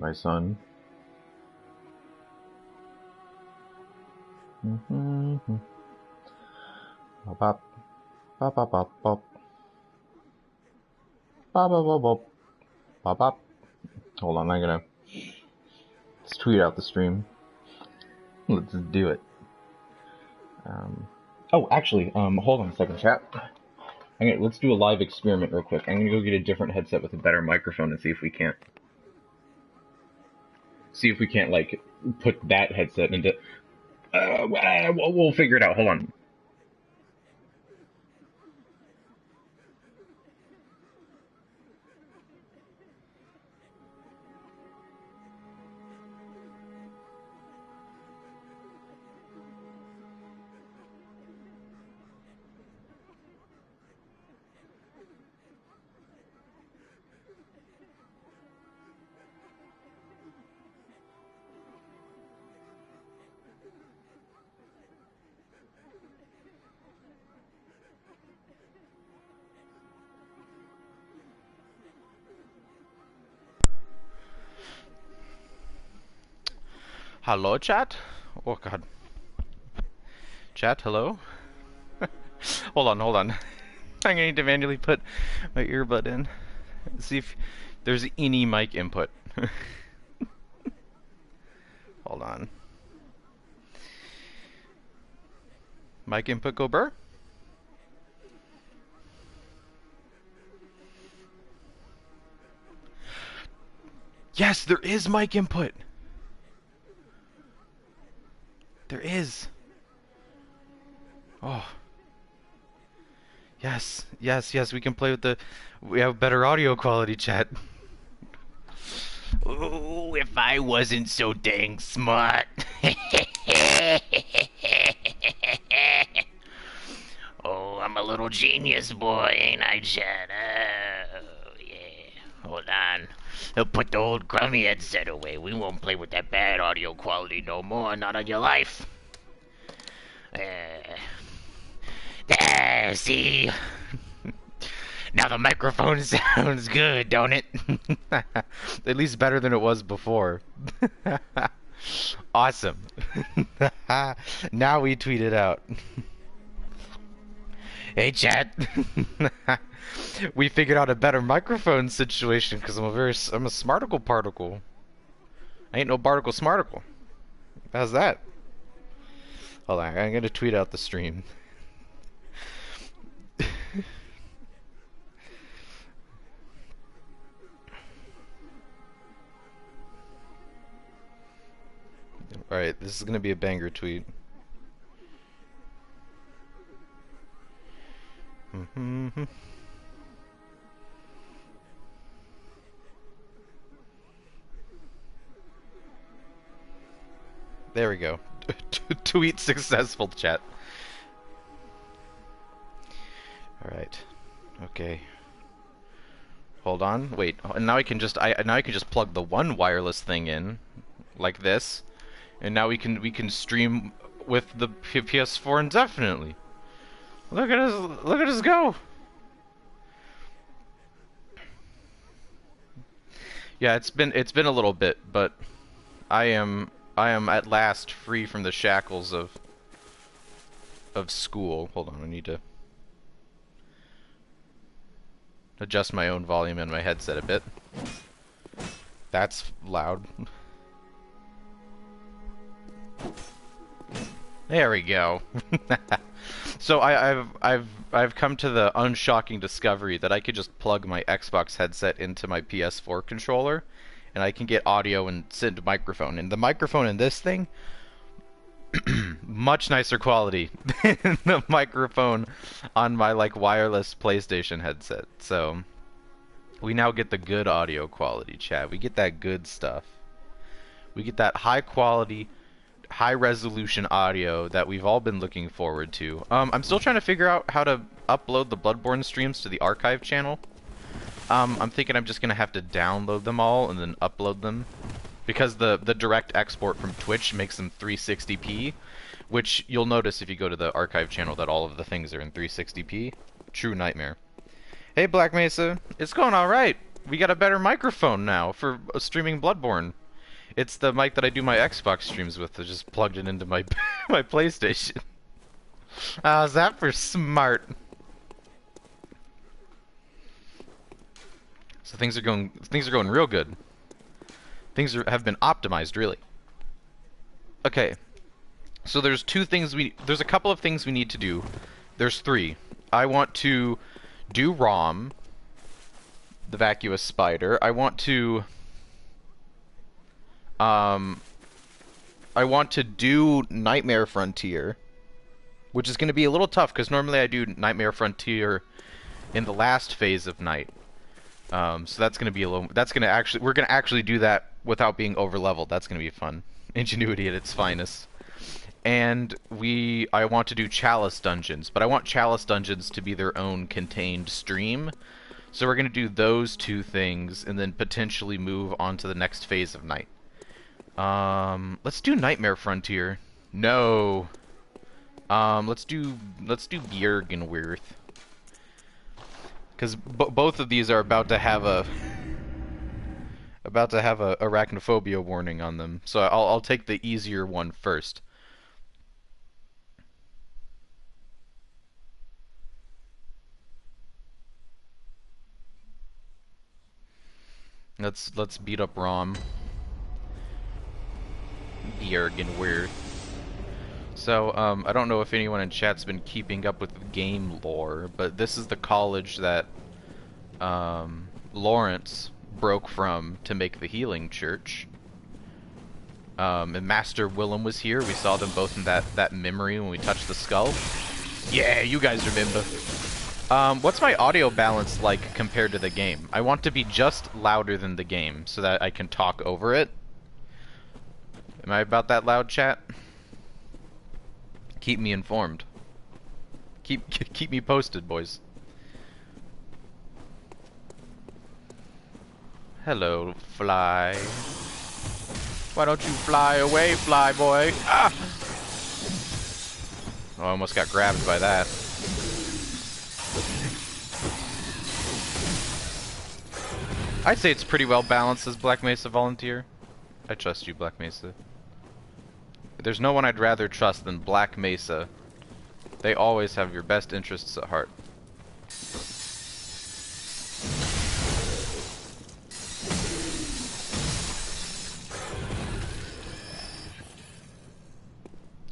My son. Bop, bop, bop, bop, bop, bop. Bop, bop, bop, bop. Bop, bop. Hold on, let's tweet out the stream. Let's do it. Oh, actually, hold on a second, chat. Let's do a live experiment real quick. I'm gonna go get a different headset with a better microphone and see if we can't, like, put that headset into. We'll figure it out. Hold on. Hello, chat? Oh, God. Chat, hello? Hold on. I'm gonna need to manually put my earbud in. See if there's any mic input. Hold on. Mic input go burr? Yes, there is mic input! There is! Oh. Yes, we can play with we have better audio quality, chat. Oh, if I wasn't so dang smart. Oh, I'm a little genius boy, ain't I, chat? Oh, yeah. Hold on. They'll put the old crummy headset away. We won't play with that bad audio quality no more, not on your life. There, see? Now the microphone sounds good, don't it? At least better than it was before. Awesome. Now we tweet it out. Hey, chat. We figured out a better microphone situation because I'm a smarticle particle. I ain't no barticle smarticle. How's that? Hold on, I'm gonna tweet out the stream. Alright, this is gonna be a banger tweet. There we go. Tweet successful, chat. Alright. Okay. Hold on. Wait. And now I can just plug the one wireless thing in like this. And now we can stream with the PS4 indefinitely. Look at us go. Yeah, it's been a little bit, but I am at last free from the shackles of school. Hold on, I need to adjust my own volume in my headset a bit. That's loud. There we go. So I've come to the unshocking discovery that I could just plug my Xbox headset into my PS4 controller, and I can get audio and send microphone. And the microphone in this thing, much nicer quality than the microphone on my wireless PlayStation headset. So we now get the good audio quality, chat. We get that good stuff. We get that high quality, high resolution audio that we've all been looking forward to. I'm still trying to figure out how to upload the Bloodborne streams to the archive channel. I'm thinking I'm just gonna have to download them all and then upload them, because the direct export from Twitch makes them 360p, which you'll notice if you go to the archive channel that all of the things are in 360p. True nightmare. Hey, Black Mesa, it's going all right. We got a better microphone now for streaming Bloodborne. It's the mic that I do my Xbox streams with. I just plugged it into my my PlayStation. How's that for smart? So things are going real good. Have been optimized really. Okay. So there's a couple of things we need to do. There's three. I want to do ROM, the vacuous spider. I want to do Nightmare Frontier, which is going to be a little tough because normally I do Nightmare Frontier in the last phase of night. So that's going to be we're going to actually do that without being over leveled. That's going to be fun. Ingenuity at its finest. And I want to do Chalice Dungeons, but I want Chalice Dungeons to be their own contained stream. So we're going to do those two things and then potentially move on to the next phase of night. Let's do Nightmare Frontier. No. Let's do Bjergenwirth. Because both of these are about to have a arachnophobia warning on them. So I'll take the easier one first. Let's beat up Rom. Bjergenwirth. So, I don't know if anyone in chat's been keeping up with game lore, but this is the college that Lawrence broke from to make the Healing Church. And Master Willem was here. We saw them both in that memory when we touched the skull. Yeah, you guys remember. What's my audio balance like compared to the game? I want to be just louder than the game so that I can talk over it. Am I about that loud, chat? Keep me informed. Keep me posted, boys. Hello, fly. Why don't you fly away, fly boy? Ah! Oh, I almost got grabbed by that. I'd say it's pretty well balanced as Black Mesa Volunteer. I trust you, Black Mesa. There's no one I'd rather trust than Black Mesa. They always have your best interests at heart.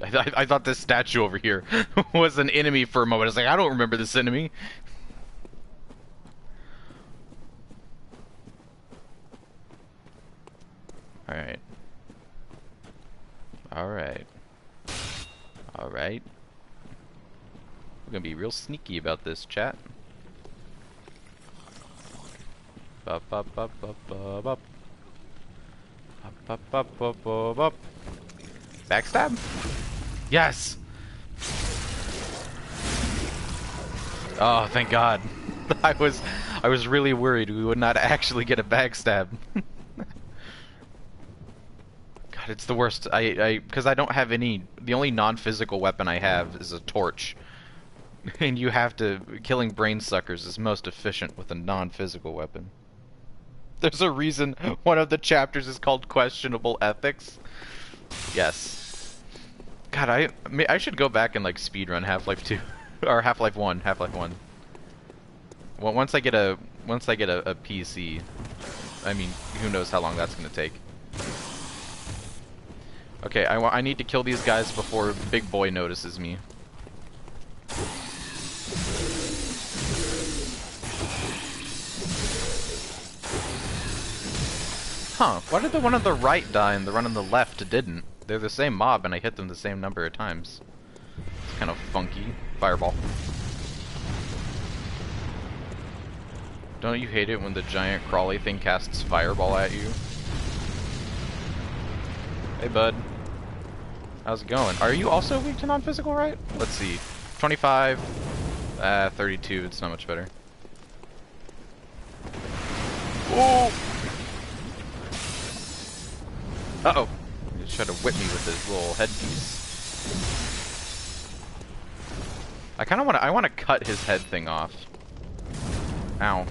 I thought this statue over here was an enemy for a moment. I was like, I don't remember this enemy. Alright. Alright. Alright. We're gonna be real sneaky about this, chat. Bup, bup, bup, bup, bup, bup. Bup, bup, bup, bup, bup. Backstab? Yes! Oh, thank God. I was really worried we would not actually get a backstab. It's the worst. Because I don't have any. The only non-physical weapon I have is a torch, and you have to. Killing brain suckers is most efficient with a non-physical weapon. There's a reason one of the chapters is called questionable ethics. Yes. God, I should go back and like speedrun Half-Life 2 or Half-Life 1. Half-Life 1. Well, once I get a PC, I mean, who knows how long that's gonna take. Okay, I need to kill these guys before Big Boy notices me. Huh, why did the one on the right die and the one on the left didn't? They're the same mob and I hit them the same number of times. It's kind of funky. Fireball. Don't you hate it when the giant crawly thing casts fireball at you? Hey, bud. How's it going? Are you also weak to non-physical, right? Let's see. 25, 32, it's not much better. Whoa! Uh-oh. He just tried to whip me with his little headpiece. I want to cut his head thing off. Ow.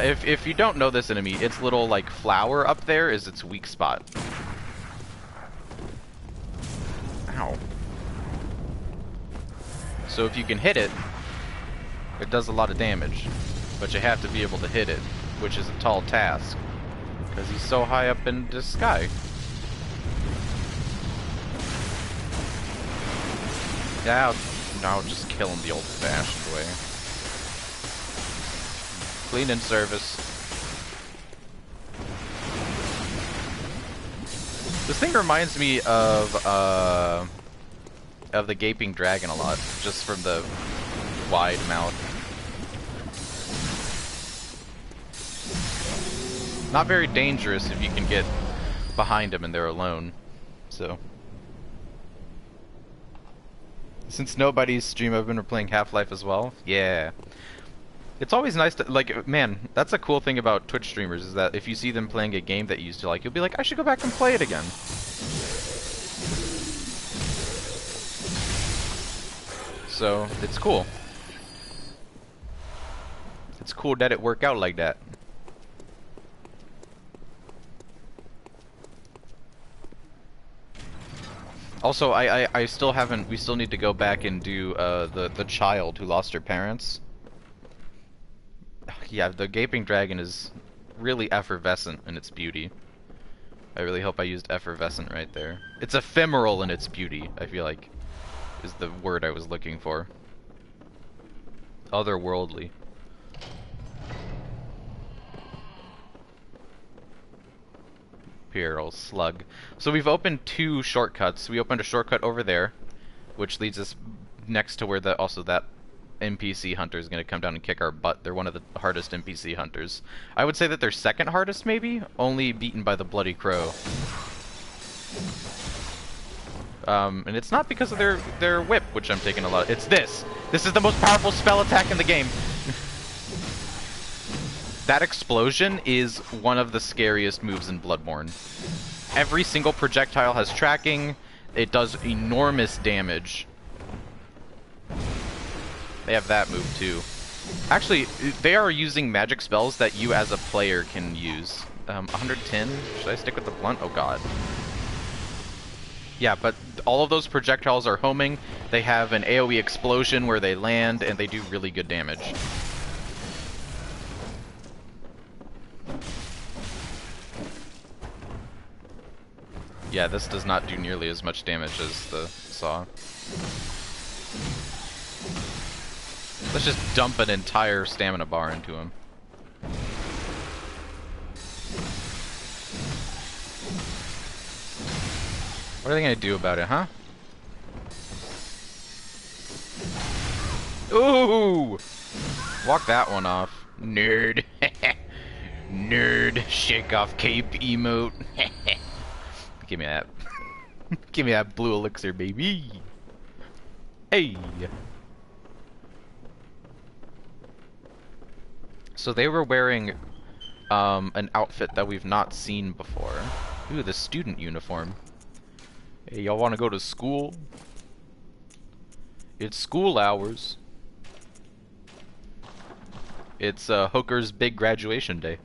If you don't know this enemy, its little like flower up there is its weak spot. Ow. So if you can hit it, it does a lot of damage. But you have to be able to hit it, which is a tall task. Because he's so high up in the sky. Now just kill him the old-fashioned way. Cleaning service. This thing reminds me of the Gaping Dragon a lot, just from the wide mouth. Not very dangerous if you can get behind him and they're alone. So, since nobody's stream, I've been playing Half-Life as well. Yeah. It's always nice to, like, man, that's a cool thing about Twitch streamers, is that if you see them playing a game that you used to like, you'll be like, I should go back and play it again. So, it's cool. It's cool that it worked out like that. Also, I still haven't, we still need to go back and do, the child who lost her parents. Yeah, the Gaping Dragon is really effervescent in its beauty. I really hope I used effervescent right there. It's ephemeral in its beauty, I feel like, is the word I was looking for. Otherworldly. Here, old slug. So we've opened 2 shortcuts. We opened a shortcut over there, which leads us next to where also that NPC hunter is going to come down and kick our butt. They're one of the hardest NPC hunters. I would say that they're second hardest, maybe? Only beaten by the Bloody Crow. And it's not because of their whip, which I'm taking a lot. It's this! This is the most powerful spell attack in the game! That explosion is one of the scariest moves in Bloodborne. Every single projectile has tracking. It does enormous damage. They have that move too. Actually, they are using magic spells that you as a player can use. 110? Should I stick with the blunt? Oh god. Yeah, but all of those projectiles are homing. They have an AoE explosion where they land, and they do really good damage. Yeah, this does not do nearly as much damage as the saw. Let's just dump an entire stamina bar into him. What are they gonna do about it, huh? Ooh! Walk that one off. Nerd. Nerd. Shake off cape emote. Give me that. Give me that blue elixir, baby. Hey! So they were wearing an outfit that we've not seen before. Ooh, the student uniform. Hey, y'all want to go to school? It's school hours. It's Hoker's big graduation day.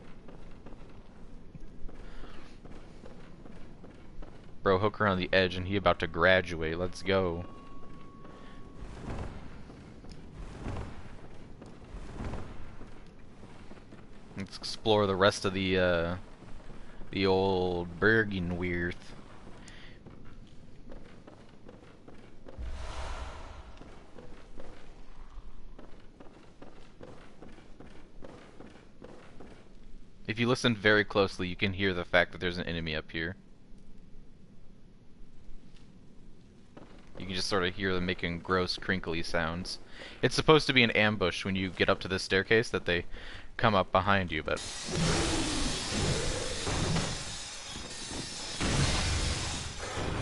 Bro, Hoker on the edge and he about to graduate. Let's go. Let's explore the rest of the old Bergenwirth. If you listen very closely, you can hear the fact that there's an enemy up here. You can just sort of hear them making gross, crinkly sounds. It's supposed to be an ambush when you get up to the staircase that they come up behind you, but...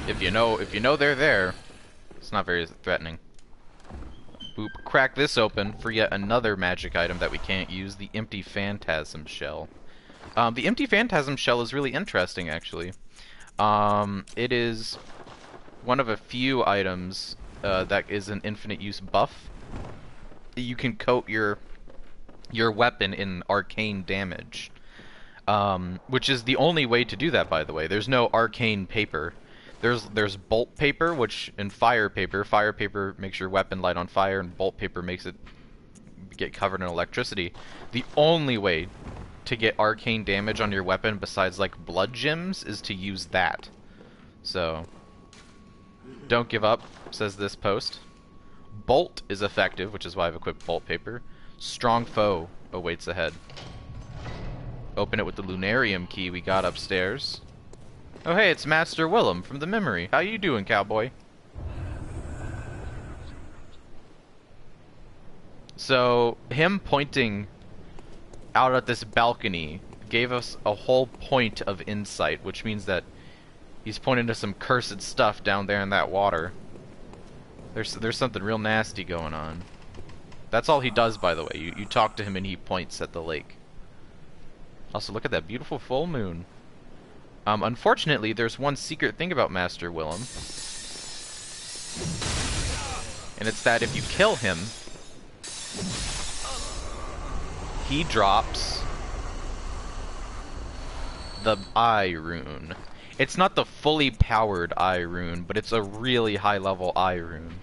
If you know they're there, it's not very threatening. Boop. Crack this open for yet another magic item that we can't use, the Empty Phantasm Shell. The Empty Phantasm Shell is really interesting, actually. It is one of a few items that is an infinite use buff. You can coat your your weapon in arcane damage. Which is the only way to do that, by the way. There's no arcane paper. There's bolt paper, which in fire paper makes your weapon light on fire, and bolt paper makes it get covered in electricity. The only way to get arcane damage on your weapon besides like blood gems is to use that. So don't give up, says this post. Bolt is effective, which is why I've equipped bolt paper. Strong foe awaits ahead. Open it with the lunarium key we got upstairs. Oh hey, it's Master Willem from the memory. How you doing, cowboy? So, him pointing out at this balcony gave us a whole point of insight, which means that he's pointing to some cursed stuff down there in that water. There's something real nasty going on. That's all he does, by the way. You talk to him and he points at the lake. Also, look at that beautiful full moon. Unfortunately, there's one secret thing about Master Willem. And it's that if you kill him, he drops the eye rune. It's not the fully powered eye rune, but it's a really high level eye rune.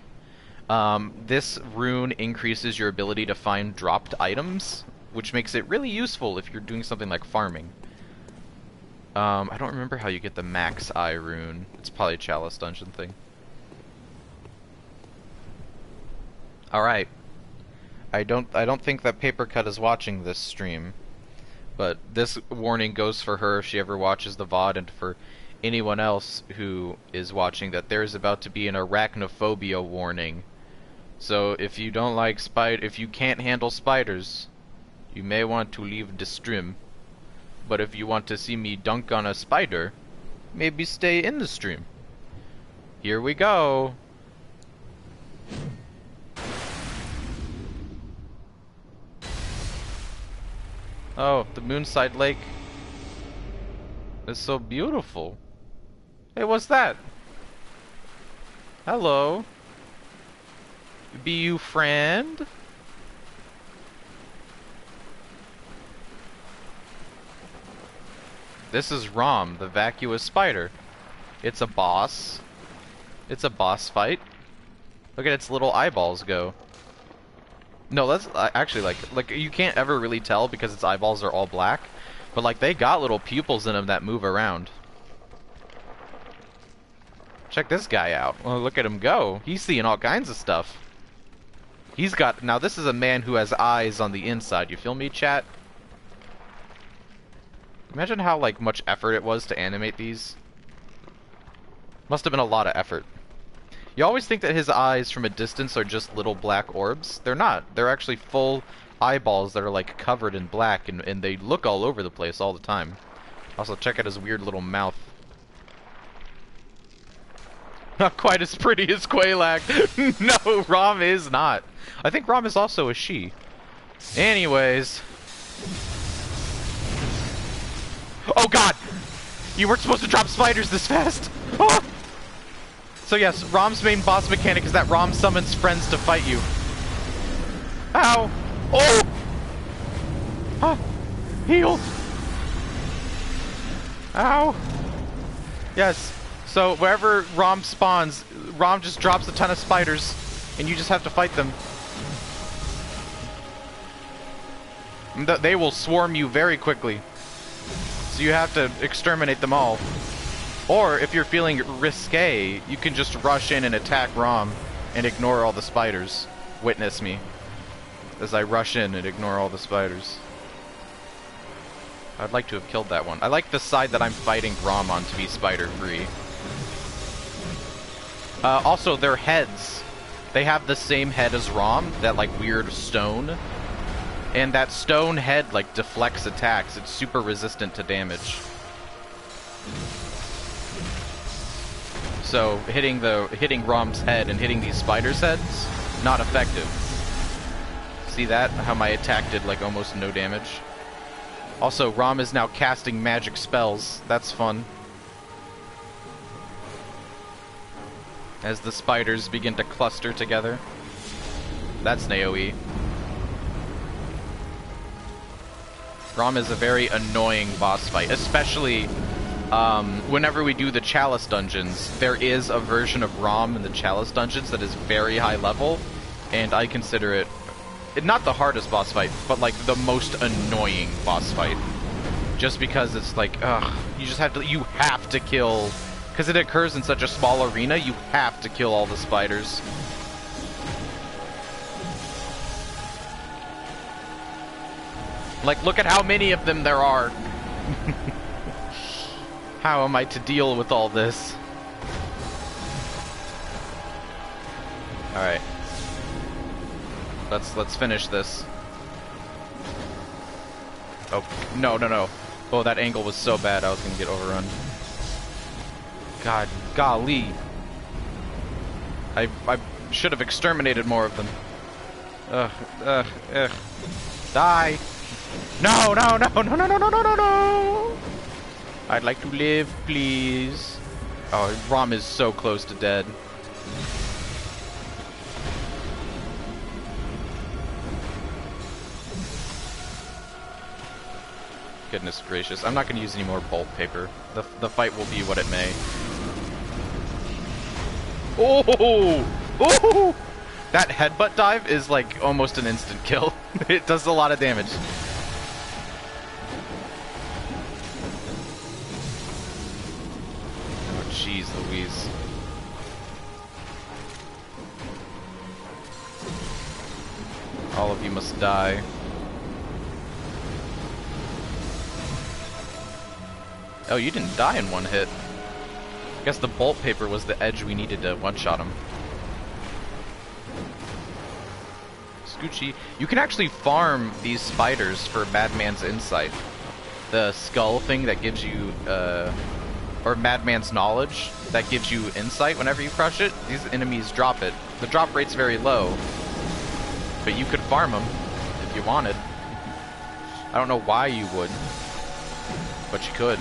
This rune increases your ability to find dropped items, which makes it really useful if you're doing something like farming. I don't remember how you get the max eye rune. It's probably a Chalice dungeon thing. Alright. I don't think that Papercut is watching this stream, but this warning goes for her if she ever watches the VOD, and for anyone else who is watching, that there's about to be an arachnophobia warning. So if you don't like if you can't handle spiders, you may want to leave the stream. But if you want to see me dunk on a spider, maybe stay in the stream. Here we go. Oh, the Moonside Lake is so beautiful. Hey, what's that? Hello. Be you friend? This is Rom, the vacuous spider. It's a boss. It's a boss fight. Look at its little eyeballs go. No, that's actually like you can't ever really tell because its eyeballs are all black, but like they got little pupils in them that move around. Check this guy out. Well, look at him go. He's seeing all kinds of stuff. He's got, now this is a man who has eyes on the inside. You feel me, chat? Imagine how like much effort it was to animate these. Must have been a lot of effort. You always think that his eyes from a distance are just little black orbs. They're not. They're actually full eyeballs that are like covered in black, and they look all over the place all the time. Also, check out his weird little mouth. Not quite as pretty as Quelaag. No, Rom is not. I think Rom is also a she. Anyways. Oh god! You weren't supposed to drop spiders this fast! Oh! So yes, Rom's main boss mechanic is that Rom summons friends to fight you. Ow! Oh! Ah! Heal! Ow! Yes. So wherever Rom spawns, Rom just drops a ton of spiders, and you just have to fight them. They will swarm you very quickly. So you have to exterminate them all. Or, if you're feeling risque, you can just rush in and attack Rom and ignore all the spiders. Witness me as I rush in and ignore all the spiders. I'd like to have killed that one. I like the side that I'm fighting Rom on to be spider-free. Also, their heads. They have the same head as Rom, that like weird stone. And that stone head like deflects attacks. It's super resistant to damage. So hitting Rom's head and hitting these spiders' heads, not effective. See that? How my attack did like almost no damage. Also, Rom is now casting magic spells. That's fun. As the spiders begin to cluster together. That's an AoE. Rom is a very annoying boss fight, especially whenever we do the Chalice dungeons. There is a version of Rom in the Chalice dungeons that is very high level, and I consider it not the hardest boss fight, but like the most annoying boss fight. Just because it's like, ugh, you have to kill, because it occurs in such a small arena, you have to kill all the spiders. Like, look at how many of them there are. How am I to deal with all this? Alright. Let's finish this. Oh, no. Oh, that angle was so bad I was gonna get overrun. Golly. I should have exterminated more of them. Ugh. Die! No! I'd like to live, please. Oh, Rom is so close to dead. Goodness gracious. I'm not going to use any more bolt paper. The fight will be what it may. Oh! That headbutt dive is like almost an instant kill. It does a lot of damage. Oh, jeez Louise. All of you must die. Oh, you didn't die in one hit. I guess the bolt paper was the edge we needed to one-shot him. Scoochie. You can actually farm these spiders for Madman's Insight. The skull thing that gives you, or Madman's Knowledge that gives you insight whenever you crush it. These enemies drop it. The drop rate's very low, but you could farm them if you wanted. I don't know why you would, but you could.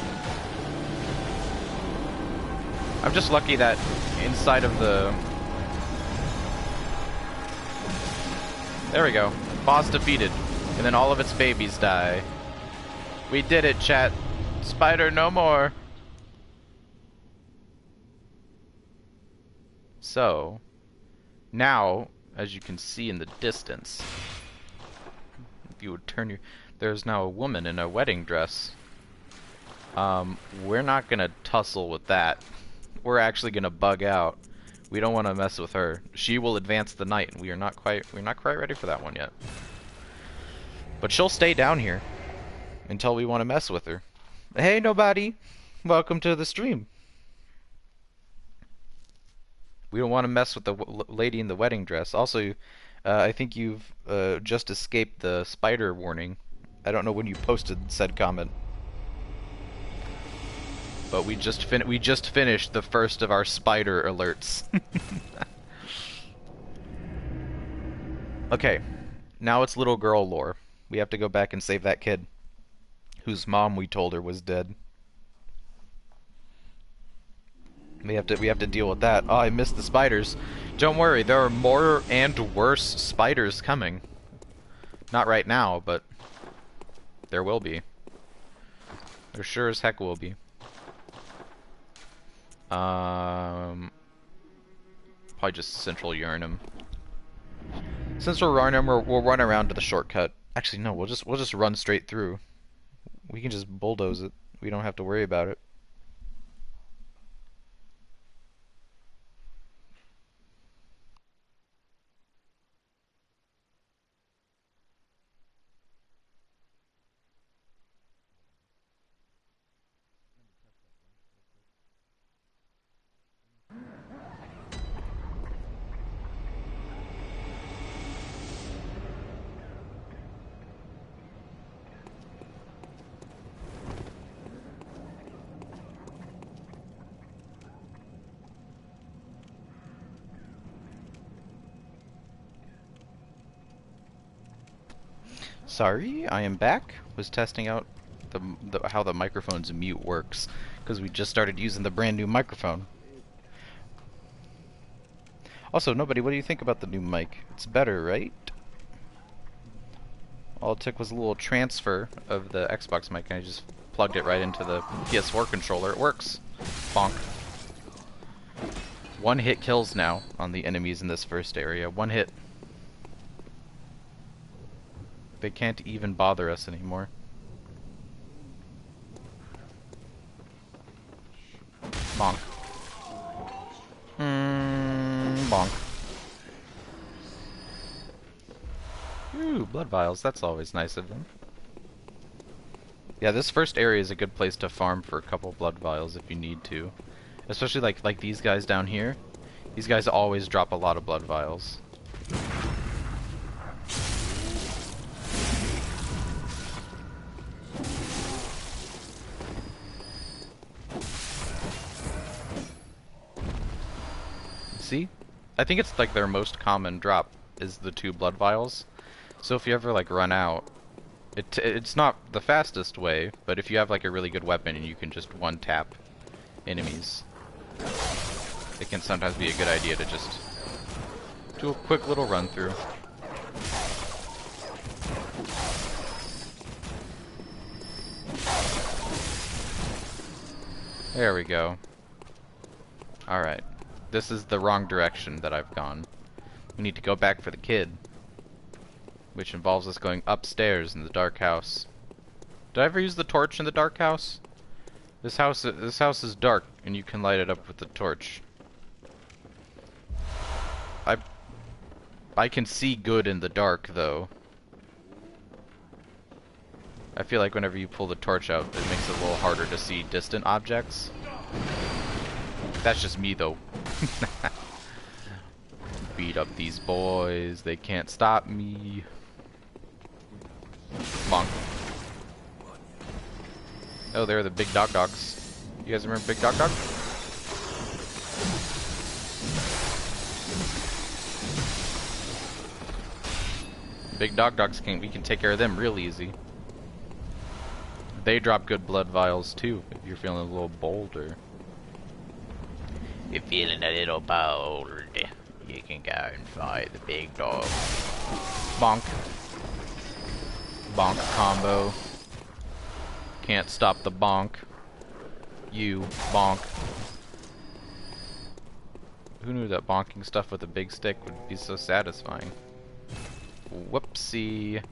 I'm just lucky that inside of the... There we go. Boss defeated. And then all of its babies die. We did it, chat. Spider no more. So, now, as you can see in the distance, if you would turn your... There's now a woman in a wedding dress. We're not gonna tussle with that. We're actually gonna bug out. We don't want to mess with her. She will advance the night, and we're not quite ready for that one yet. But she'll stay down here until we want to mess with her. Hey, nobody! Welcome to the stream. We don't want to mess with the lady in the wedding dress. Also, I think you've just escaped the spider warning. I don't know when you posted said comment. But we just finished the first of our spider alerts. Okay, now it's little girl lore. We have to go back and save that kid, whose mom we told her was dead. We have to deal with that. Oh, I missed the spiders. Don't worry, there are more and worse spiders coming. Not right now, but there will be. There sure as heck will be. Probably just Central Urinum. Central Urinum, we'll run around to the shortcut. Actually, no, we'll just run straight through. We can just bulldoze it. We don't have to worry about it. Sorry, I am back. Was testing out how the microphone's mute works, because we just started using the brand new microphone. Also, nobody, what do you think about the new mic? It's better, right? All it took was a little transfer of the Xbox mic, and I just plugged it right into the PS4 controller. It works. Bonk. One hit kills now on the enemies in this first area. One hit. They can't even bother us anymore. Bonk. Bonk. Ooh, blood vials. That's always nice of them. Yeah, this first area is a good place to farm for a couple blood vials if you need to. Especially like these guys down here. These guys always drop a lot of blood vials. See? I think it's like their most common drop is the 2 blood vials. So if you ever like run out, it's not the fastest way, but if you have like a really good weapon and you can just one-tap enemies, it can sometimes be a good idea to just do a quick little run through. There we go. Alright. This is the wrong direction that I've gone. We need to go back for the kid, which involves us going upstairs in the dark house. Did I ever use the torch in the dark house? This house is dark, and you can light it up with the torch. I can see good in the dark, though. I feel like whenever you pull the torch out, it makes it a little harder to see distant objects. That's just me, though. Beat up these boys. They can't stop me. Bonk. Oh, they're the big dogs. You guys remember Big Dog? Big dogs we can take care of them real easy. They drop good blood vials too, if you're feeling a little bolder. You're feeling a little bold, you can go and fight the big dog. Bonk. Bonk combo. Can't stop the bonk. You bonk. Who knew that bonking stuff with a big stick would be so satisfying? Whoopsie.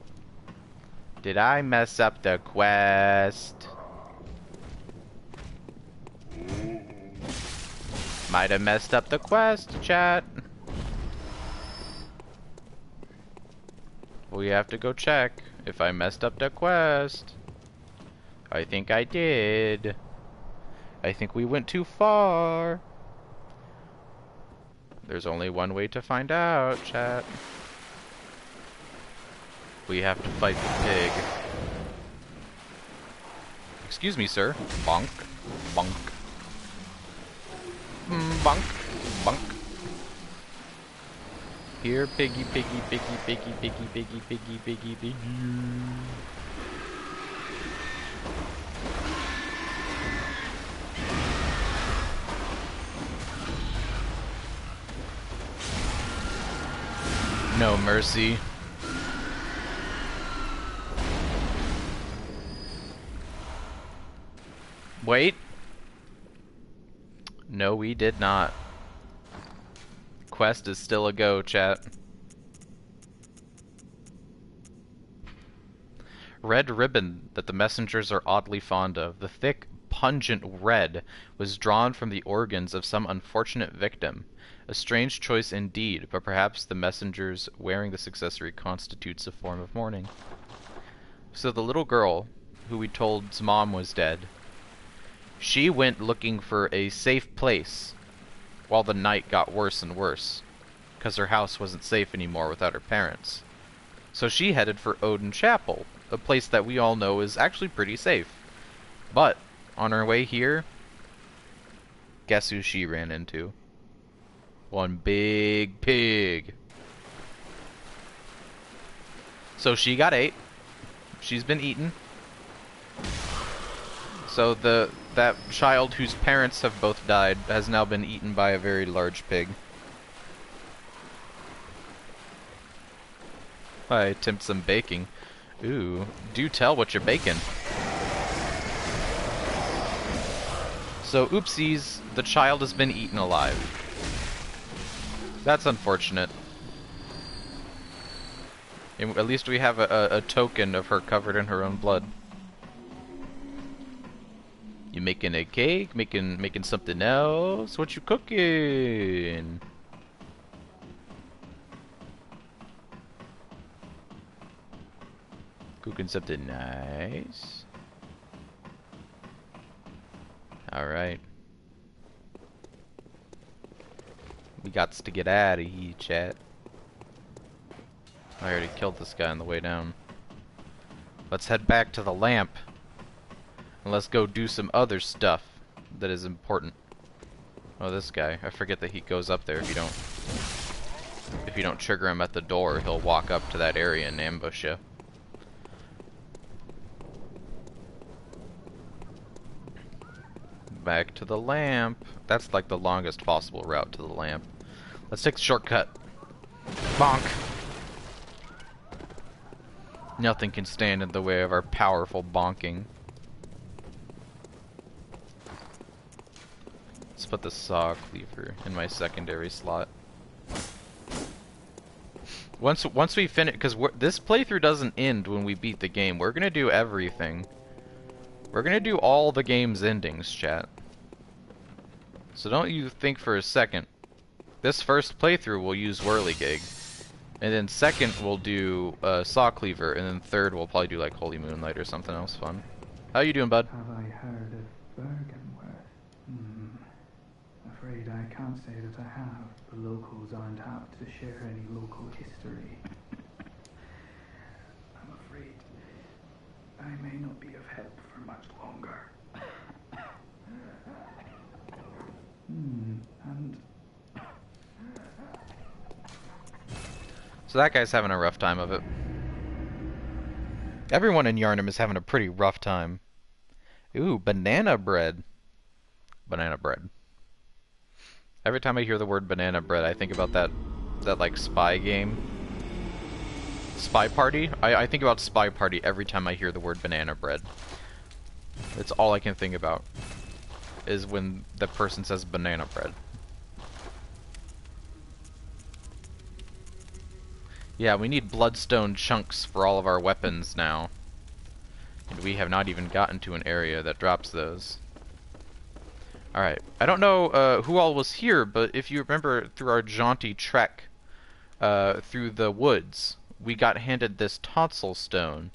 Did I mess up the quest? Might have messed up the quest, chat. We have to go check if I messed up the quest. I think I did. I think we went too far. There's only one way to find out, chat. We have to fight the pig. Excuse me, sir. Bonk. Bonk. Bonk. Bonk. Here, piggy, piggy, piggy, piggy, piggy, piggy, piggy, piggy, piggy. No mercy. Wait. No, we did not. Quest is still a go, chat. Red ribbon that the messengers are oddly fond of. The thick, pungent red was drawn from the organs of some unfortunate victim. A strange choice indeed, but perhaps the messengers wearing this accessory constitutes a form of mourning. So the little girl, who we told's mom was dead, she went looking for a safe place while the night got worse and worse, because her house wasn't safe anymore without her parents. So she headed for Odin Chapel, a place that we all know is actually pretty safe. But on her way here, guess who she ran into? One big pig. So she got ate. She's been eaten. So that child whose parents have both died has now been eaten by a very large pig. I attempt some baking. Ooh, do tell what you're baking. So, oopsies, the child has been eaten alive. That's unfortunate. At least we have a token of her covered in her own blood. You making a cake? Making something else? What you cooking? Cooking something nice. Alright. We gots to get out of here, chat. I already killed this guy on the way down. Let's head back to the lamp. And let's go do some other stuff that is important. Oh, this guy. I forget that he goes up there if you don't trigger him at the door, he'll walk up to that area and ambush you. Back to the lamp. That's like the longest possible route to the lamp. Let's take the shortcut. Bonk. Nothing can stand in the way of our powerful bonking. Let's put the saw cleaver in my secondary slot. Once we finish, because this playthrough doesn't end when we beat the game. We're gonna do everything. We're gonna do all the game's endings, chat. So don't you think for a second. This first playthrough we'll use Whirligig. And then second we'll do Saw Cleaver, and then third we'll probably do like Holy Moonlight or something else fun. How you doing, bud? Have I heard of Bergenworth? Afraid I can't say that I have. The locals aren't apt to share any local history. I'm afraid I may not be of help for much longer. And So that guy's having a rough time of it. Everyone in Yarnum is having a pretty rough time. Ooh, banana bread. Banana bread. Every time I hear the word banana bread, I think about that like spy game. Spy Party? I think about Spy Party every time I hear the word banana bread. It's all I can think about. Is when the person says banana bread. Yeah, we need bloodstone chunks for all of our weapons now. And we have not even gotten to an area that drops those. Alright, I don't know who all was here, but if you remember through our jaunty trek through the woods, we got handed this tonsil stone.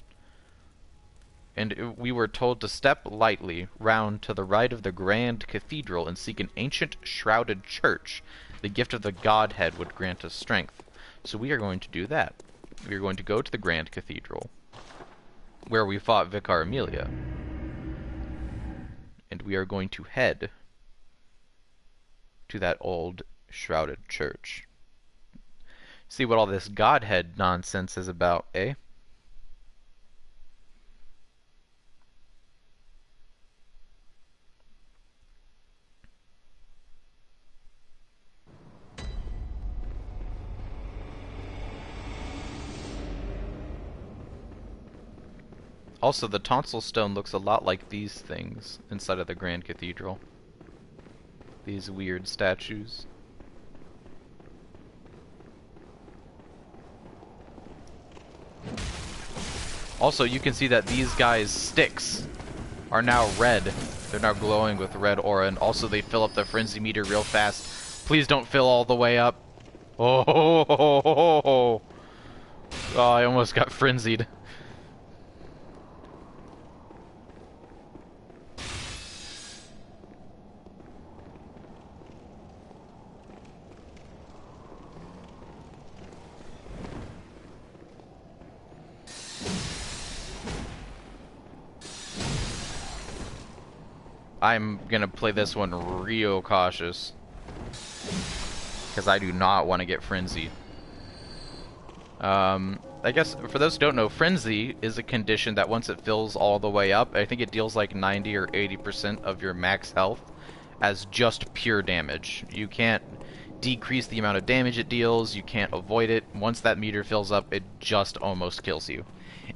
And we were told to step lightly round to the right of the grand cathedral and seek an ancient shrouded church. The gift of the Godhead would grant us strength. So we are going to do that. We are going to go to the Grand Cathedral, where we fought Vicar Amelia. And we are going to head to that old shrouded church. See what all this Godhead nonsense is about, eh? Also, the tonsil stone looks a lot like these things inside of the Grand Cathedral. These weird statues. Also, you can see that these guys' sticks are now red. They're now glowing with red aura, and also they fill up the frenzy meter real fast. Please don't fill all the way up. Oh, I almost got frenzied. I'm gonna play this one real cautious, because I do not want to get frenzied. I guess for those who don't know, frenzy is a condition that once it fills all the way up, I think it deals like 90 or 80% of your max health as just pure damage. You can't decrease the amount of damage it deals, you can't avoid it. Once that meter fills up, it just almost kills you.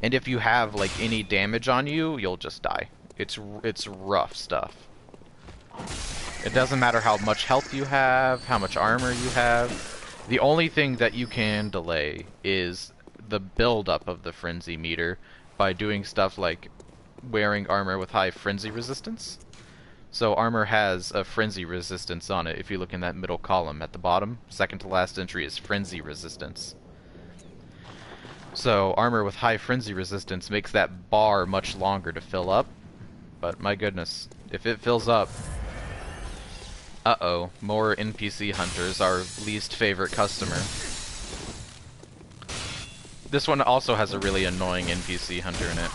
And if you have like any damage on you, you'll just die. It's rough stuff. It doesn't matter how much health you have, how much armor you have. The only thing that you can delay is the buildup of the frenzy meter by doing stuff like wearing armor with high frenzy resistance. So armor has a frenzy resistance on it. If you look in that middle column at the bottom, second to last entry is frenzy resistance. So armor with high frenzy resistance makes that bar much longer to fill up. But my goodness, if it fills up... Uh-oh, more NPC hunters, our least favorite customer. This one also has a really annoying NPC hunter in it.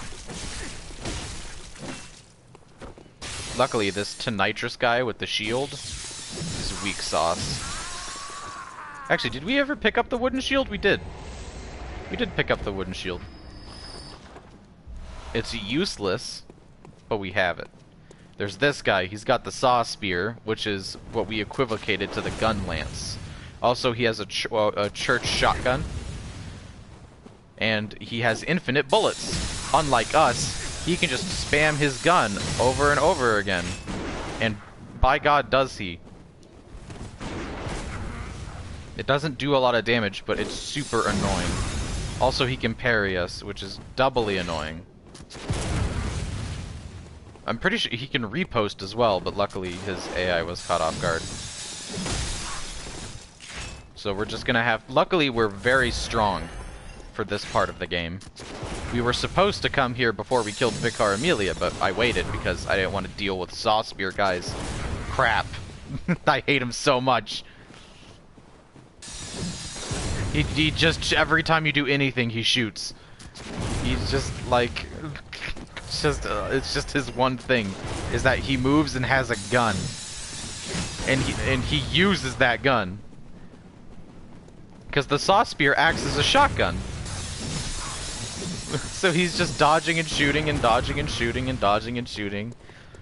Luckily, this Tonitrus guy with the shield is weak sauce. Actually, did we ever pick up the wooden shield? We did. We did pick up the wooden shield. It's useless, but we have it. There's this guy. He's got the saw spear, which is what we equivocated to the gun lance. Also, he has a church shotgun. And he has infinite bullets. Unlike us, he can just spam his gun over and over again. And by God, does he. It doesn't do a lot of damage, but it's super annoying. Also, he can parry us, which is doubly annoying. I'm pretty sure he can repost as well, but luckily his AI was caught off guard. So we're just gonna have... Luckily, we're very strong for this part of the game. We were supposed to come here before we killed Vicar Amelia, but I waited because I didn't want to deal with Saw Spear guys. Crap. I hate him so much. He just... Every time you do anything, he shoots. He's just like... It's just his one thing, is that he moves and has a gun, and he uses that gun because the saw spear acts as a shotgun. So he's just dodging and shooting and dodging and shooting and dodging and shooting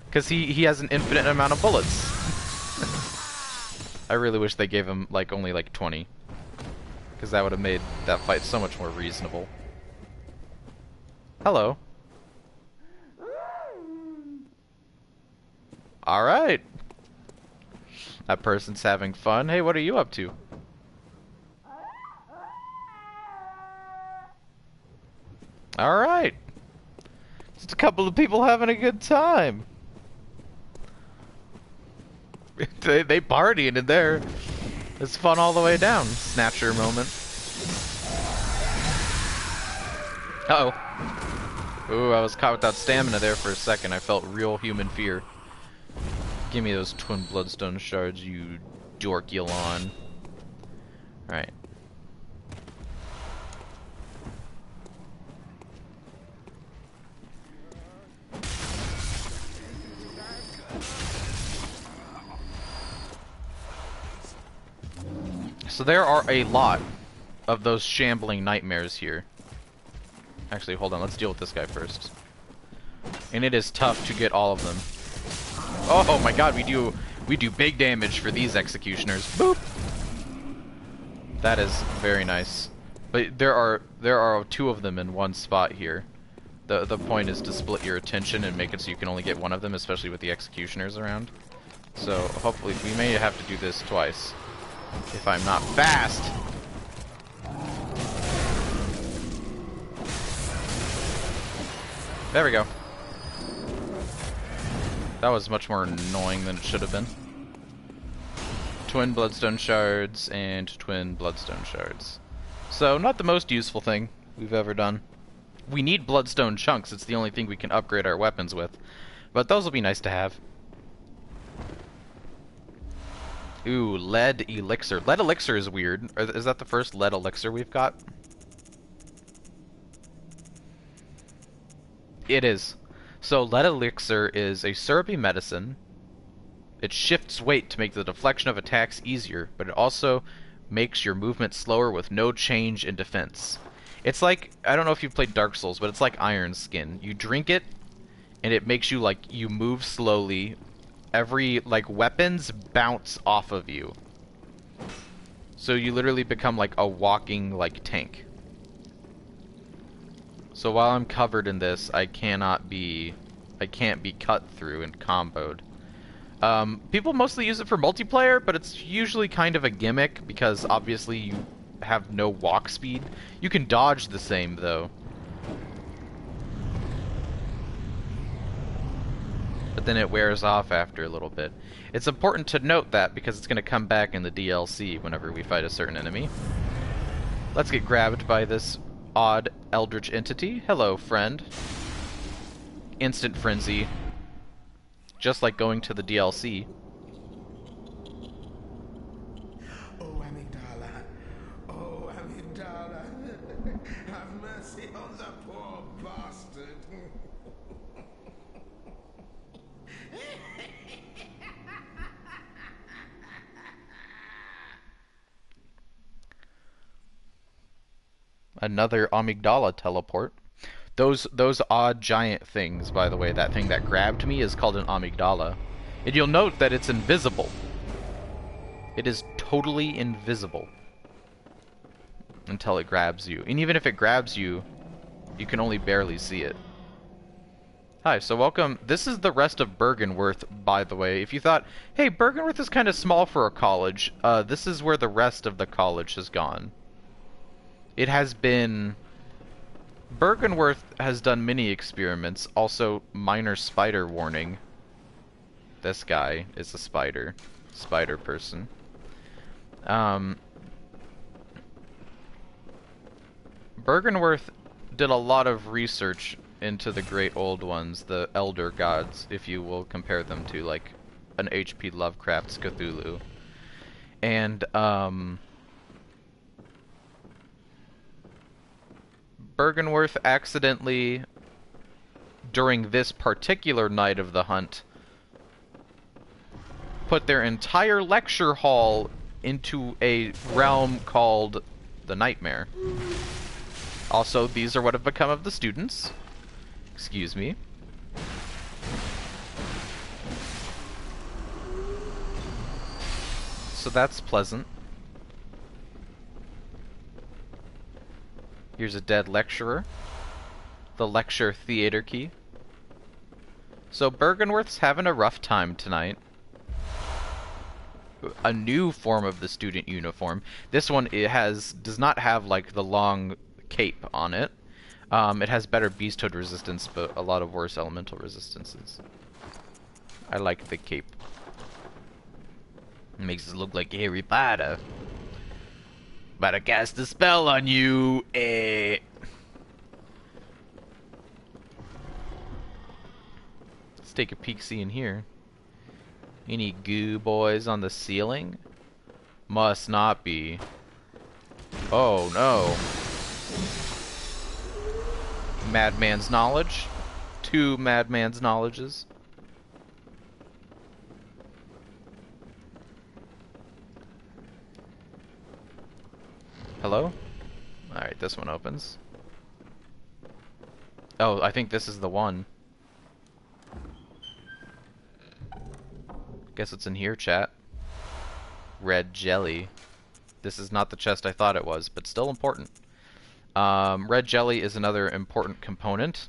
because he has an infinite amount of bullets. I really wish they gave him like only like 20, because that would have made that fight so much more reasonable. Hello. Alright. That person's having fun. Hey, what are you up to? Alright. Just a couple of people having a good time. they partying in there. It's fun all the way down. Snatcher moment. Uh-oh. Ooh, I was caught without stamina there for a second. I felt real human fear. Give me those twin bloodstone shards, you dorkulon. Right. So there are a lot of those shambling nightmares here. Actually, hold on, let's deal with this guy first. And it is tough to get all of them. Oh my God, we do big damage for these executioners. Boop. That is very nice. But there are two of them in one spot here. The point is to split your attention and make it so you can only get one of them, especially with the executioners around. So hopefully we may have to do this twice if I'm not fast. There we go. That was much more annoying than it should have been. Twin bloodstone shards and twin bloodstone shards. So, not the most useful thing we've ever done. We need bloodstone chunks, it's the only thing we can upgrade our weapons with. But those will be nice to have. Ooh, lead elixir. Lead elixir is weird. Is that the first lead elixir we've got? It is. So lead elixir is a syrupy medicine. It shifts weight to make the deflection of attacks easier, but it also makes your movement slower with no change in defense. It's like, I don't know if you've played Dark Souls, but it's like Iron Skin. You drink it, and it makes you, like, you move slowly. Every, like, weapons bounce off of you. So you literally become, like, a walking, like, tank. So while I'm covered in this, I can't be cut through and comboed. People mostly use it for multiplayer, but it's usually kind of a gimmick because obviously you have no walk speed. You can dodge the same though. But then it wears off after a little bit. It's important to note that because it's going to come back in the DLC whenever we fight a certain enemy. Let's get grabbed by this odd eldritch entity. Hello, friend. Instant frenzy. Just like going to the DLC. Oh, Amygdala. Oh, Amygdala. Have mercy on the poor bastard. Another amygdala teleport. Those odd giant things, by the way, that thing that grabbed me is called an amygdala. And you'll note that it's invisible. It is totally invisible. Until it grabs you. And even if it grabs you, you can only barely see it. Hi, so welcome. This is the rest of Bergenworth, by the way. If you thought, hey, Bergenworth is kind of small for a college, this is where the rest of the college has gone. It has been... Bergenworth has done many experiments. Also, minor spider warning. This guy is a spider. Spider person. Bergenworth did a lot of research into the Great Old Ones, the Elder Gods, if you will compare them to, like, an H.P. Lovecraft's Cthulhu. And, Bergenworth accidentally, during this particular night of the hunt, put their entire lecture hall into a realm called the Nightmare. Also, these are what have become of the students. Excuse me. So that's pleasant. Here's a dead lecturer. The lecture theater key. So Bergenworth's having a rough time tonight. A new form of the student uniform. This one does not have like the long cape on it. It has better beasthood resistance, but a lot of worse elemental resistances. I like the cape. It makes it look like Harry Potter. About to cast a spell on you, Let's take a peek-see in here. Any goo boys on the ceiling? Must not be. Oh no. Madman's knowledge. 2 madman's knowledges. Hello? Alright, this one opens. Oh, I think this is the one. Guess it's in here, chat. Red jelly. This is not the chest I thought it was, but still important. Red jelly is another important component.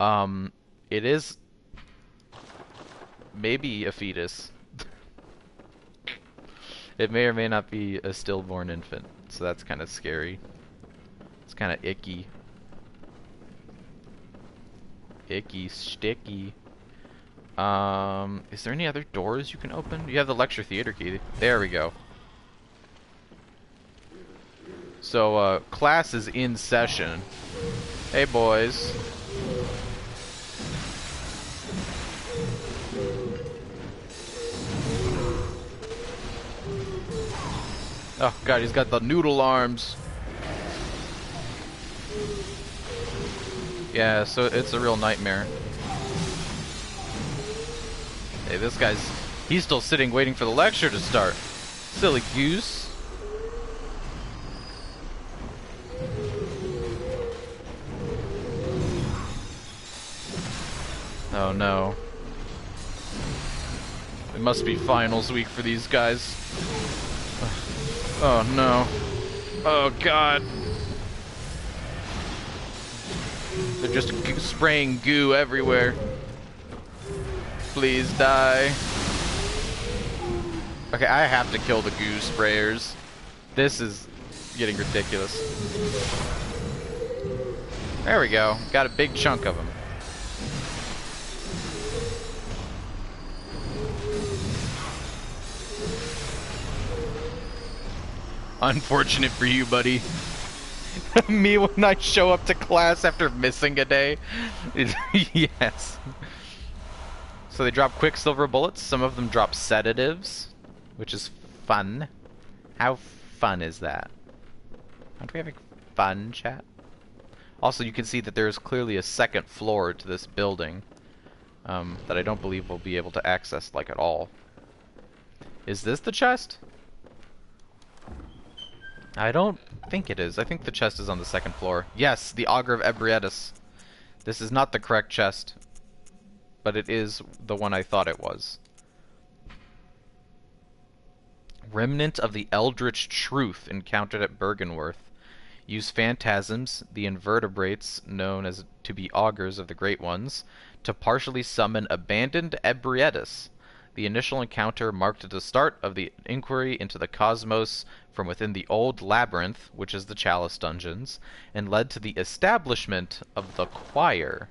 It is maybe a fetus. It may or may not be a stillborn infant, so that's kind of scary. It's kind of icky. Icky, sticky. Is there any other doors you can open? You have the lecture theater key. There we go. So, class is in session. Hey, boys. Oh, God, he's got the noodle arms. Yeah, so it's a real nightmare. Hey, this guy's... He's still sitting waiting for the lecture to start. Silly goose. Oh no. It must be finals week for these guys. Oh no. Oh God. They're just spraying goo everywhere. Please die. Okay, I have to kill the goo sprayers. This is getting ridiculous. There we go. Got a big chunk of them. Unfortunate for you, buddy. Me when I show up to class after missing a day. Yes. So they drop quicksilver bullets. Some of them drop sedatives, which is fun. How fun is that? Aren't we having fun, chat? Also, you can see that there is clearly a second floor to this building that I don't believe we'll be able to access, like, at all. Is this the chest? I don't think it is. I think the chest is on the second floor. Yes, the Augur of Ebrietas. This is not the correct chest, but it is the one I thought it was. Remnant of the Eldritch Truth encountered at Bergenworth. Use phantasms, the invertebrates known as to be augurs of the Great Ones, to partially summon abandoned Ebrietas. The initial encounter marked the start of the inquiry into the cosmos from within the old labyrinth, which is the Chalice Dungeons, and led to the establishment of the Choir.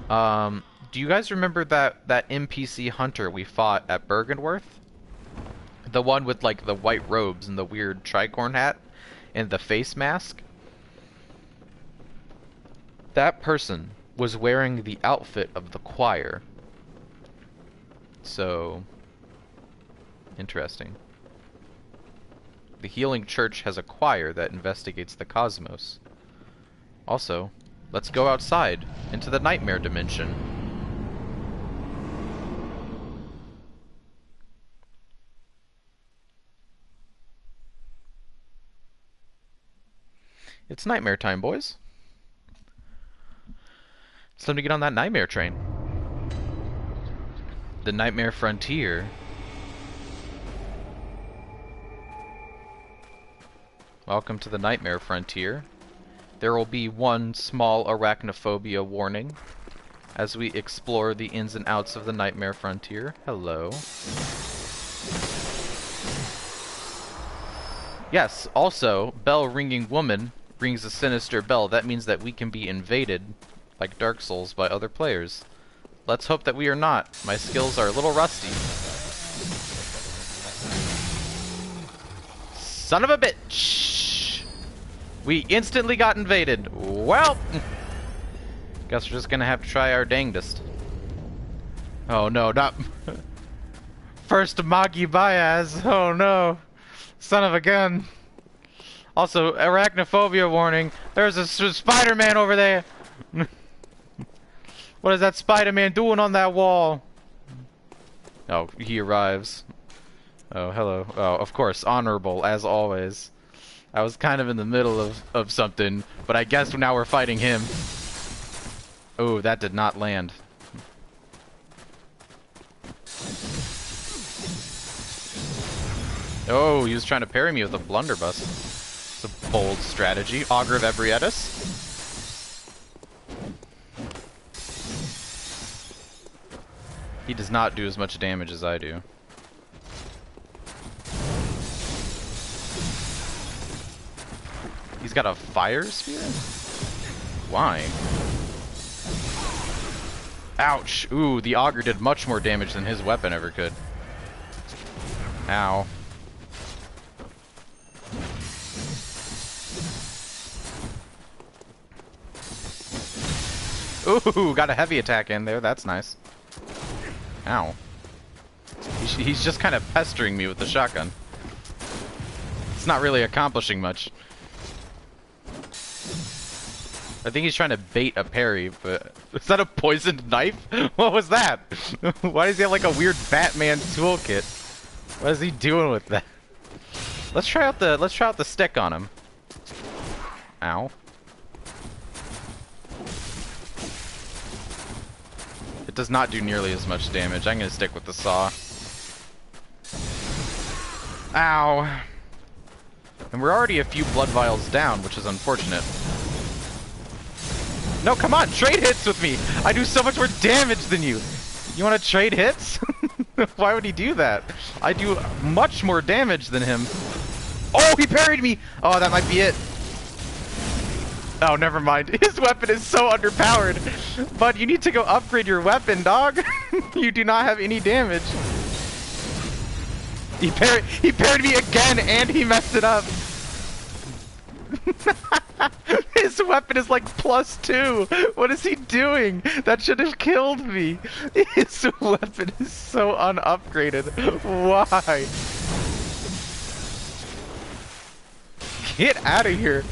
Do you guys remember that NPC hunter we fought at Bergenworth? The one with, like, the white robes and the weird tricorn hat and the face mask? That person was wearing the outfit of the Choir. So, interesting. The Healing Church has a choir that investigates the cosmos. Also, let's go outside into the nightmare dimension. It's nightmare time, boys. It's time to get on that nightmare train. The Nightmare Frontier. Welcome to the Nightmare Frontier. There will be one small arachnophobia warning as we explore the ins and outs of the Nightmare Frontier. Hello. Yes, also, bell ringing woman rings a sinister bell. That means that we can be invaded, like Dark Souls, by other players. Let's hope that we are not. My skills are a little rusty. Son of a bitch! We instantly got invaded. Well, guess we're just gonna have to try our dangdest. Oh no, not first Magi Bayaz. Oh no, son of a gun. Also, arachnophobia warning. There's a Spider-Man over there. What is that Spider-Man doing on that wall? Oh, he arrives. Oh, hello. Oh, of course, honorable, as always. I was kind of in the middle of something, but I guess now we're fighting him. Oh, that did not land. Oh, he was trying to parry me with a blunderbuss. It's a bold strategy. Augur of Ebrietas. He does not do as much damage as I do. He's got a fire spear? Why? Ouch! Ooh, the augur did much more damage than his weapon ever could. Ow. Ooh, got a heavy attack in there. That's nice. Ow. He's just kind of pestering me with the shotgun. It's not really accomplishing much. I think he's trying to bait a parry, but... Is that a poisoned knife? What was that? Why does he have like a weird Batman toolkit? What is he doing with that? Let's try out the stick on him. Ow. It does not do nearly as much damage. I'm gonna stick with the saw. Ow. And we're already a few blood vials down, which is unfortunate. No, come on, trade hits with me. I do so much more damage than you. You want to trade hits? Why would he do that? I do much more damage than him. Oh, he parried me. Oh, that might be it. Oh, never mind. His weapon is so underpowered. But you need to go upgrade your weapon, dog. You do not have any damage. He parried me again, and he messed it up. His weapon is like +2. What is he doing? That should have killed me. His weapon is so unupgraded. Why? Get out of here.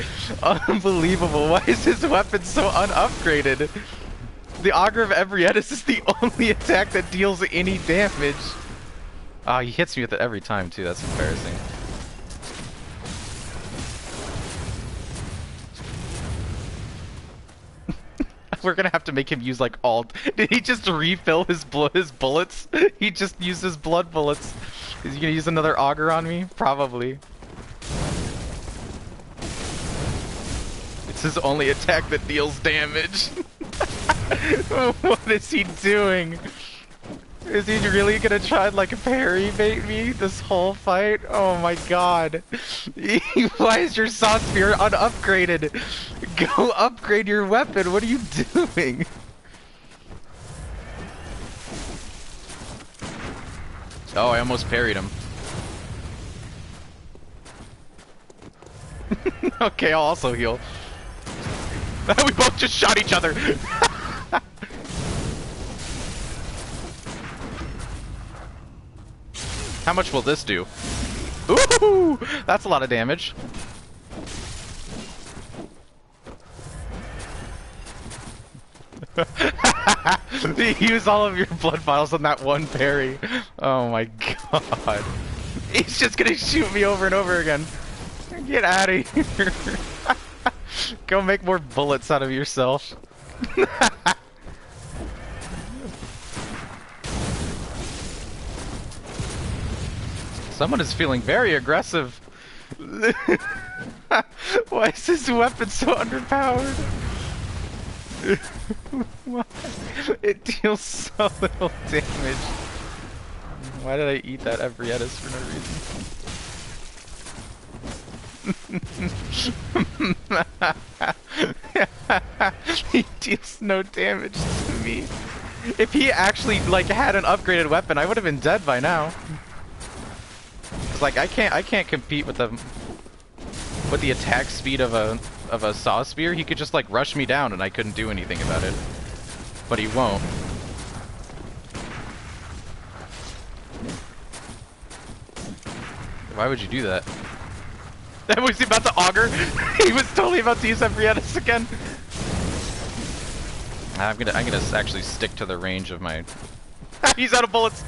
Unbelievable. Why is his weapon so unupgraded? The Augur of Ebrietas is the only attack that deals any damage. Oh, he hits me with it every time too. That's embarrassing. We're gonna have to make him use like alt. Did he just refill his bullets? He just used his blood bullets. Is he gonna use another Augur on me? Probably. It's his only attack that deals damage. What is he doing? Is he really gonna try and like parry bait me this whole fight? Oh my god. Why is your saw spear unupgraded? Go upgrade your weapon. What are you doing? Oh, I almost parried him. Okay, I'll also heal. We both just shot each other. How much will this do? Ooh, that's a lot of damage. Use all of your blood vials on that one parry. Oh my god. He's just gonna shoot me over and over again. Get out of here. Go make more bullets out of yourself. Someone is feeling very aggressive. Why is this weapon so underpowered? Why? It deals so little damage. Why did I eat that Ebrietas for no reason? He deals no damage to me. If he actually like had an upgraded weapon, I would have been dead by now. It's like I can't compete with the attack speed of a saw spear. He could just like rush me down and I couldn't do anything about it. But he won't. Why would you do that? Was he about to auger? He was totally about to use Ebrietas again. I'm gonna actually stick to the range of my. He's out of bullets.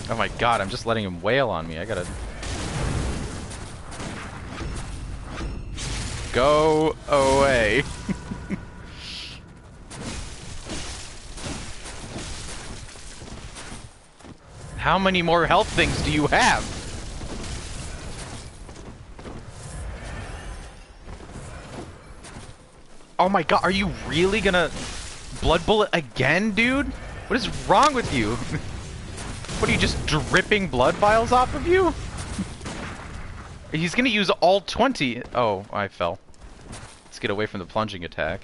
Oh my god! I'm just letting him wail on me. I gotta go away. How many more health things do you have? Oh my god, are you really gonna blood bullet again, dude? What is wrong with you? What are you, just dripping blood vials off of you? He's gonna use all 20. Oh, I fell. Let's get away from the plunging attack.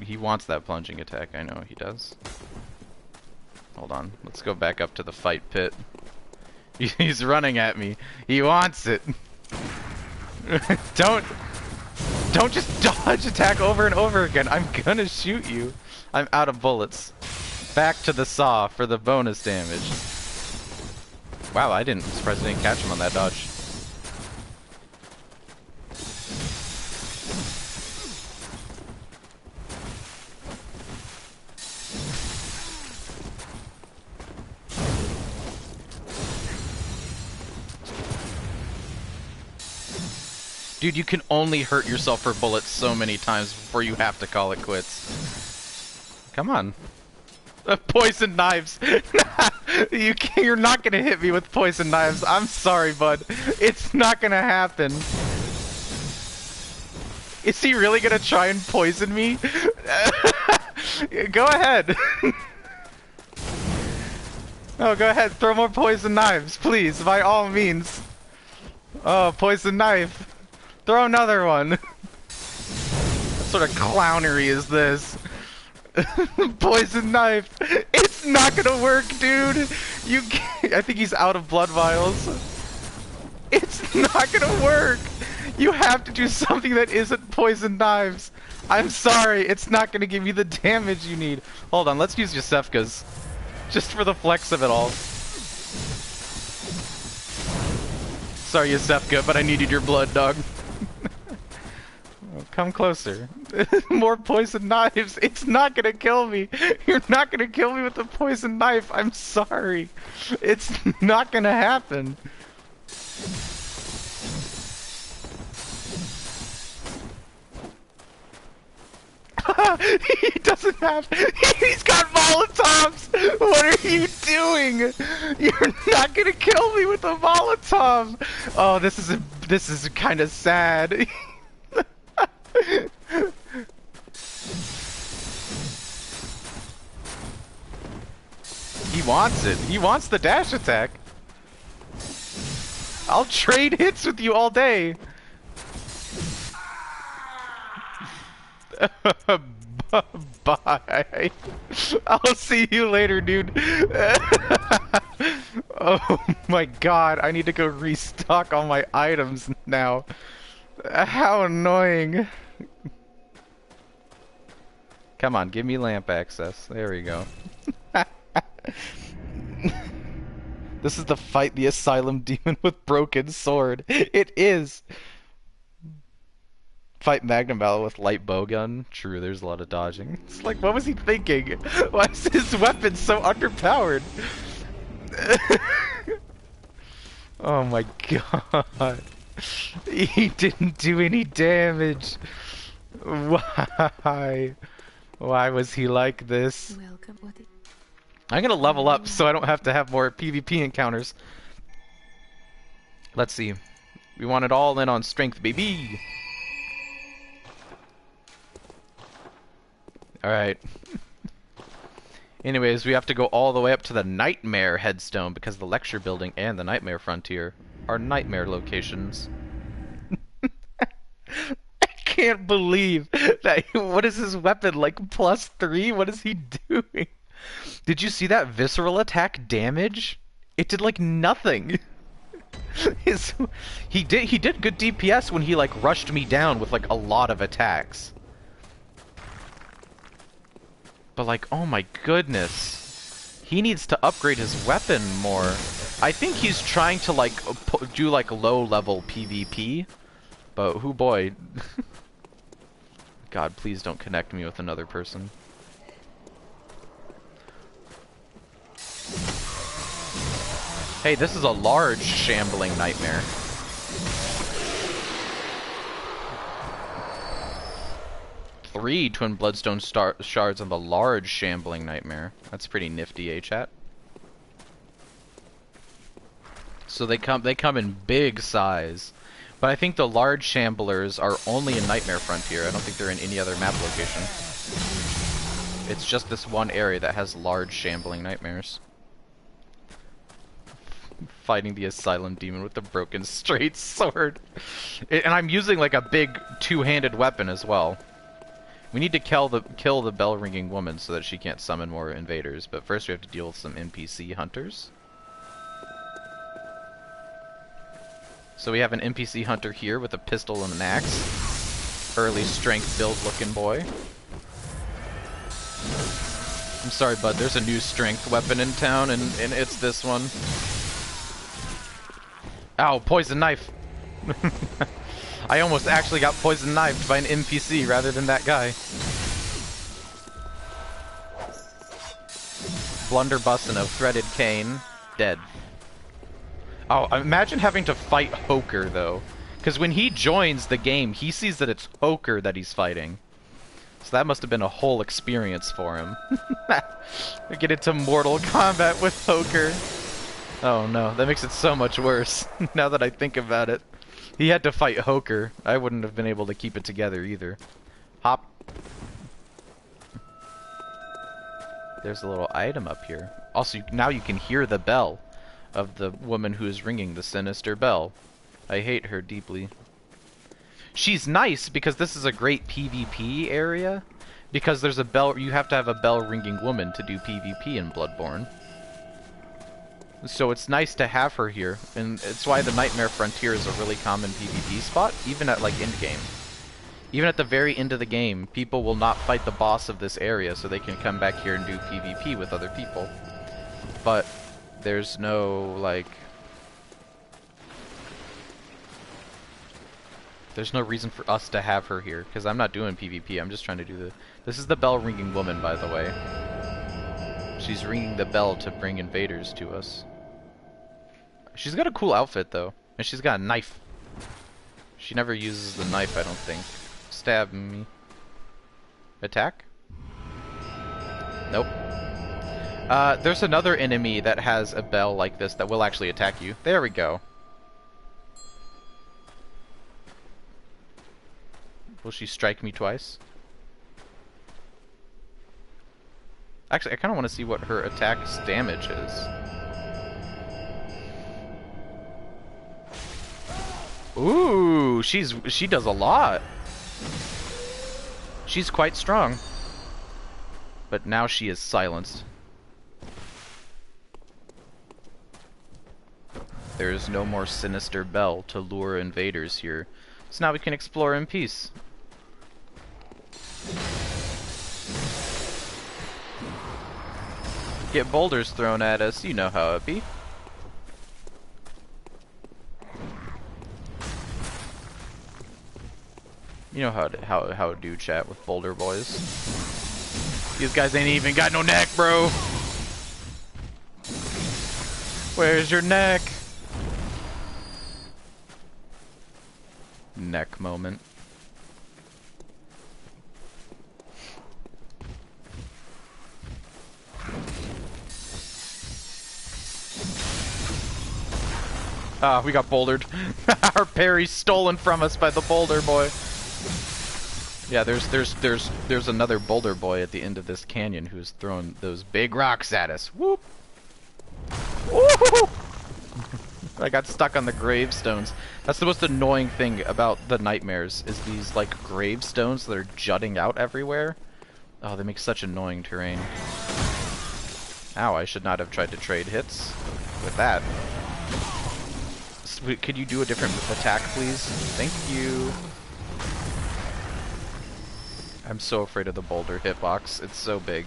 He wants that plunging attack, I know he does. Hold on, let's go back up to the fight pit. He's running at me. He wants it. Don't just dodge attack over and over again. I'm gonna shoot you. I'm out of bullets. Back to the saw for the bonus damage. Wow, I'm surprised I didn't catch him on that dodge. Dude, you can only hurt yourself for bullets so many times before you have to call it quits. Come on. Poison knives. You're not gonna hit me with poison knives. I'm sorry, bud. It's not gonna happen. Is he really gonna try and poison me? Go ahead. Oh, go ahead. Throw more poison knives, please, by all means. Oh, poison knife. Throw another one. What sort of clownery is this? Poison knife. It's not gonna work, dude. You can't. I think he's out of blood vials. It's not gonna work. You have to do something that isn't poison knives. I'm sorry, it's not gonna give you the damage you need. Hold on, let's use Yosefka's. Just for the flex of it all. Sorry, Yosefka, but I needed your blood, dog. Oh, come closer. More poison knives. It's not gonna kill me. You're not gonna kill me with the poison knife. I'm sorry. It's not gonna happen. He doesn't have. He's got Molotovs. What are you doing? You're not gonna kill me with a Molotov. Oh, this is kind of sad. He wants it. He wants the dash attack. I'll trade hits with you all day. Bye. I'll see you later, dude. Oh my god, I need to go restock all my items now. How annoying. Come on, give me lamp access. There we go. This is the fight the asylum demon with broken sword. It is. Fight Magnum Battle with light bowgun. True, there's a lot of dodging. It's like, what was he thinking? Why is his weapon so underpowered? Oh my god. He didn't do any damage. Why? Why was he like this? Welcome. I'm gonna level up so I don't have to have more PvP encounters. Let's see. We want it all in on strength, baby. Alright. Anyways, we have to go all the way up to the Nightmare Headstone because the Lecture Building and the Nightmare Frontier are nightmare locations. I can't believe that. What is his weapon? Like +3? What is he doing? Did you see that visceral attack damage? It did like nothing. He did good DPS when he like rushed me down with like a lot of attacks. But like, oh my goodness. He needs to upgrade his weapon more. I think he's trying to like do like low level PvP. But who boy. God, please don't connect me with another person. Hey, this is a large shambling nightmare. Three Twin Bloodstone shards on the large shambling nightmare. That's pretty nifty, chat. So they come in big size. But I think the large shamblers are only in Nightmare Frontier. I don't think they're in any other map location. It's just this one area that has large shambling nightmares. Fighting the asylum demon with the broken straight sword. And I'm using like a big two-handed weapon as well. We need to kill the bell-ringing woman so that she can't summon more invaders, but first we have to deal with some NPC hunters. So we have an NPC hunter here with a pistol and an axe. Early strength build looking boy. I'm sorry, bud, there's a new strength weapon in town and it's this one. Ow, poison knife! I almost actually got poison knifed by an NPC rather than that guy. Blunderbuss and a threaded cane. Dead. Oh, imagine having to fight Hoker, though. Because when he joins the game, he sees that it's Hoker that he's fighting. So that must have been a whole experience for him. We get into Mortal Kombat with Hoker. Oh no, that makes it so much worse, now that I think about it. He had to fight Hoker. I wouldn't have been able to keep it together either. Hop. There's a little item up here. Also, now you can hear the bell of the woman who is ringing the sinister bell. I hate her deeply. She's nice because this is a great PvP area. Because there's a bell, you have to have a bell ringing woman to do PvP in Bloodborne. So it's nice to have her here, and it's why the Nightmare Frontier is a really common PvP spot, even at like end game. Even at the very end of the game, people will not fight the boss of this area so they can come back here and do PvP with other people. But there's no, like... There's no reason for us to have her here, because I'm not doing PvP, I'm just trying to do the... This is the bell-ringing woman, by the way. She's ringing the bell to bring invaders to us. She's got a cool outfit, though. And she's got a knife. She never uses the knife, I don't think. Stab me. Attack? Nope. There's another enemy that has a bell like this that will actually attack you. There we go. Will she strike me twice? Actually, I kind of want to see what her attack's damage is. Ooh, she does a lot. She's quite strong. But now she is silenced. There is no more sinister bell to lure invaders here. So now we can explore in peace. Get boulders thrown at us, you know how it be. You know how to do chat with boulder boys. These guys ain't even got no neck, bro. Where's your neck? Neck moment. Ah, we got bouldered. Our parry's stolen from us by the boulder boy. Yeah, there's another boulder boy at the end of this canyon who's throwing those big rocks at us. Whoop! Woo! I got stuck on the gravestones. That's the most annoying thing about the nightmares, is these like gravestones that are jutting out everywhere. Oh, they make such annoying terrain. Ow, I should not have tried to trade hits with that. Could you do a different attack, please? Thank you. I'm so afraid of the boulder hitbox. It's so big.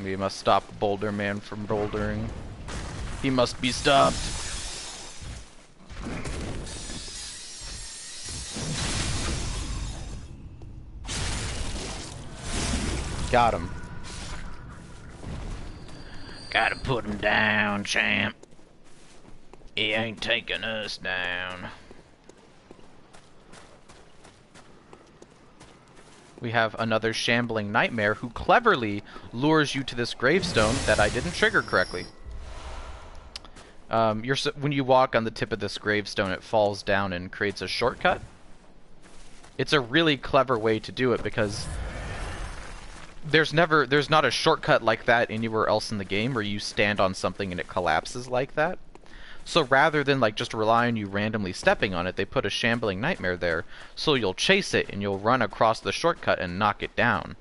We must stop Boulder Man from bouldering. He must be stopped. Got him. Gotta put him down, champ. He ain't taking us down. We have another shambling nightmare who cleverly lures you to this gravestone that I didn't trigger correctly. When you walk on the tip of this gravestone, it falls down and creates a shortcut. It's a really clever way to do it because there's not a shortcut like that anywhere else in the game where you stand on something and it collapses like that. So rather than like just rely on you randomly stepping on it, they put a shambling nightmare there, so you'll chase it and you'll run across the shortcut and knock it down.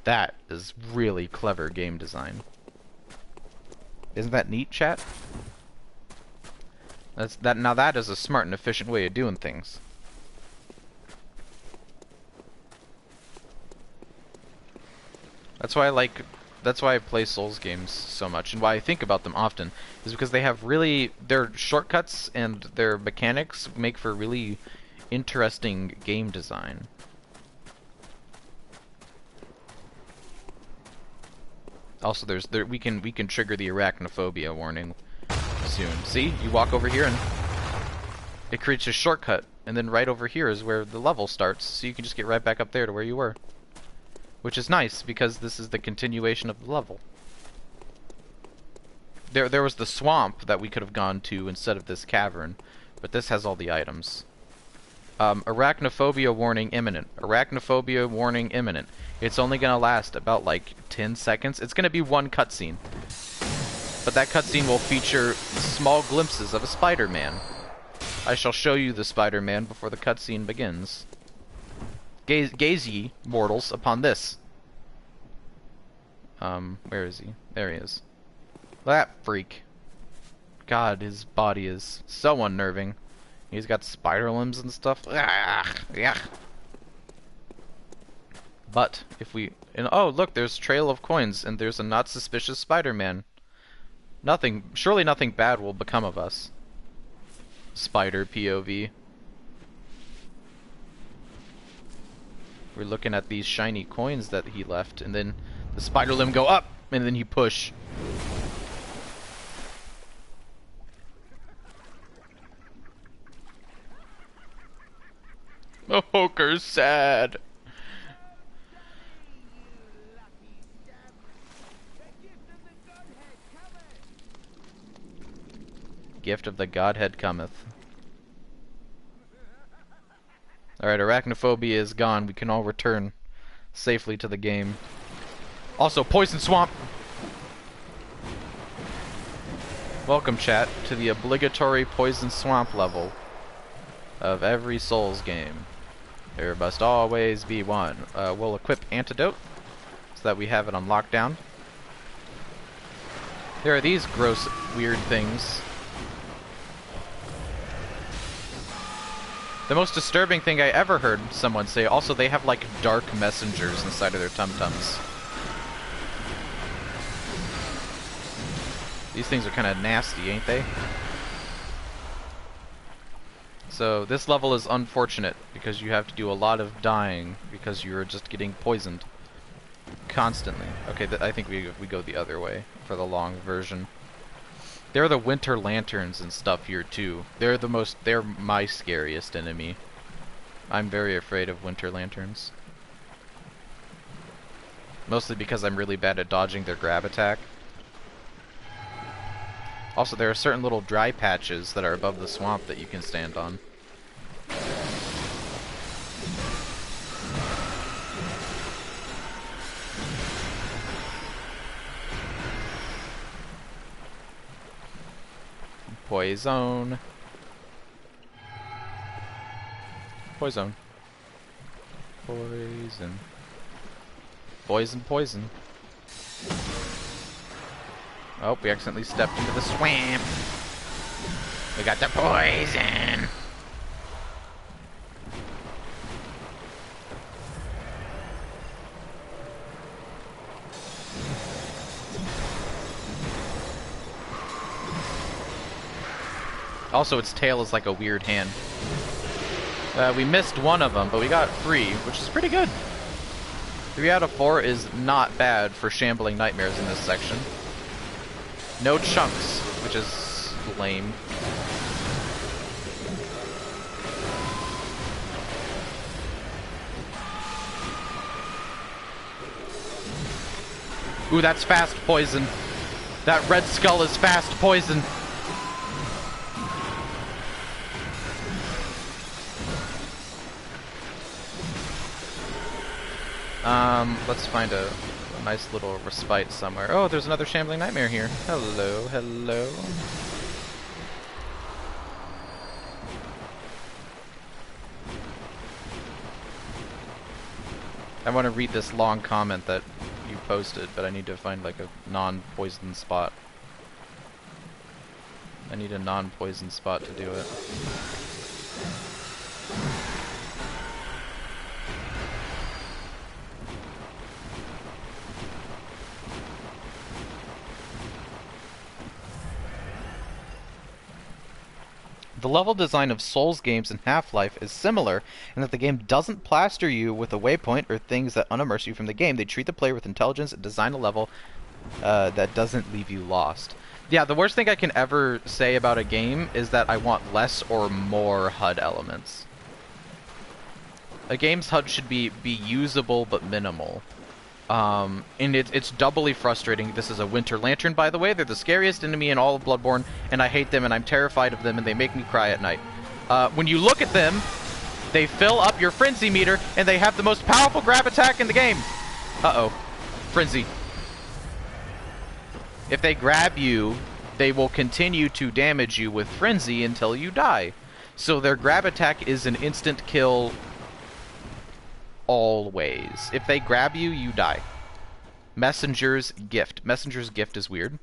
That is really clever game design. Isn't that neat, chat? Now that is a smart and efficient way of doing things. That's why I play Souls games so much, and why I think about them often, is because they have their shortcuts and their mechanics make for really interesting game design. Also, we can trigger the arachnophobia warning soon. See, you walk over here and it creates a shortcut, and then right over here is where the level starts, so you can just get right back up there to where you were. Which is nice, because this is the continuation of the level. there was the swamp that we could have gone to instead of this cavern, but this has all the items. Arachnophobia warning imminent. Arachnophobia warning imminent. It's only gonna last about like 10 seconds. It's gonna be one cutscene. But that cutscene will feature small glimpses of a Spider-Man. I shall show you the Spider-Man before the cutscene begins. Gaze ye, mortals, upon this. Where is he? There he is. That freak. God, his body is so unnerving. He's got spider limbs and stuff. Yeah. But if we... oh, look, there's trail of coins, and there's a not suspicious Spider-Man. Surely nothing bad will become of us. Spider POV. We're looking at these shiny coins that he left, and then the spider limb go up, and then you push. The Hoker's sad. Gift of the Godhead cometh. Alright, arachnophobia is gone. We can all return safely to the game. Also, Poison Swamp! Welcome, chat, to the obligatory Poison Swamp level of every Souls game. There must always be one. We'll equip Antidote so that we have it on lockdown. There are these gross, weird things. The most disturbing thing I ever heard someone say, also they have like dark messengers inside of their tum-tums. These things are kind of nasty, ain't they? So this level is unfortunate because you have to do a lot of dying because you're just getting poisoned constantly. Okay, I think we go the other way for the long version. There are the winter lanterns and stuff here too. They're my scariest enemy. I'm very afraid of winter lanterns. Mostly because I'm really bad at dodging their grab attack. Also, there are certain little dry patches that are above the swamp that you can stand on. Poison. Poison. Poison. Poison. Oh, we accidentally stepped into the swamp. We got the poison. Also, its tail is like a weird hand. We missed one of them, but we got 3, which is pretty good. 3 out of 4 is not bad for shambling nightmares in this section. No chunks, which is lame. Ooh, that's fast poison. That red skull is fast poison. Let's find a nice little respite somewhere. Oh, there's another shambling nightmare here. Hello, hello. I want to read this long comment that you posted, but I need to find like a non-poison spot. I need a non-poison spot to do it. The level design of Souls games and Half-Life is similar in that the game doesn't plaster you with a waypoint or things that unimmerse you from the game. They treat the player with intelligence and design a level that doesn't leave you lost. Yeah, the worst thing I can ever say about a game is that I want less or more HUD elements. A game's HUD should be usable but minimal. And it's doubly frustrating. This is a Winter Lantern, by the way. They're the scariest enemy in all of Bloodborne, and I hate them, and I'm terrified of them, and they make me cry at night. When you look at them, they fill up your Frenzy meter, and they have the most powerful grab attack in the game. Uh-oh. Frenzy. If they grab you, they will continue to damage you with Frenzy until you die. So their grab attack is an instant kill always. If they grab you, you die. Messenger's Gift. Messenger's Gift is weird.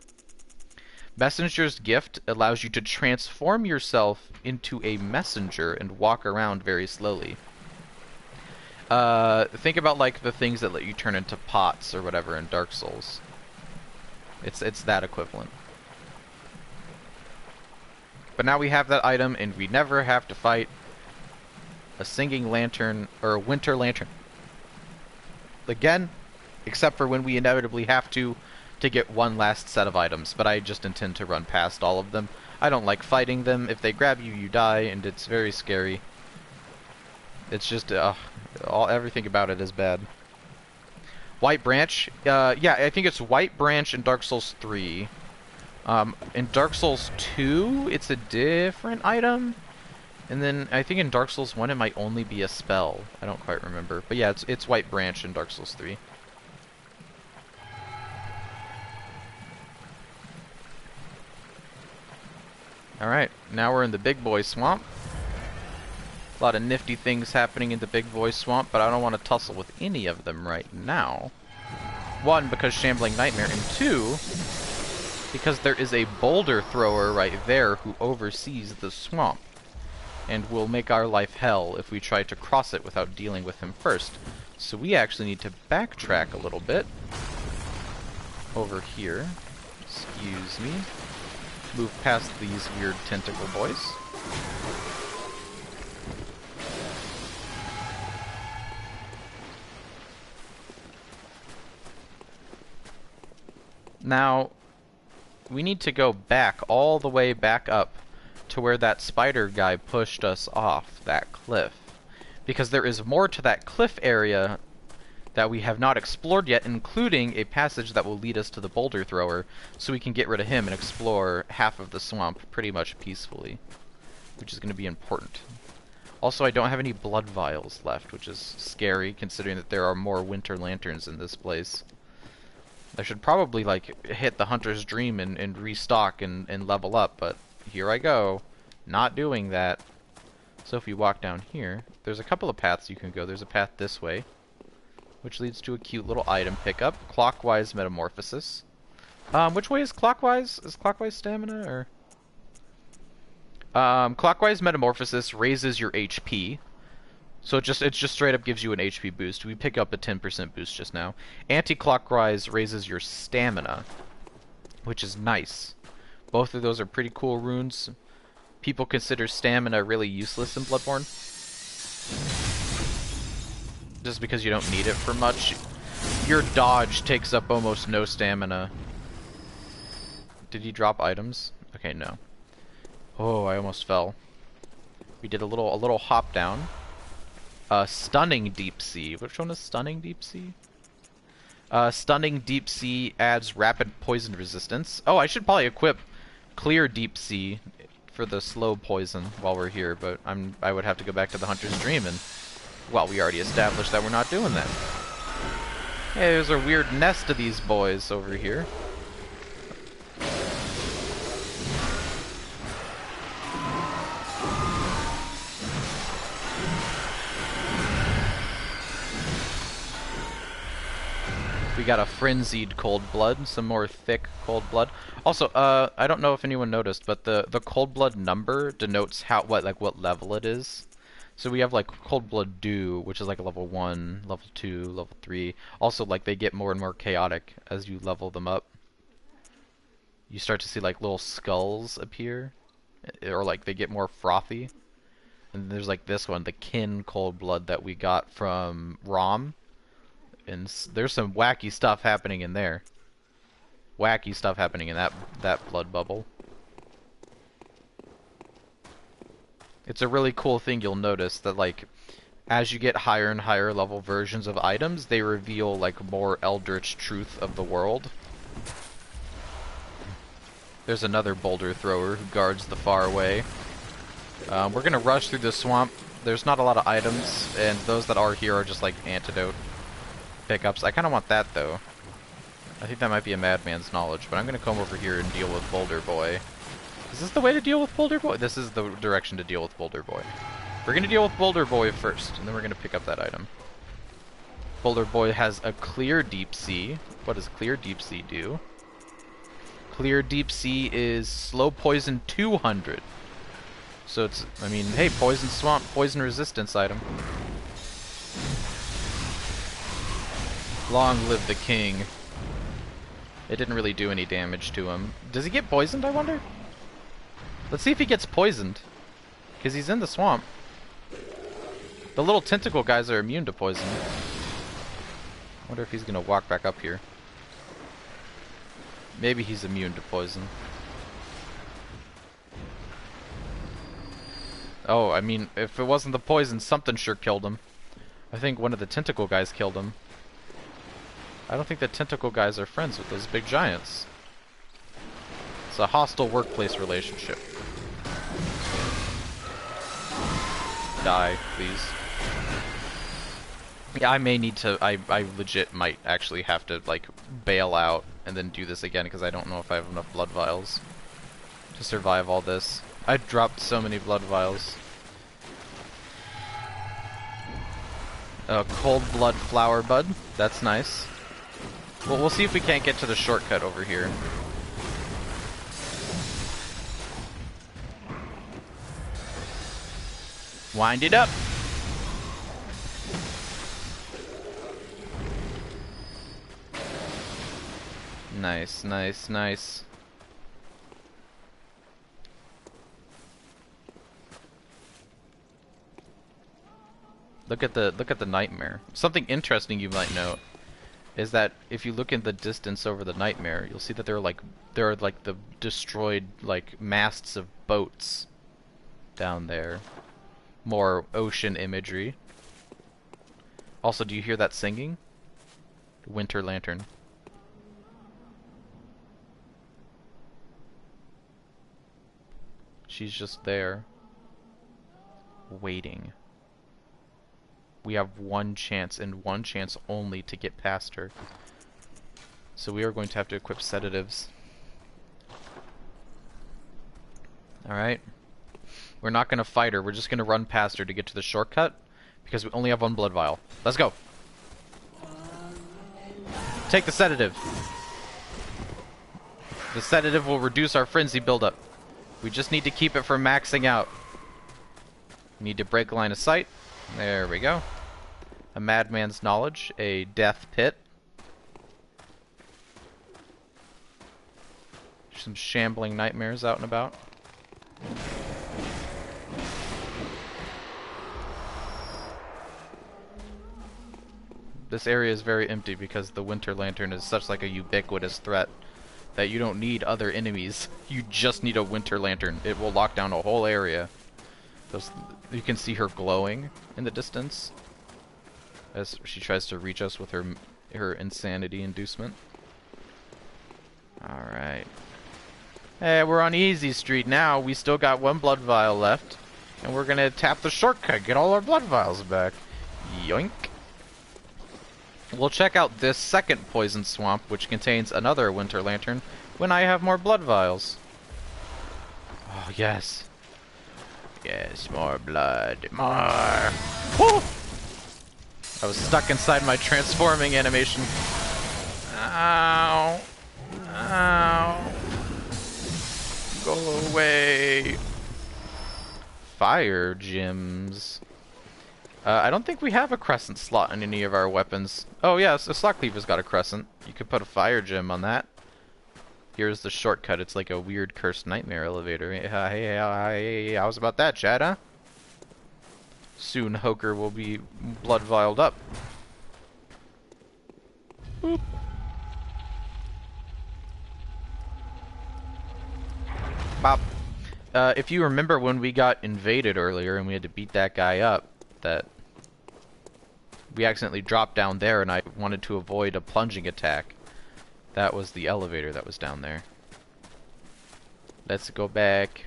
Messenger's Gift allows you to transform yourself into a messenger and walk around very slowly. Think about like the things that let you turn into pots or whatever in Dark Souls. It's that equivalent. But now we have that item, and we never have to fight a singing lantern or a winter lantern again, except for when we inevitably have to get one last set of items. But I just intend to run past all of them. I don't like fighting them. If they grab you, you die, and it's very scary. It's just everything about it is bad. White Branch, yeah, I think it's White Branch in Dark Souls 3. In Dark Souls 2, it's a different item. And then I think in Dark Souls 1 it might only be a spell. I don't quite remember. But yeah, it's White Branch in Dark Souls 3. Alright, now we're in the Big Boy Swamp. A lot of nifty things happening in the Big Boy Swamp, but I don't want to tussle with any of them right now. One, because Shambling Nightmare, and two, because there is a boulder thrower right there who oversees the swamp, and will make our life hell if we try to cross it without dealing with him first. So we actually need to backtrack a little bit. Over here. Excuse me. Move past these weird tentacle boys. Now, we need to go back, all the way back up to where that spider guy pushed us off that cliff. Because there is more to that cliff area that we have not explored yet, including a passage that will lead us to the boulder thrower, so we can get rid of him and explore half of the swamp pretty much peacefully, which is going to be important. Also, I don't have any blood vials left, which is scary, considering that there are more winter lanterns in this place. I should probably, like, hit the Hunter's Dream and restock and level up, but here I go. Not doing that. So if you walk down here, there's a couple of paths you can go. There's a path this way, which leads to a cute little item pickup. Clockwise Metamorphosis. Which way is clockwise? Is clockwise stamina, or...? Clockwise Metamorphosis raises your HP. So it just straight up gives you an HP boost. We pick up a 10% boost just now. Anti-clockwise raises your stamina, which is nice. Both of those are pretty cool runes. People consider stamina really useless in Bloodborne, just because you don't need it for much. Your dodge takes up almost no stamina. Did he drop items? Okay, no. Oh, I almost fell. We did a little hop down. Stunning Deep Sea. Which one is Stunning Deep Sea? Stunning Deep Sea adds rapid poison resistance. Oh, I should probably equip Clear Deep Sea for the slow poison while we're here, but I would have to go back to the Hunter's Dream, and, well, we already established that we're not doing that. Hey, there's a weird nest of these boys over here. We got a frenzied cold blood, some more thick cold blood. Also, I don't know if anyone noticed, but the cold blood number denotes what level it is. So we have like cold blood dew, which is like a level 1, level 2, level 3. Also, like, they get more and more chaotic as you level them up. You start to see like little skulls appear, or like they get more frothy. And there's like this one, the kin cold blood that we got from Rom. And there's some wacky stuff happening in there. Wacky stuff happening in that blood bubble. It's a really cool thing you'll notice that, like, as you get higher and higher level versions of items, they reveal like more eldritch truth of the world. There's another boulder thrower who guards the far way. We're gonna rush through the swamp. There's not a lot of items, and those that are here are just like antidote pickups. I kind of want that though. I think that might be a madman's knowledge, but I'm gonna come over here and deal with Boulder Boy. Is this the way to deal with Boulder Boy? This is the direction to deal with Boulder Boy. We're gonna deal with Boulder Boy first, and then we're gonna pick up that item. Boulder Boy has a clear deep sea. What does clear deep sea do? Clear deep sea is slow poison 200. So it's, I mean, hey, poison swamp, poison resistance item. Long live the king. It didn't really do any damage to him. Does he get poisoned, I wonder? Let's see if he gets poisoned. Because he's in the swamp. The little tentacle guys are immune to poison. I wonder if he's going to walk back up here. Maybe he's immune to poison. Oh, I mean, if it wasn't the poison, something sure killed him. I think one of the tentacle guys killed him. I don't think the tentacle guys are friends with those big giants. It's a hostile workplace relationship. Die, please. Yeah, I may need to, I legit might actually have to, like, bail out and then do this again, because I don't know if I have enough blood vials to survive all this. I dropped so many blood vials. Cold blood flower bud. That's nice. Well, we'll see if we can't get to the shortcut over here. Wind it up. Nice, nice, nice. Look at the nightmare. Something interesting you might note is that if you look in the distance over the nightmare, you'll see that there are like the destroyed like masts of boats down there. More ocean imagery. Also, do you hear that singing? Winter Lantern. She's just there, waiting. We have one chance, and one chance only, to get past her. So we are going to have to equip sedatives. Alright. We're not going to fight her, we're just going to run past her to get to the shortcut, because we only have one blood vial. Let's go! Take the sedative! The sedative will reduce our frenzy buildup. We just need to keep it from maxing out. We need to break line of sight. There we go. A madman's knowledge, a death pit. Some shambling nightmares out and about. This area is very empty because the Winter Lantern is such like a ubiquitous threat that you don't need other enemies. You just need a Winter Lantern. It will lock down a whole area. You can see her glowing in the distance as she tries to reach us with her insanity inducement. Alright. Hey, we're on Easy Street now. We still got one blood vial left. And we're gonna tap the shortcut, get all our blood vials back. Yoink. We'll check out this second poison swamp, which contains another Winter Lantern, when I have more blood vials. Oh, yes. Yes, more blood. More! Woo! I was stuck inside my transforming animation. Ow! Ow! Go away! Fire gems. I don't think we have a crescent slot in any of our weapons. Oh yes, a slot cleaver's got a crescent. You could put a fire gem on that. Here's the shortcut. It's like a weird cursed nightmare elevator. Hey, how's about that, Chad, huh? Soon Hoker will be blood vialed up. Boop. Bop. If you remember when we got invaded earlier and we had to beat that guy up, that We accidentally dropped down there, and I wanted to avoid a plunging attack. That was the elevator that was down there. Let's go back.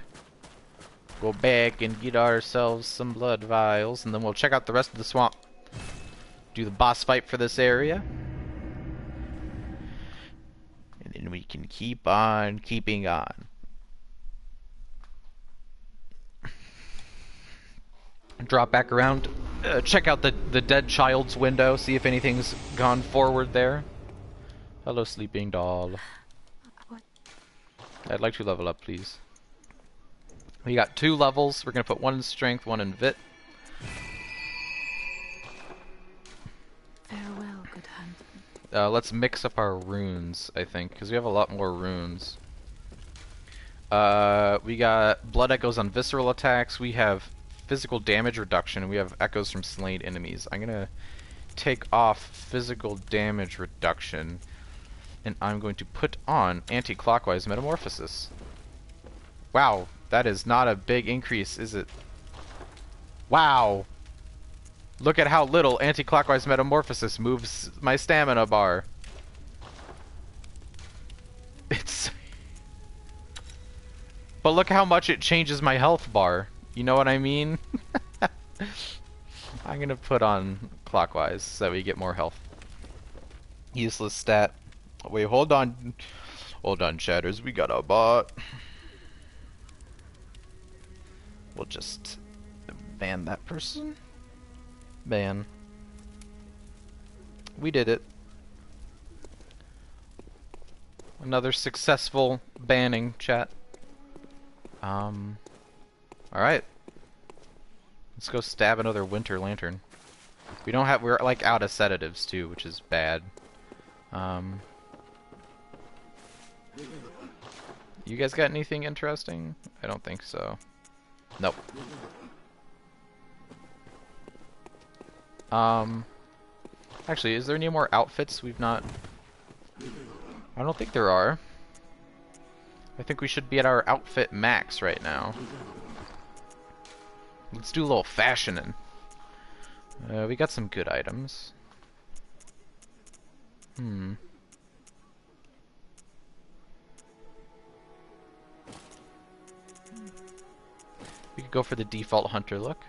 Go back and get ourselves some blood vials, and then we'll check out the rest of the swamp. Do the boss fight for this area. And then we can keep on keeping on. Drop back around. Check out the dead child's window. See if anything's gone forward there. Hello, sleeping doll. What? I'd like to level up, please. We got 2 levels. We're going to put 1 in strength, 1 in vit. Farewell, good huntsman. Let's mix up our runes, I think, because we have a lot more runes. We got blood echoes on visceral attacks. We have physical damage reduction, and we have echoes from slain enemies. I'm gonna take off physical damage reduction, and I'm going to put on anti-clockwise metamorphosis. Wow, that is not a big increase, is it? Wow! Look at how little anti-clockwise metamorphosis moves my stamina bar. It's... But look how much it changes my health bar. You know what I mean? I'm gonna put on clockwise so that we get more health. Useless stat. Wait, hold on. Hold on, chatters. We got a bot. We'll just ban that person. Ban. We did it. Another successful banning, chat. Alright. Let's go stab another winter lantern. We don't have, we're like out of sedatives too, which is bad. You guys got anything interesting? I don't think so. Nope. Actually, is there any more outfits we've not... I don't think there are. I think we should be at our outfit max right now. Let's do a little fashioning. We got some good items. We could go for the default hunter look.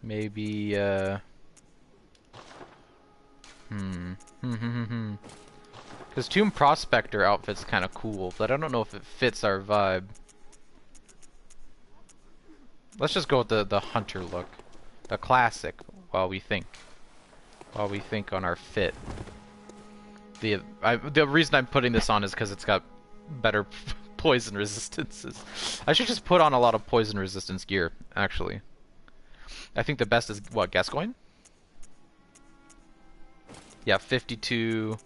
Maybe, Because Tomb Prospector outfit's kind of cool, but I don't know if it fits our vibe. Let's just go with the hunter look. The classic, while we think. While we think on our fit. The reason I'm putting this on is because it's got better poison resistances. I should just put on a lot of poison resistance gear, actually. I think the best is, what, Gascoigne? Yeah, 52...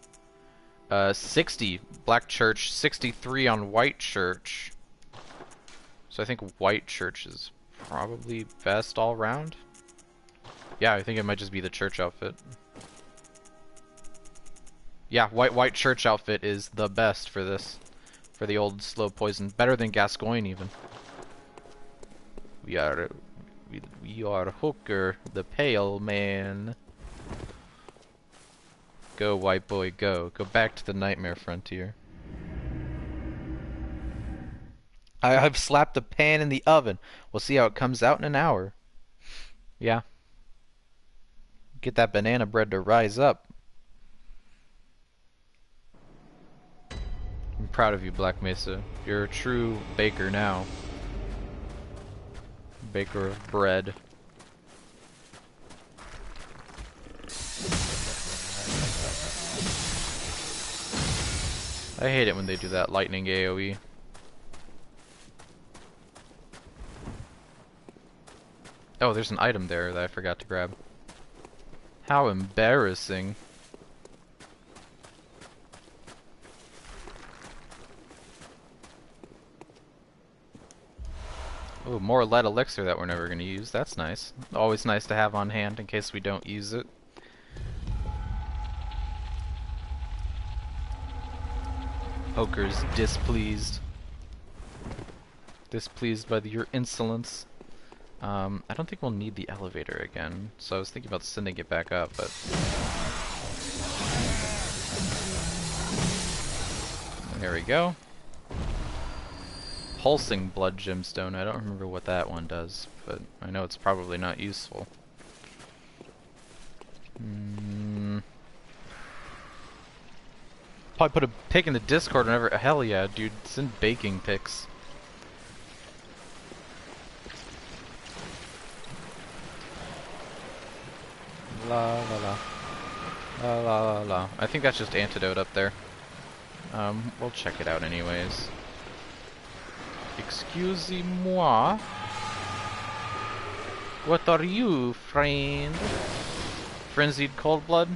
60 Black Church, 63 on White Church. So I think White Church is probably best all round. Yeah, I think it might just be the church outfit. Yeah, White Church outfit is the best for this. For the old slow poison. Better than Gascoigne even. We are Hoker, the pale man. Go, white boy, go. Go back to the nightmare frontier. I've slapped the pan in the oven. We'll see how it comes out in an hour. Yeah. Get that banana bread to rise up. I'm proud of you, Black Mesa. You're a true baker now. Baker of bread. I hate it when they do that lightning AoE. Oh, there's an item there that I forgot to grab. How embarrassing. Oh, more lead elixir that we're never going to use. That's nice. Always nice to have on hand in case we don't use it. Hoker's displeased. Displeased by your insolence. I don't think we'll need the elevator again, so I was thinking about sending it back up, but... There we go. Pulsing blood gemstone. I don't remember what that one does, but I know it's probably not useful. Probably put a pic in the Discord whenever. Hell yeah, dude. Send baking pics. La la la. La la la la. I think that's just antidote up there. We'll check it out anyways. Excusez-moi. What are you, friend? Frenzied cold blood?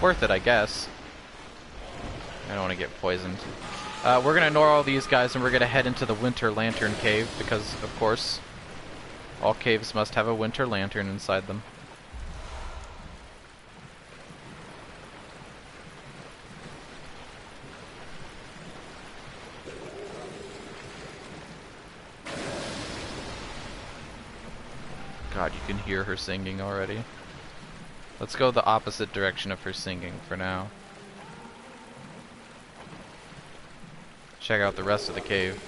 Worth it, I guess. I don't want to get poisoned. We're gonna ignore all these guys and we're gonna head into the Winter Lantern Cave because, of course, all caves must have a Winter Lantern inside them. God, you can hear her singing already. Let's go the opposite direction of her singing for now. Check out the rest of the cave.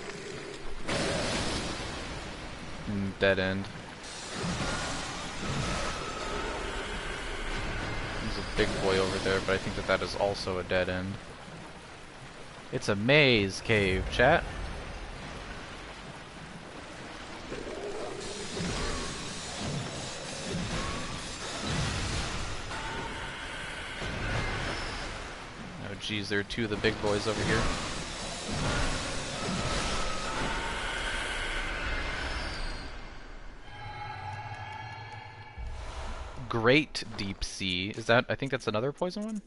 Dead end. There's a big boy over there, but I think that that is also a dead end. It's a maze cave, chat. Oh geez, there are two of the big boys over here. Great Deep Sea. Is that, I think that's another poison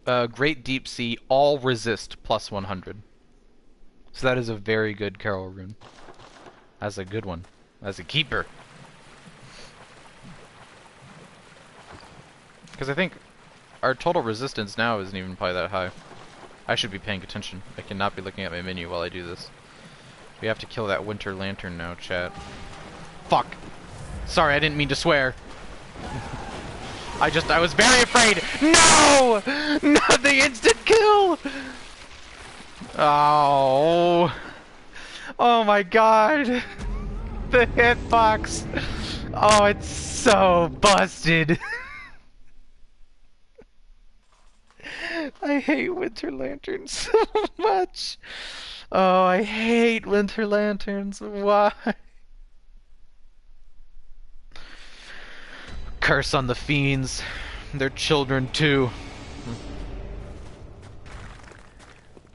one? Great Deep Sea, all resist plus 100. So that is a very good Carol rune. That's a good one. That's a keeper. Because I think our total resistance now isn't even probably that high. I should be paying attention. I cannot be looking at my menu while I do this. We have to kill that Winter Lantern now, chat. Fuck! Sorry, I didn't mean to swear. I was very afraid. No! Not the instant kill! Oh. Oh my god. The hitbox. Oh, it's so busted. I hate Winter Lanterns so much. Oh, I hate Winter Lanterns. Why? Curse on the fiends. They're children too.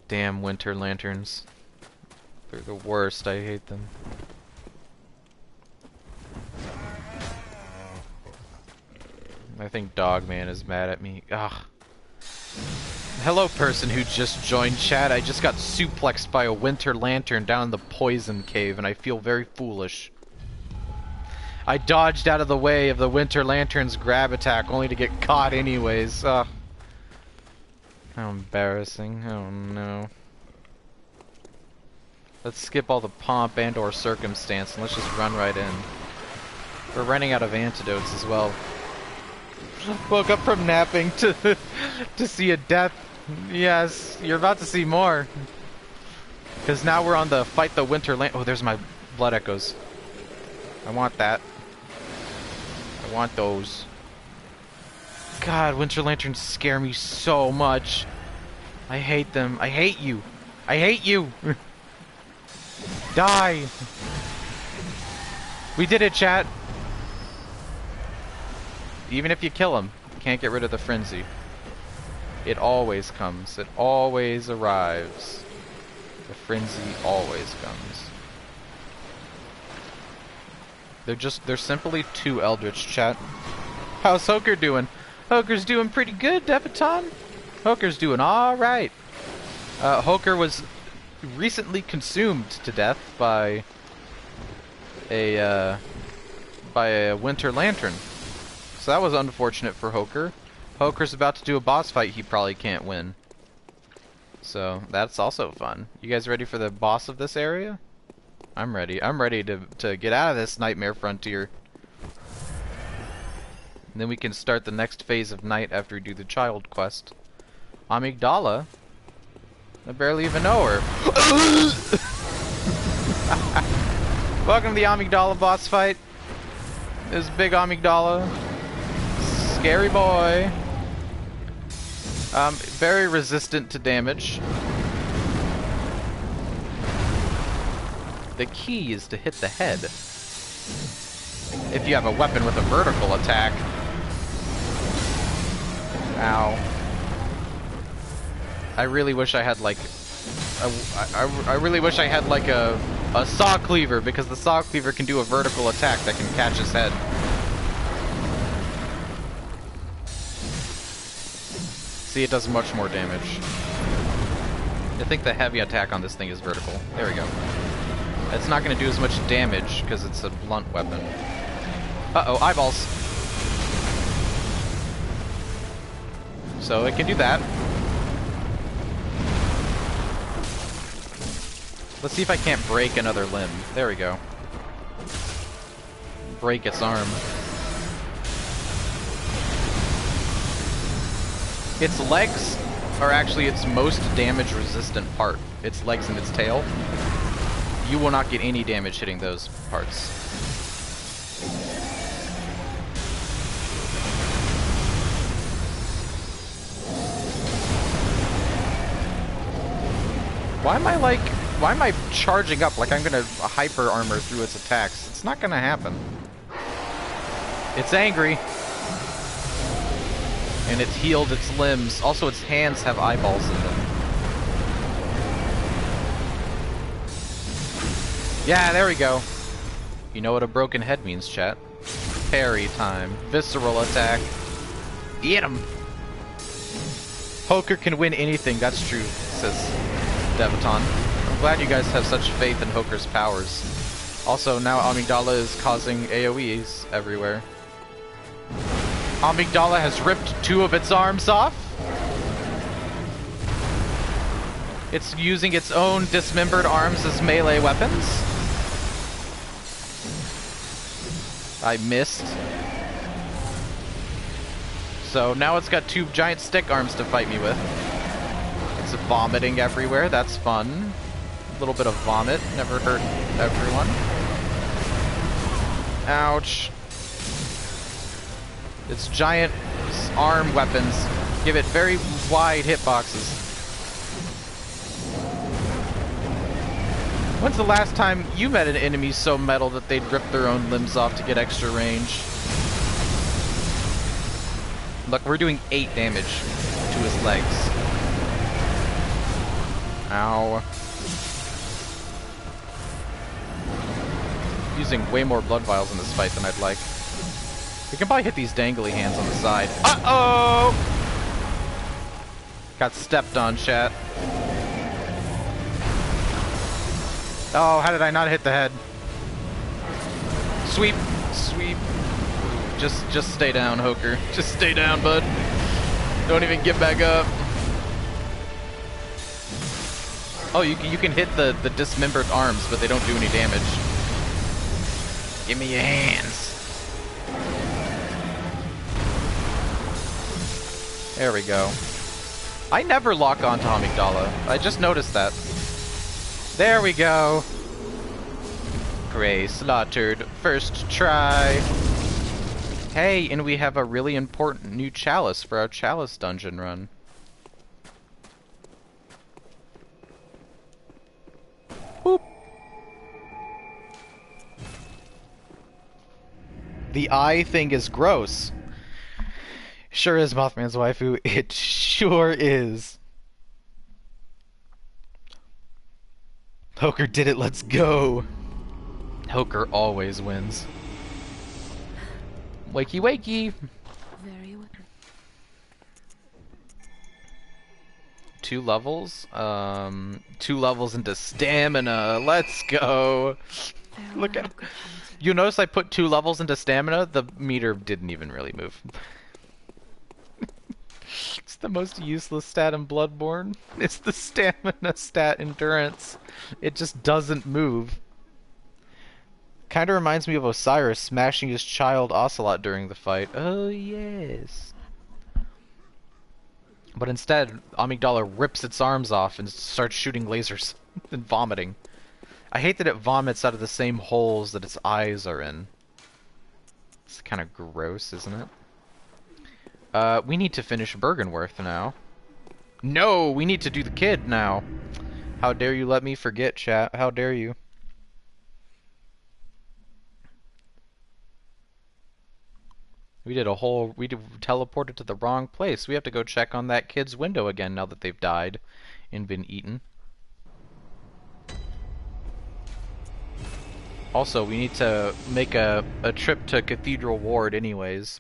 Damn Winter Lanterns. They're the worst. I hate them. I think Dogman is mad at me. Ugh. Hello, person who just joined chat. I just got suplexed by a Winter Lantern down the poison cave, and I feel very foolish. I dodged out of the way of the Winter Lantern's grab attack, only to get caught anyways. Ugh. How embarrassing. Oh no. Let's skip all the pomp and or circumstance, and let's just run right in. We're running out of antidotes as well. Woke up from napping to see a death. Yes, you're about to see more. Because now we're on the fight the Winter Lantern. Oh, there's my blood echoes. I want that. I want those. God, Winter Lanterns scare me so much. I hate them. I hate you. I hate you. Die. We did it, chat. Even if you kill him, you can't get rid of the frenzy. It always comes. It always arrives. The frenzy always comes. They're simply too eldritch, chat. How's Hoker doing? Hoker's doing pretty good, Debaton. Hoker's doing alright. Hoker was recently consumed to death by a Winter Lantern. So that was unfortunate for Hoker. Hoker's about to do a boss fight he probably can't win. So that's also fun. You guys ready for the boss of this area? I'm ready. I'm ready to get out of this nightmare frontier. And then we can start the next phase of night after we do the child quest. Amygdala? I barely even know her. Welcome to the Amygdala boss fight. This big Amygdala. Scary boy. Very resistant to damage. The key is to hit the head. If you have a weapon with a vertical attack. Ow. I really wish I had like I really wish I had like a saw cleaver, because the saw cleaver can do a vertical attack that can catch his head. See, it does much more damage. I think the heavy attack on this thing is vertical. There we go. It's not going to do as much damage because it's a blunt weapon. Uh-oh, eyeballs. So it can do that. Let's see if I can't break another limb. There we go. Break its arm. Its legs are actually its most damage resistant part. Its legs and its tail. You will not get any damage hitting those parts. Why am I charging up like I'm gonna hyper armor through its attacks? It's not gonna happen. It's angry. And it's healed its limbs. Also, its hands have eyeballs in them. Yeah, there we go. You know what a broken head means, chat. Parry time. Visceral attack. Get him! Hoker can win anything, that's true, says Devaton. I'm glad you guys have such faith in Hoker's powers. Also, now Amygdala is causing AoEs everywhere. Amygdala has ripped 2 of its arms off. It's using its own dismembered arms as melee weapons. I missed. So now it's got 2 giant stick arms to fight me with. It's vomiting everywhere, that's fun. A little bit of vomit, never hurt everyone. Ouch. Its giant arm weapons give it very wide hitboxes. When's the last time you met an enemy so metal that they'd rip their own limbs off to get extra range? Look, we're doing 8 damage to his legs. Ow. Using way more blood vials in this fight than I'd like. We can probably hit these dangly hands on the side. Uh-oh! Got stepped on, chat. Oh, how did I not hit the head? Sweep! Sweep! Just stay down, Hoker. Just stay down, bud. Don't even get back up. Oh, you can hit the dismembered arms, but they don't do any damage. Give me your hands. There we go. I never lock on to Amygdala. I just noticed that. There we go. Gray slaughtered. First try. Hey, and we have a really important new chalice for our chalice dungeon run. Boop. The eye thing is gross. Sure is, Mothman's waifu. It sure is. Hoker did it, let's go. Hoker always wins. Wakey wakey. Very well. 2 levels? 2 levels into stamina. Let's go. Look at... You notice I put 2 levels into stamina? The meter didn't even really move. It's the most useless stat in Bloodborne. It's the stamina stat endurance. It just doesn't move. Kinda reminds me of Osiris smashing his child Ocelot during the fight. Oh, yes. But instead, Amygdala rips its arms off and starts shooting lasers and vomiting. I hate that it vomits out of the same holes that its eyes are in. It's kind of gross, isn't it? We need to finish Bergenworth now. No, we need to do the kid now. How dare you let me forget, chat? How dare you? We teleported to the wrong place. We have to go check on that kid's window again now that they've died and been eaten. Also, we need to make a trip to Cathedral Ward anyways.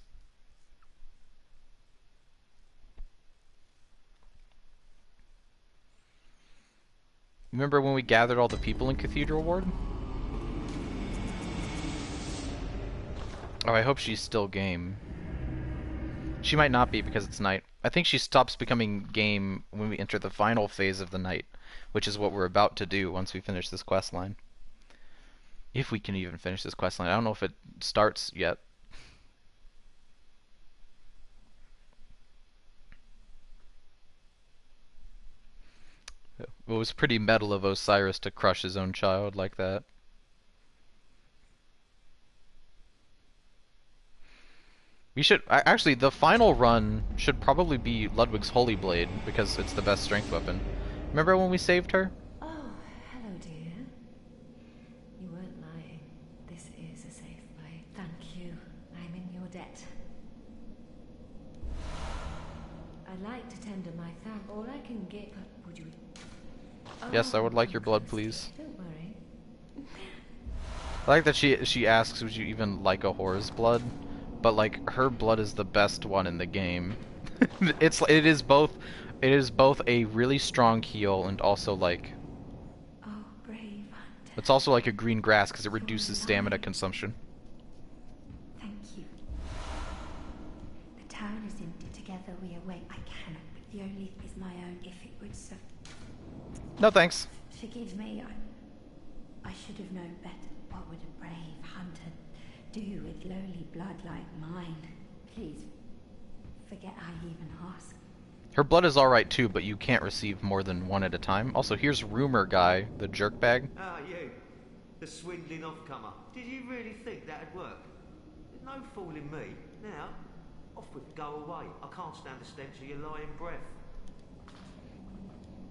Remember when we gathered all the people in Cathedral Ward? Oh, I hope she's still game. She might not be because it's night. I think she stops becoming game when we enter the final phase of the night, which is what we're about to do once we finish this quest line. If we can even finish this quest line. I don't know if it starts yet. It was pretty metal of Osiris to crush his own child like that. We should... Actually, the final run should probably be Ludwig's Holy Blade, because it's the best strength weapon. Remember when we saved her? Oh, hello, dear. You weren't lying. This is a safe blade. Thank you. I'm in your debt. I'd like to tender my thanks. All I can get, but would you... Oh, Yes, I would like your blood, please. Don't worry. I like that she asks, would you even like a whore's blood? But like, her blood is the best one in the game. it is both a really strong heal and also like... Oh, brave hunter. It's also like a green grass because it reduces stamina consumption. Thank you. The town is empty. Together we await. I cannot, but the only is my own. If it would so... No thanks. Forgive me. I should have known better. What would a brave hunter do with lowly blood like mine? Please, forget I even asked. Her blood is alright too, but you can't receive more than one at a time. Also, here's Rumor Guy, the jerkbag. Ah, you. The swindling off-comer. Did you really think that'd work? There's no fooling me. Now, off with go away. I can't stand the stench of your lying breath.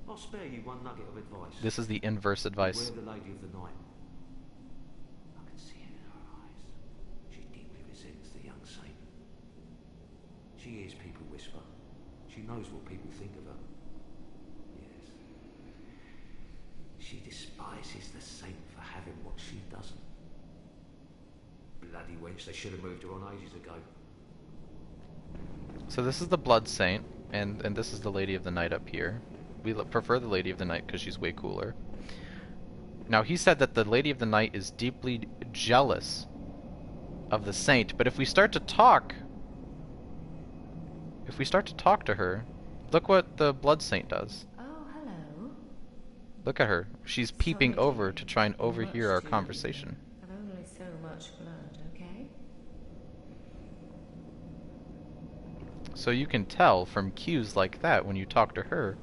I'll spare you one nugget of advice. This is the inverse advice. Beware the lady of the night. I can see it in her eyes. She deeply resents the young saint. She hears people whisper. She knows what people think of her. Yes. She despises the saint for having what she doesn't. Bloody wench, they should have moved her on ages ago. So this is the Blood Saint, and this is the Lady of the Night up here. We prefer the Lady of the Night because she's way cooler. Now, he said that the Lady of the Night is deeply jealous of the Saint, but if we start to talk... If we start to talk to her, look what the Blood Saint does. Oh, hello. Look at her. She's peeping over to try and overhear our conversation. I've only so much blood, okay? So you can tell from cues like that when you talk to her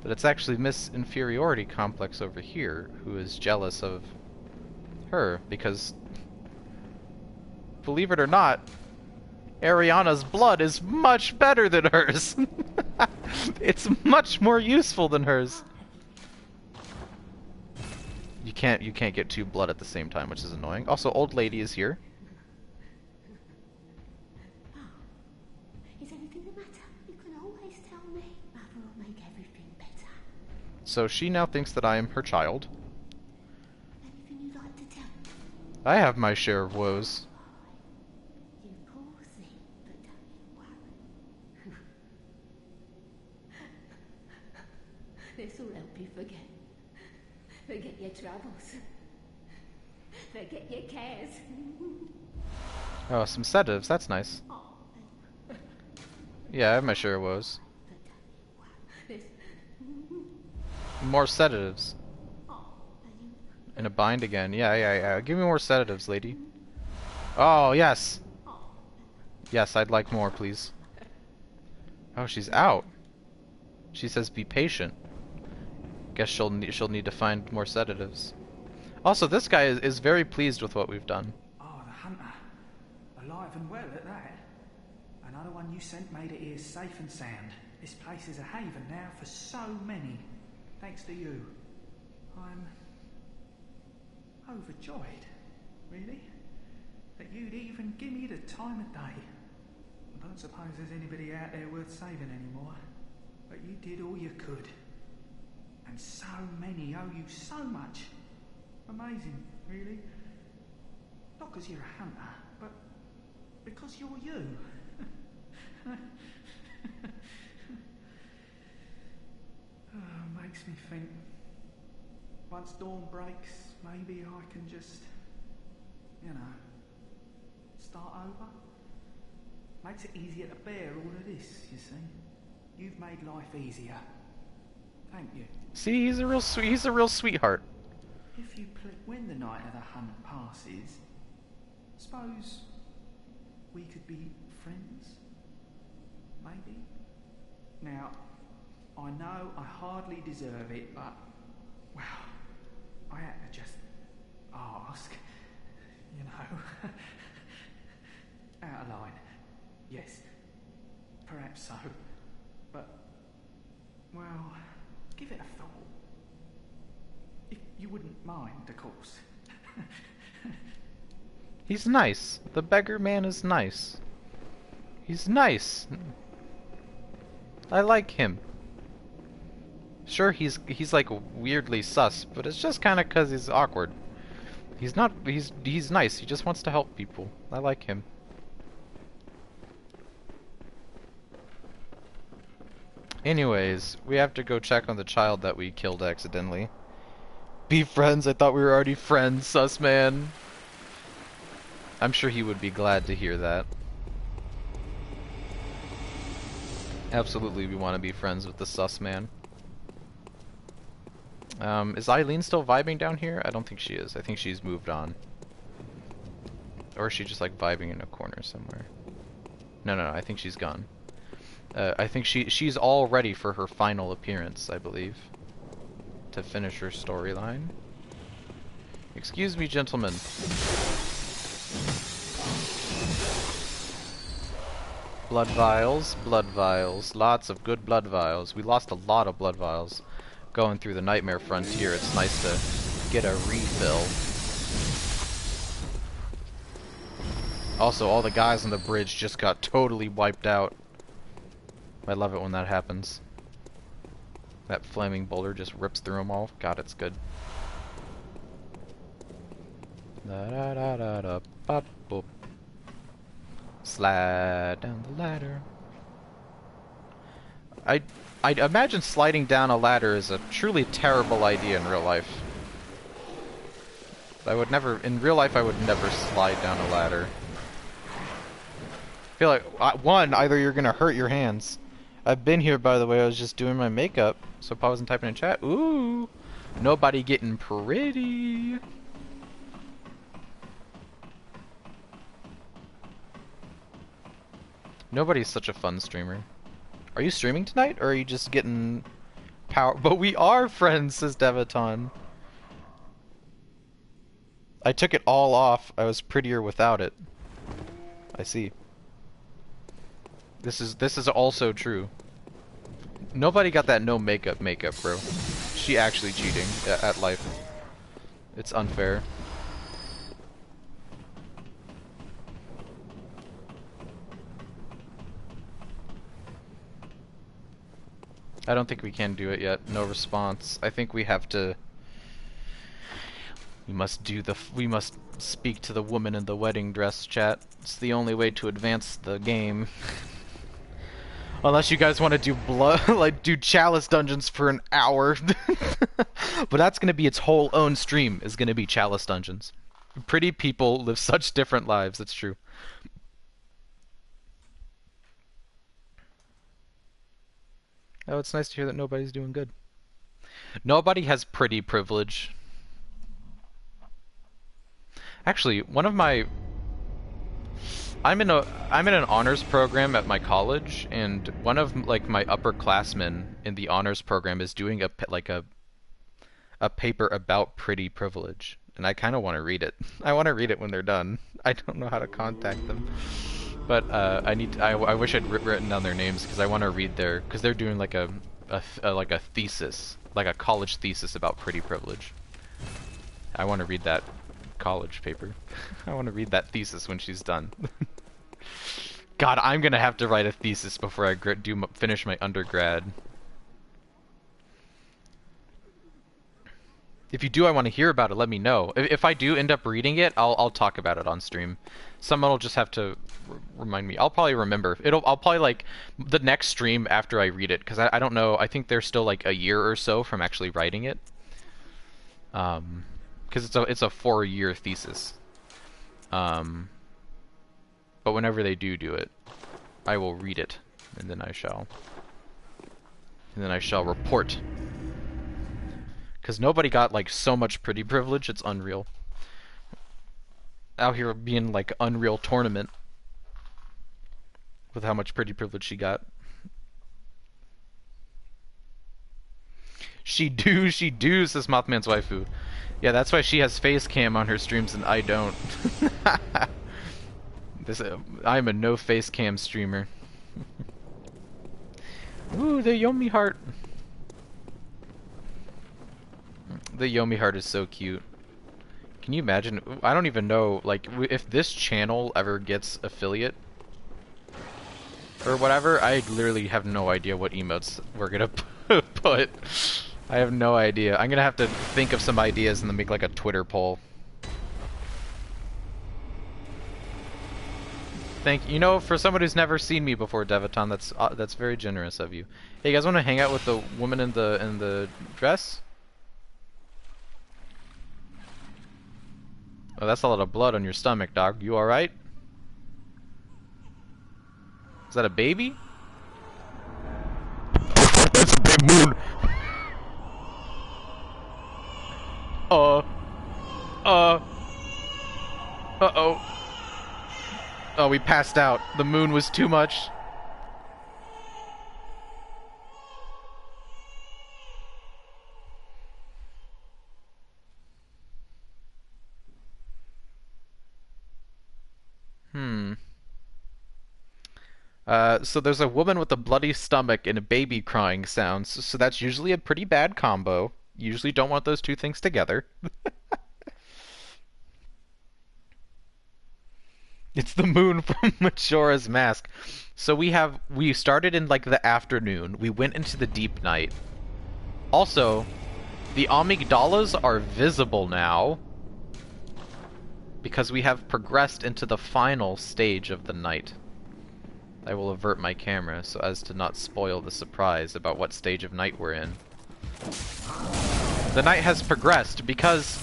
that it's actually Miss Inferiority Complex over here who is jealous of her, because believe it or not, Ariana's blood is much better than hers. It's much more useful than hers. You can't get two blood at the same time, which is annoying. Also, old lady is here. Is anything the matter? You can always tell me. Mother will make everything better. So she now thinks that I am her child. Anything you'd like to tell me? I have my share of woes. You poor thing, but don't you worry. This will help you forget. Forget your troubles. Forget your cares. Oh, some sedatives. That's nice. Yeah, I have my share of woes. More sedatives. In a bind again. Yeah. Give me more sedatives, lady. Oh, yes. Yes, I'd like more, please. Oh, she's out. She says be patient. Guess she'll need to find more sedatives. Also, this guy is very pleased with what we've done. Oh, the hunter. Alive and well at that. Another one you sent made it here safe and sound. This place is a haven now for so many. Thanks to you. I'm overjoyed, really, that you'd even give me the time of day. I don't suppose there's anybody out there worth saving anymore, but you did all you could. And so many owe you so much. Amazing, really. Not because you're a hunter, but because you're you. Makes me think, once dawn breaks, maybe I can just, start over. Makes it easier to bear all of this, you see. You've made life easier. Thank you. See, he's a real sweetheart. If you when the night of the hunt passes, suppose we could be friends? Maybe? Now, I know I hardly deserve it, but, well, I had to just ask, Out of line. Yes, perhaps so. But, well, give it a thought. If you wouldn't mind, of course. He's nice. The beggar man is nice. He's nice. I like him. Sure, he's like weirdly sus, but it's just kind of 'cause he's awkward. He's not. He's nice. He just wants to help people. I like him. Anyways, we have to go check on the child that we killed accidentally. Be friends? I thought we were already friends, sus man. I'm sure he would be glad to hear that. Absolutely, we want to be friends with the sus man. Is Eileen still vibing down here? I don't think she is. I think she's moved on. Or is she just like vibing in a corner somewhere? No, I think she's gone. I think she's all ready for her final appearance, I believe. To finish her storyline. Excuse me, gentlemen. Blood vials, lots of good blood vials. We lost a lot of blood vials going through the Nightmare Frontier. It's nice to get a refill. Also, all the guys on the bridge just got totally wiped out. I love it when that happens. That flaming boulder just rips through them all. God, it's good. Slide down the ladder. I'd imagine sliding down a ladder is a truly terrible idea in real life. In real life I would never slide down a ladder. I feel like, one, either you're gonna hurt your hands. I've been here, by the way, I was just doing my makeup, so if I wasn't typing in chat, ooh, nobody getting pretty. Nobody's such a fun streamer. Are you streaming tonight, or are you just getting power? But we are friends, says Devaton. I took it all off. I was prettier without it. I see. This is also true. Nobody got that no makeup, bro. She actually cheating at life. It's unfair. I don't think we can do it yet. No response. I think we have to. We must speak to the woman in the wedding dress, chat. It's the only way to advance the game. Unless you guys want to do do chalice dungeons for an hour. But that's gonna be its whole own stream, is gonna be chalice dungeons. Pretty people live such different lives, that's true. Oh, it's nice to hear that nobody's doing good. Nobody has pretty privilege. Actually, one of my... I'm in an honors program at my college, and one of like my upperclassmen in the honors program is doing a paper about pretty privilege, and I kind of want to read it. I want to read it when they're done. I don't know how to contact them, but I wish I'd written down their names because I want to read because they're doing like a thesis, like a college thesis about pretty privilege. I want to read that college paper. I want to read that thesis when she's done. God, I'm gonna have to write a thesis before I finish my undergrad. If you do, I want to hear about it. Let me know. If I do end up reading it, I'll talk about it on stream. Someone will just have to remind me. I'll probably remember. I'll probably like the next stream after I read it, because I don't know. I think there's still like a year or so from actually writing it. Because it's a 4-year thesis. But whenever they do it, I will read it, and then I shall report. Because nobody got like so much pretty privilege, it's unreal. Out here being like Unreal Tournament with how much pretty privilege she got. She do, says Mothman's waifu. Yeah, that's why she has face cam on her streams and I don't. I'm a no face cam streamer. Ooh, the Yomi heart. The Yomi heart is so cute. Can you imagine? I don't even know, like, if this channel ever gets affiliate or whatever, I literally have no idea what emotes we're gonna put. I have no idea. I'm gonna have to think of some ideas and then make like a Twitter poll. Thank you. You know, for someone who's never seen me before, Devaton, that's very generous of you. Hey, you guys want to hang out with the woman in the dress? Oh, that's a lot of blood on your stomach, dog. You alright? Is that a baby? That's a big moon! Uh-oh. Oh, we passed out. The moon was too much. So there's a woman with a bloody stomach and a baby crying sounds, so that's usually a pretty bad combo. You usually don't want those two things together. It's the moon from Majora's Mask. So we started in like the afternoon, we went into the deep night. Also, the amygdalas are visible now, because we have progressed into the final stage of the night. I will avert my camera so as to not spoil the surprise about what stage of night we're in. The night has progressed because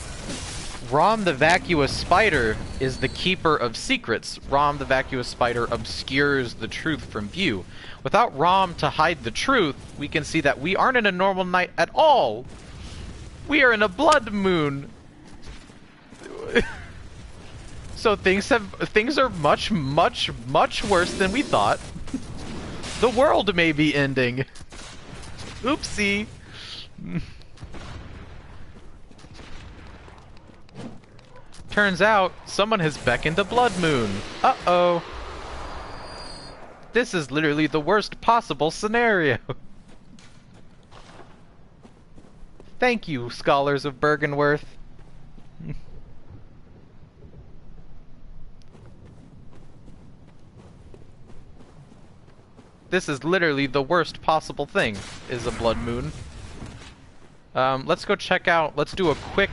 Rom the Vacuous Spider is the keeper of secrets. Rom the Vacuous Spider obscures the truth from view. Without Rom to hide the truth, we can see that we aren't in a normal night at all. We are in a blood moon. So things are much, much, much worse than we thought. The world may be ending. Oopsie. Turns out, someone has beckoned a blood moon. Uh-oh. This is literally the worst possible scenario. Thank you, scholars of Bergenworth. This is literally the worst possible thing, is a blood moon. Let's go check out, let's do a quick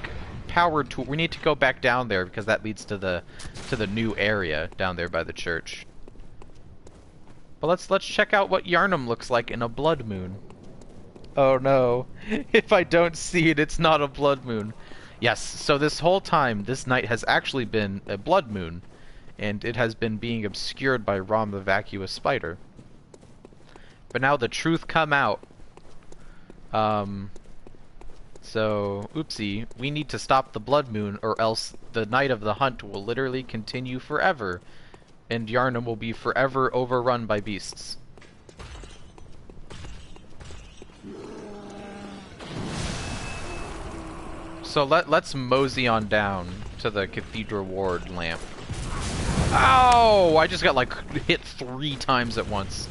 power tour. We need to go back down there because that leads to the new area down there by the church. But let's check out what Yarnum looks like in a blood moon. Oh no. If I don't see it, it's not a blood moon. Yes, so this whole time, this night has actually been a blood moon, and it has been being obscured by Rom the Vacuous Spider. But now the truth come out. So, oopsie, we need to stop the blood moon or else the night of the hunt will literally continue forever, and Yharnam will be forever overrun by beasts. So let's mosey on down to the Cathedral Ward lamp. Ow! I just got like hit 3 times at once.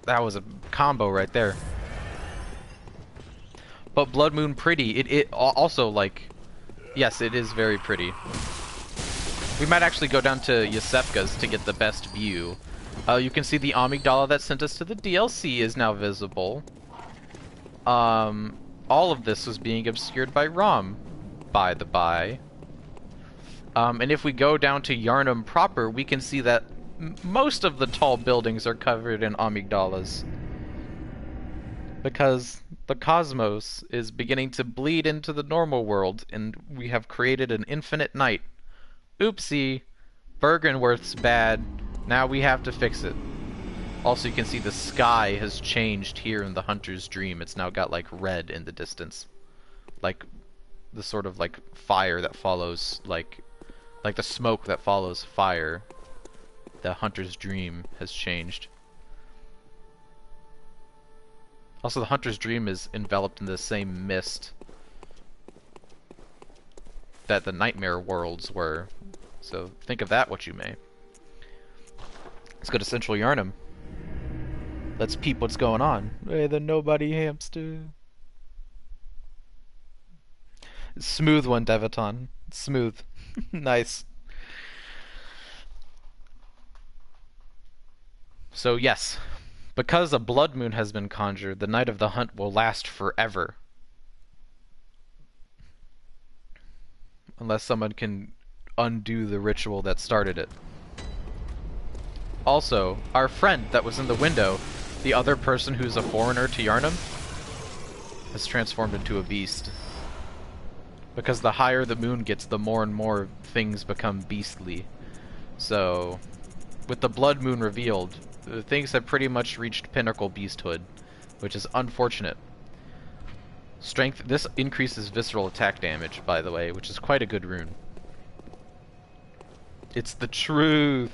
That was a combo right there. But Blood Moon pretty. It also like, yes, it is very pretty. We might actually go down to Yosefka's to get the best view. You can see the amygdala that sent us to the DLC is now visible. All of this was being obscured by ROM, by the by. And if we go down to Yharnam proper, we can see that most of the tall buildings are covered in amygdalas. Because the cosmos is beginning to bleed into the normal world, and we have created an infinite night. Oopsie, Bergenworth's bad. Now we have to fix it. Also, you can see the sky has changed here in the Hunter's Dream. It's now got like red in the distance, like the sort of like fire that follows, like the smoke that follows fire. The Hunter's Dream has changed. Also, the Hunter's Dream is enveloped in the same mist that the Nightmare Worlds were. So think of that what you may. Let's go to Central Yharnam. Let's peep what's going on. Hey, the nobody hamster. Smooth one, Devaton. Smooth. Nice. So yes, because a blood moon has been conjured, the night of the hunt will last forever. Unless someone can undo the ritual that started it. Also, our friend that was in the window, the other person who's a foreigner to Yharnam, has transformed into a beast. Because the higher the moon gets, the more and more things become beastly. So, with the blood moon revealed, things have pretty much reached pinnacle beasthood, which is unfortunate. Strength, this increases visceral attack damage, by the way, which is quite a good rune. It's the truth!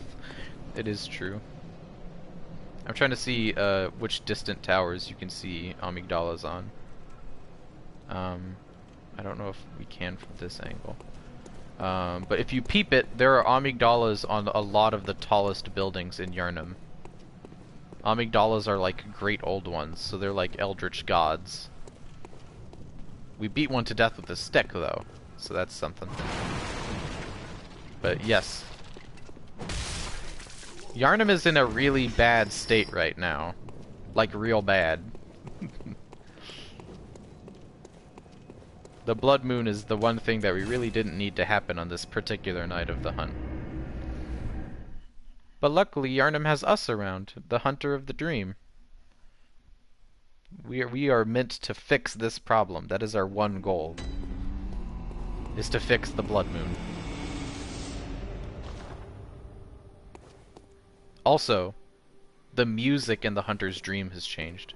It is true. I'm trying to see which distant towers you can see amygdalas on. I don't know if we can from this angle. But if you peep it, there are amygdalas on a lot of the tallest buildings in Yharnam. Amygdalas are like great old ones, so they're like eldritch gods. We beat one to death with a stick, though, so that's something. But yes. Yharnam is in a really bad state right now. Like, real bad. The blood moon is the one thing that we really didn't need to happen on this particular night of the hunt. But luckily, Yharnam has us around, the Hunter of the Dream. We are meant to fix this problem. That is our one goal. Is to fix the blood moon. Also, the music in the Hunter's Dream has changed.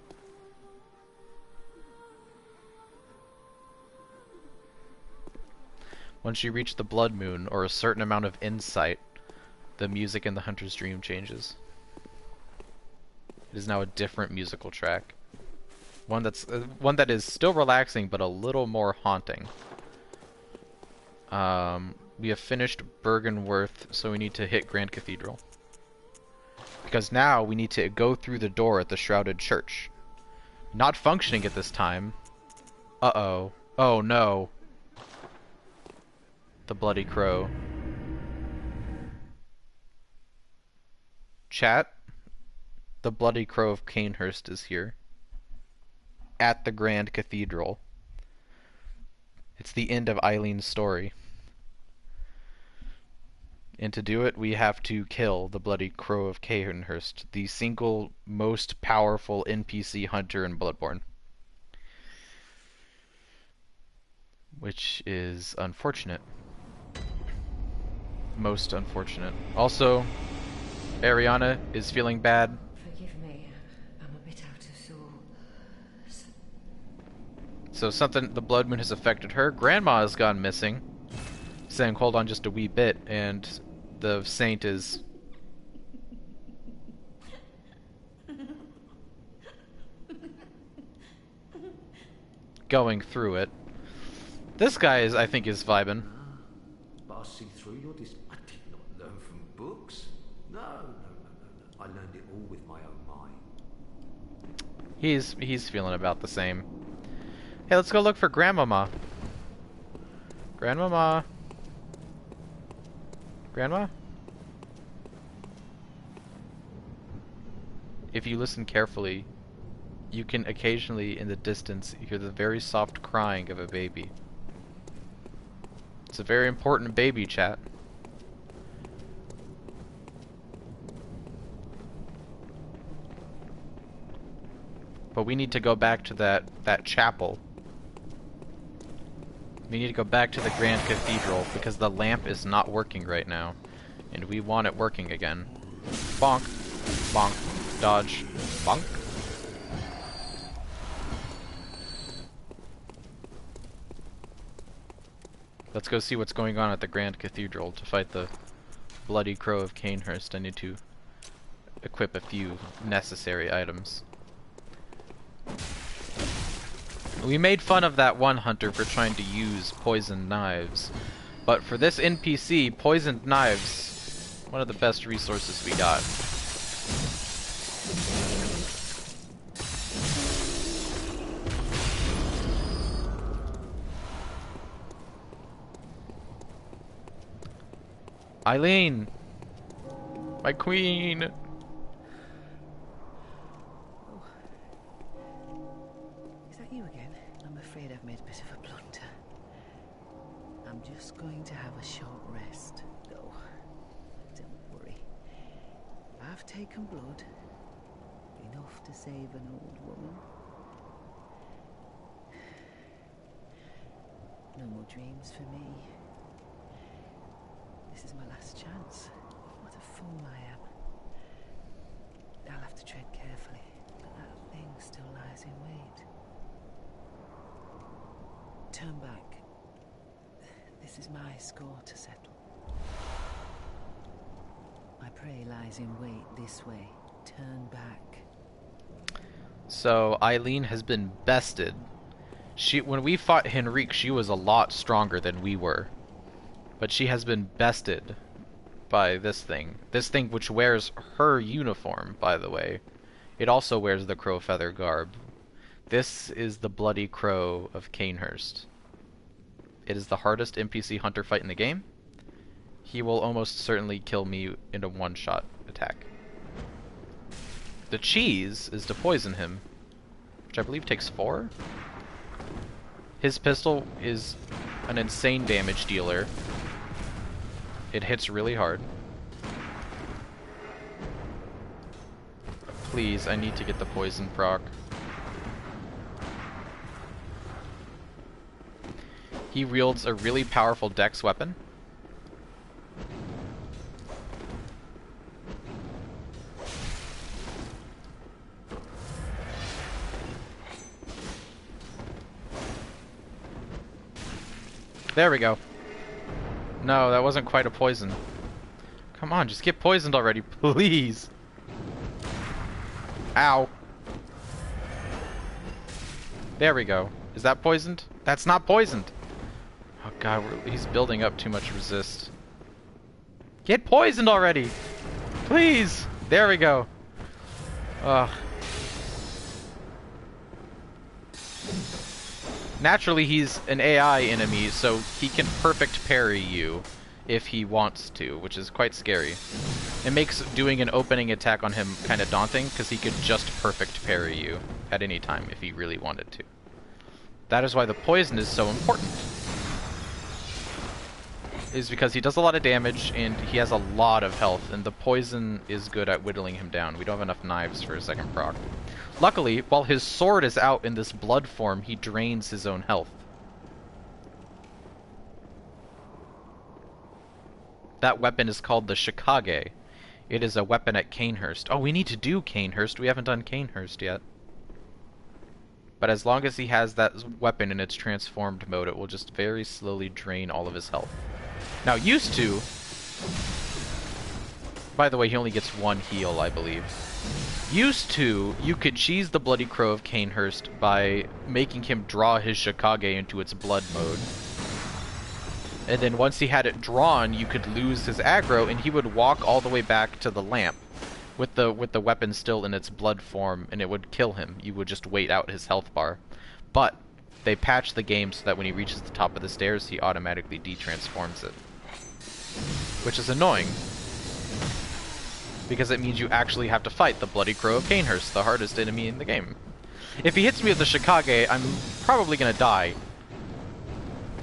Once you reach the blood moon, or a certain amount of insight, the music in the Hunter's Dream changes. It is now a different musical track. One that is still relaxing, but a little more haunting. We have finished Bergenworth, so we need to hit Grand Cathedral. Because now we need to go through the door at the Shrouded Church. Not functioning at this time. Uh-oh. Oh no. The Bloody Crow. Chat, the Bloody Crow of Canehurst is here. At the Grand Cathedral. It's the end of Eileen's story. And to do it, we have to kill the Bloody Crow of Canehurst, the single most powerful NPC hunter in Bloodborne. Which is unfortunate. Most unfortunate. Also, Ariana is feeling bad. Forgive me, I'm a bit out of sorts. So something, the blood moon has affected her. Grandma has gone missing. Saying, hold on just a wee bit, and the saint is going through it. This guy is, I think, is vibing. But I see through your I did not learn from books. No. I learned it all with my own mind. He's feeling about the same. Hey, let's go look for Grandmama. Grandmama. Grandma? If you listen carefully, you can occasionally, in the distance, hear the very soft crying of a baby. It's a very important baby, chat. But we need to go back to that chapel. We need to go back to the Grand Cathedral because the lamp is not working right now. And we want it working again. Bonk. Bonk. Dodge. Bonk. Let's go see what's going on at the Grand Cathedral to fight the Bloody Crow of Canehurst. I need to equip a few necessary items. We made fun of that one hunter for trying to use poisoned knives, but for this NPC, poisoned knives, one of the best resources we got. Eileen! My queen! Going to have a short rest, though. Don't worry. I've taken blood. Enough to save an old woman. No more dreams for me. This is my last chance. What a fool I am. I'll have to tread carefully, but that thing still lies in wait. Turn back. This is my score to settle. My prey lies in wait this way. Turn back. So Eileen has been bested. When we fought Henrique, she was a lot stronger than we were. But she has been bested by this thing. This thing which wears her uniform, by the way. It also wears the crow feather garb. This is the Bloody Crow of Canehurst. It is the hardest NPC hunter fight in the game. He will almost certainly kill me in a one-shot attack. The cheese is to poison him, which I believe takes 4. His pistol is an insane damage dealer. It hits really hard. Please, I need to get the poison proc. He wields a really powerful dex weapon. There we go. No, that wasn't quite a poison. Come on, just get poisoned already, please. Ow. There we go. Is that poisoned? That's not poisoned. Oh god, he's building up too much resist. Get poisoned already! Please! There we go. Ugh. Naturally, he's an AI enemy, so he can perfect parry you if he wants to, which is quite scary. It makes doing an opening attack on him kind of daunting, because he could just perfect parry you at any time if he really wanted to. That is why the poison is so important. Is because he does a lot of damage, and he has a lot of health, and the poison is good at whittling him down. We don't have enough knives for a second proc. Luckily, while his sword is out in this blood form, he drains his own health. That weapon is called the Shikage. It is a weapon at Canehurst. Oh, we need to do Canehurst. We haven't done Canehurst yet. But as long as he has that weapon in its transformed mode, it will just very slowly drain all of his health. Now, used to... By the way, he only gets one heal, I believe. Used to, you could cheese the Bloody Crow of Canehurst by making him draw his Shikage into its blood mode. And then once he had it drawn, you could lose his aggro, and he would walk all the way back to the lamp with the weapon still in its blood form, and it would kill him. You would just wait out his health bar. But they patched the game so that when he reaches the top of the stairs, he automatically de-transforms it. Which is annoying, because it means you actually have to fight the Bloody Crow of Canehurst, the hardest enemy in the game. If he hits me with the Shikage, I'm probably gonna die.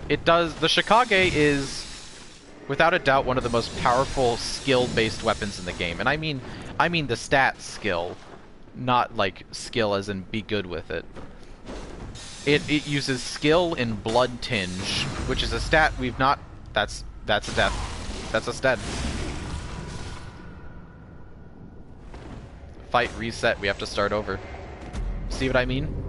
The Shikage is, without a doubt, one of the most powerful skill-based weapons in the game. And I mean the stat skill, not like skill as in be good with it. It uses skill in Blood Tinge, which is a stat we've not... That's a death. That's a stat. Fight, reset, we have to start over. See what I mean?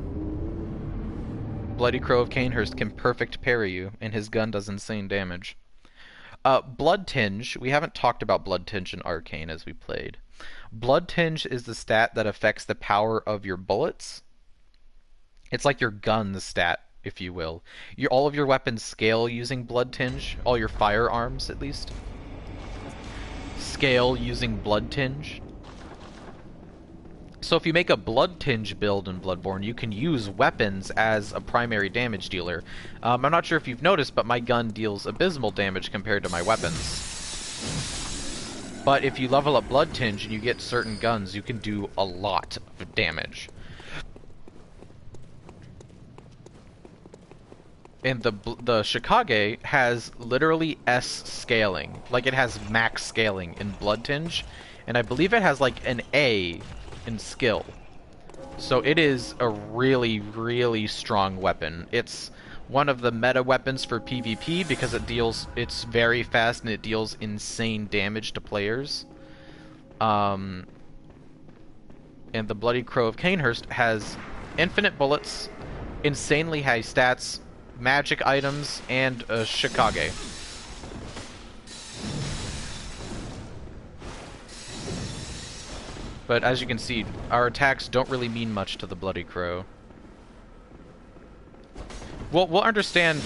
Bloody Crow of Canehurst can perfect parry you, and his gun does insane damage. Blood Tinge, we haven't talked about Blood Tinge in Arcane as we played. Blood Tinge is the stat that affects the power of your bullets. It's like your gun stat, if you will. All of your weapons scale using Blood Tinge, all your firearms at least. Scale using Blood Tinge. So if you make a Blood Tinge build in Bloodborne, you can use weapons as a primary damage dealer. I'm not sure if you've noticed, but my gun deals abysmal damage compared to my weapons. But if you level up Blood Tinge and you get certain guns, you can do a lot of damage. And the Shikage has literally S scaling. Like, it has max scaling in Blood Tinge. And I believe it has like an A in skill. So it is a really, really strong weapon. It's one of the meta weapons for PvP because it's very fast and it deals insane damage to players. And the Bloody Crow of Canehurst has infinite bullets, insanely high stats, magic items, and a Shikage. But as you can see, our attacks don't really mean much to the Bloody Crow. We'll understand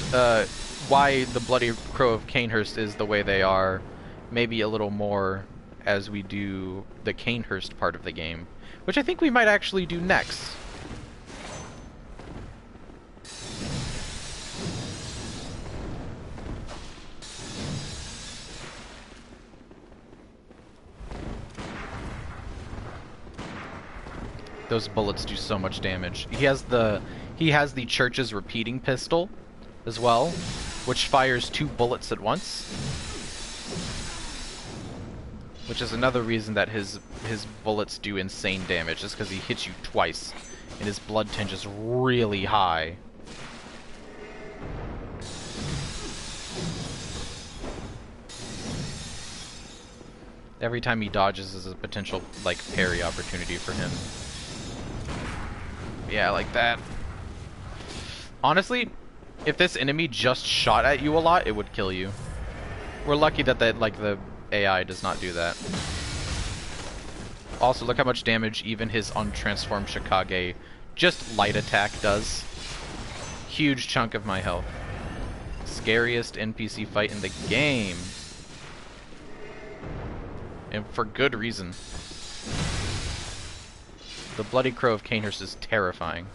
why the Bloody Crow of Canehurst is the way they are, maybe a little more as we do the Canehurst part of the game, which I think we might actually do next. Those bullets do so much damage. He has the Church's repeating pistol as well, which fires 2 bullets at once. Which is another reason that his bullets do insane damage, just because he hits you twice, and his blood tinge is really high. Every time he dodges is a potential, like, parry opportunity for him. Yeah, like that. Honestly, if this enemy just shot at you a lot, it would kill you. We're lucky that the AI does not do that. Also, look how much damage even his untransformed Shikage, just light attack, does. Huge chunk of my health. Scariest NPC fight in the game. And for good reason. The Bloody Crow of Canehurst is terrifying.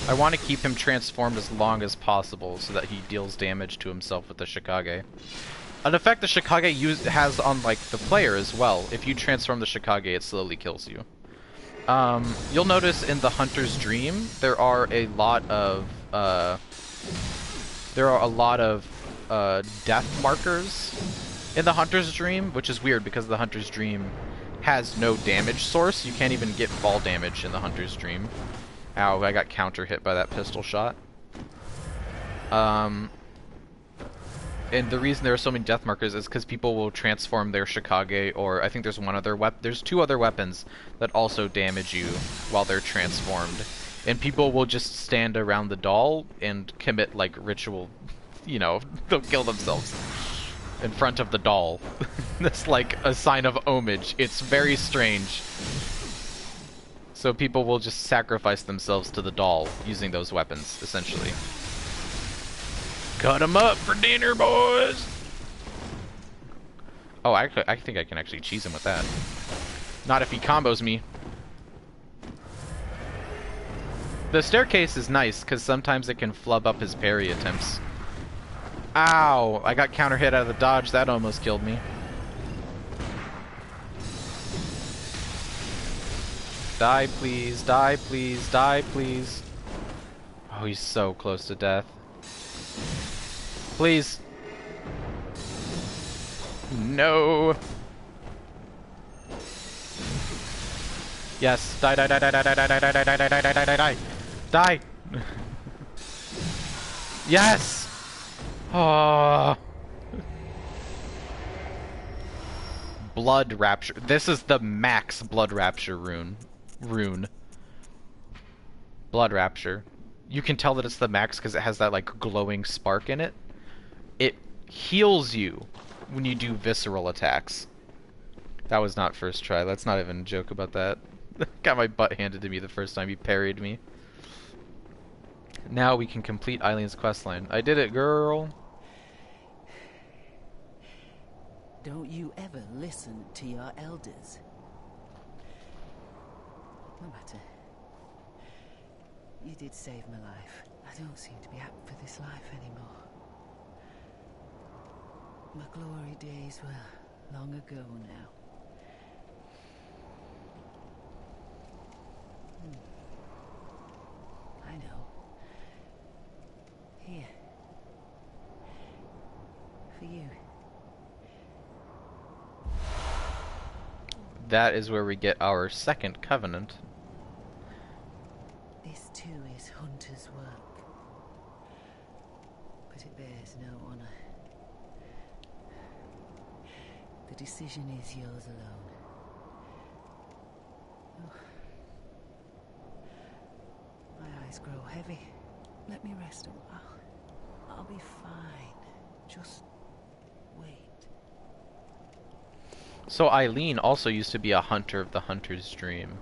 I want to keep him transformed as long as possible so that he deals damage to himself with the Shikage. An effect the Shikage has on, like, the player as well. If you transform the Shikage, it slowly kills you. You'll notice in the Hunter's Dream there are a lot of death markers in the Hunter's Dream, which is weird because the Hunter's Dream has no damage source. You can't even get fall damage in the Hunter's Dream. Ow, I got counter hit by that pistol shot. And the reason there are so many death markers is because people will transform their Shikage, or I think there's one other there's two other weapons that also damage you while they're transformed. And people will just stand around the doll and commit, like, ritual, you know, they'll kill themselves in front of the doll. That's like a sign of homage. It's very strange. So people will just sacrifice themselves to the doll using those weapons, essentially. Cut them up for dinner, boys! Oh, I think I can actually cheese him with that. Not if he combos me. The staircase is nice, because sometimes it can flub up his parry attempts. Ow! I got counter hit out of the dodge. That almost killed me. Die, please. Die, please. Die, please. Oh, he's so close to death. Please. No. Yes. Die, die, die, die, die, die, die, die, die, die, die, die, die, die, die. Die. Yes. Oh. Blood Rapture. This is the max Blood Rapture rune. Blood Rapture. You can tell that it's the max because it has that, like, glowing spark in it. It heals you when you do visceral attacks. That was not first try. Let's not even joke about that. Got my butt handed to me the first time he parried me. Now we can complete Eileen's questline. I did it, girl. Don't you ever listen to your elders. No matter. You did save my life. I don't seem to be apt for this life anymore. My glory days were long ago now. I know. Here. For you. That is where we get our second covenant. This too is Hunter's work. But it bears no honor. The decision is yours alone. Oh. My eyes grow heavy. Let me rest a while. I'll be fine. Just wait. So Eileen also used to be a hunter of the Hunter's Dream.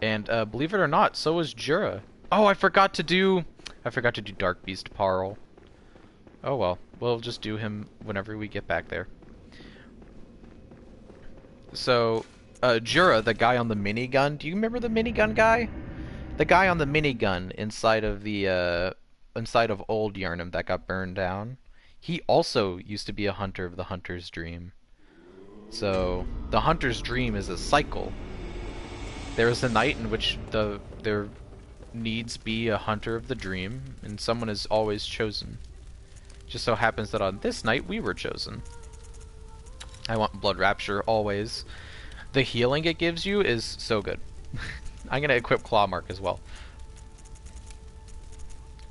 And believe it or not, so was Jura. Oh, I forgot to do Dark Beast Parl. Oh well, we'll just do him whenever we get back there. So, Jura, the guy on the minigun, do you remember the minigun guy? The guy on the minigun inside of the inside of Old Yharnam that got burned down. He also used to be a hunter of the Hunter's Dream. So, the Hunter's Dream is a cycle. There is a night in which there needs be a Hunter of the Dream, and someone is always chosen. Just so happens that on this night, we were chosen. I want Blood Rapture, always. The healing it gives you is so good. I'm gonna equip Claw Mark as well.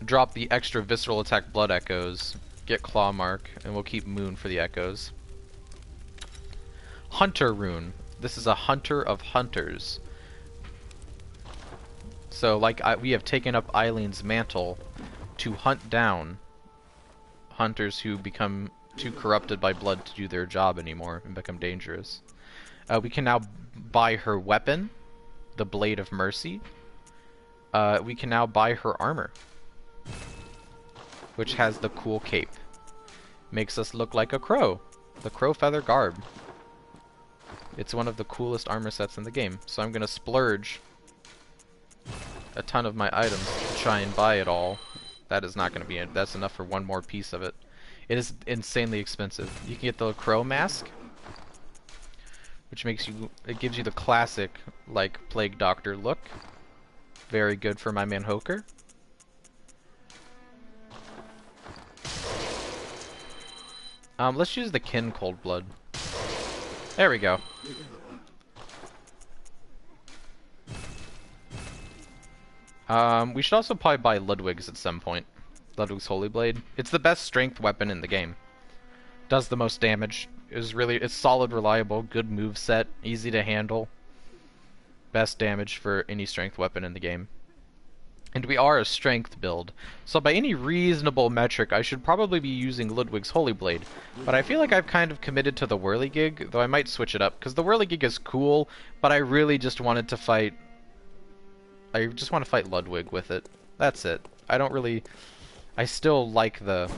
Drop the extra Visceral Attack Blood Echoes, get Claw Mark, and we'll keep Moon for the Echoes. Hunter Rune. This is a Hunter of Hunters. So, like, we have taken up Eileen's mantle to hunt down hunters who become too corrupted by blood to do their job anymore and become dangerous. We can now buy her weapon, the Blade of Mercy. We can now buy her armor, which has the cool cape. Makes us look like a crow. The Crow Feather Garb. It's one of the coolest armor sets in the game, so I'm gonna splurge a ton of my items to try and buy it all. That is not gonna be it. That's enough for one more piece of it. It is insanely expensive. You can get the crow mask, which makes you, it gives you the classic, like, Plague Doctor look. Very good for my man Hoker. Let's use the Kin Cold Blood. There we go. We should also probably buy Ludwig's at some point. Ludwig's Holy Blade. It's the best strength weapon in the game. Does the most damage. It's solid, reliable, good move set, easy to handle. Best damage for any strength weapon in the game. And we are a strength build, so by any reasonable metric, I should probably be using Ludwig's Holy Blade. But I feel like I've kind of committed to the Whirligig, though I might switch it up, because the Whirligig is cool, but I really just wanted to fight... I just want to fight Ludwig with it. That's it. I don't really... I still like the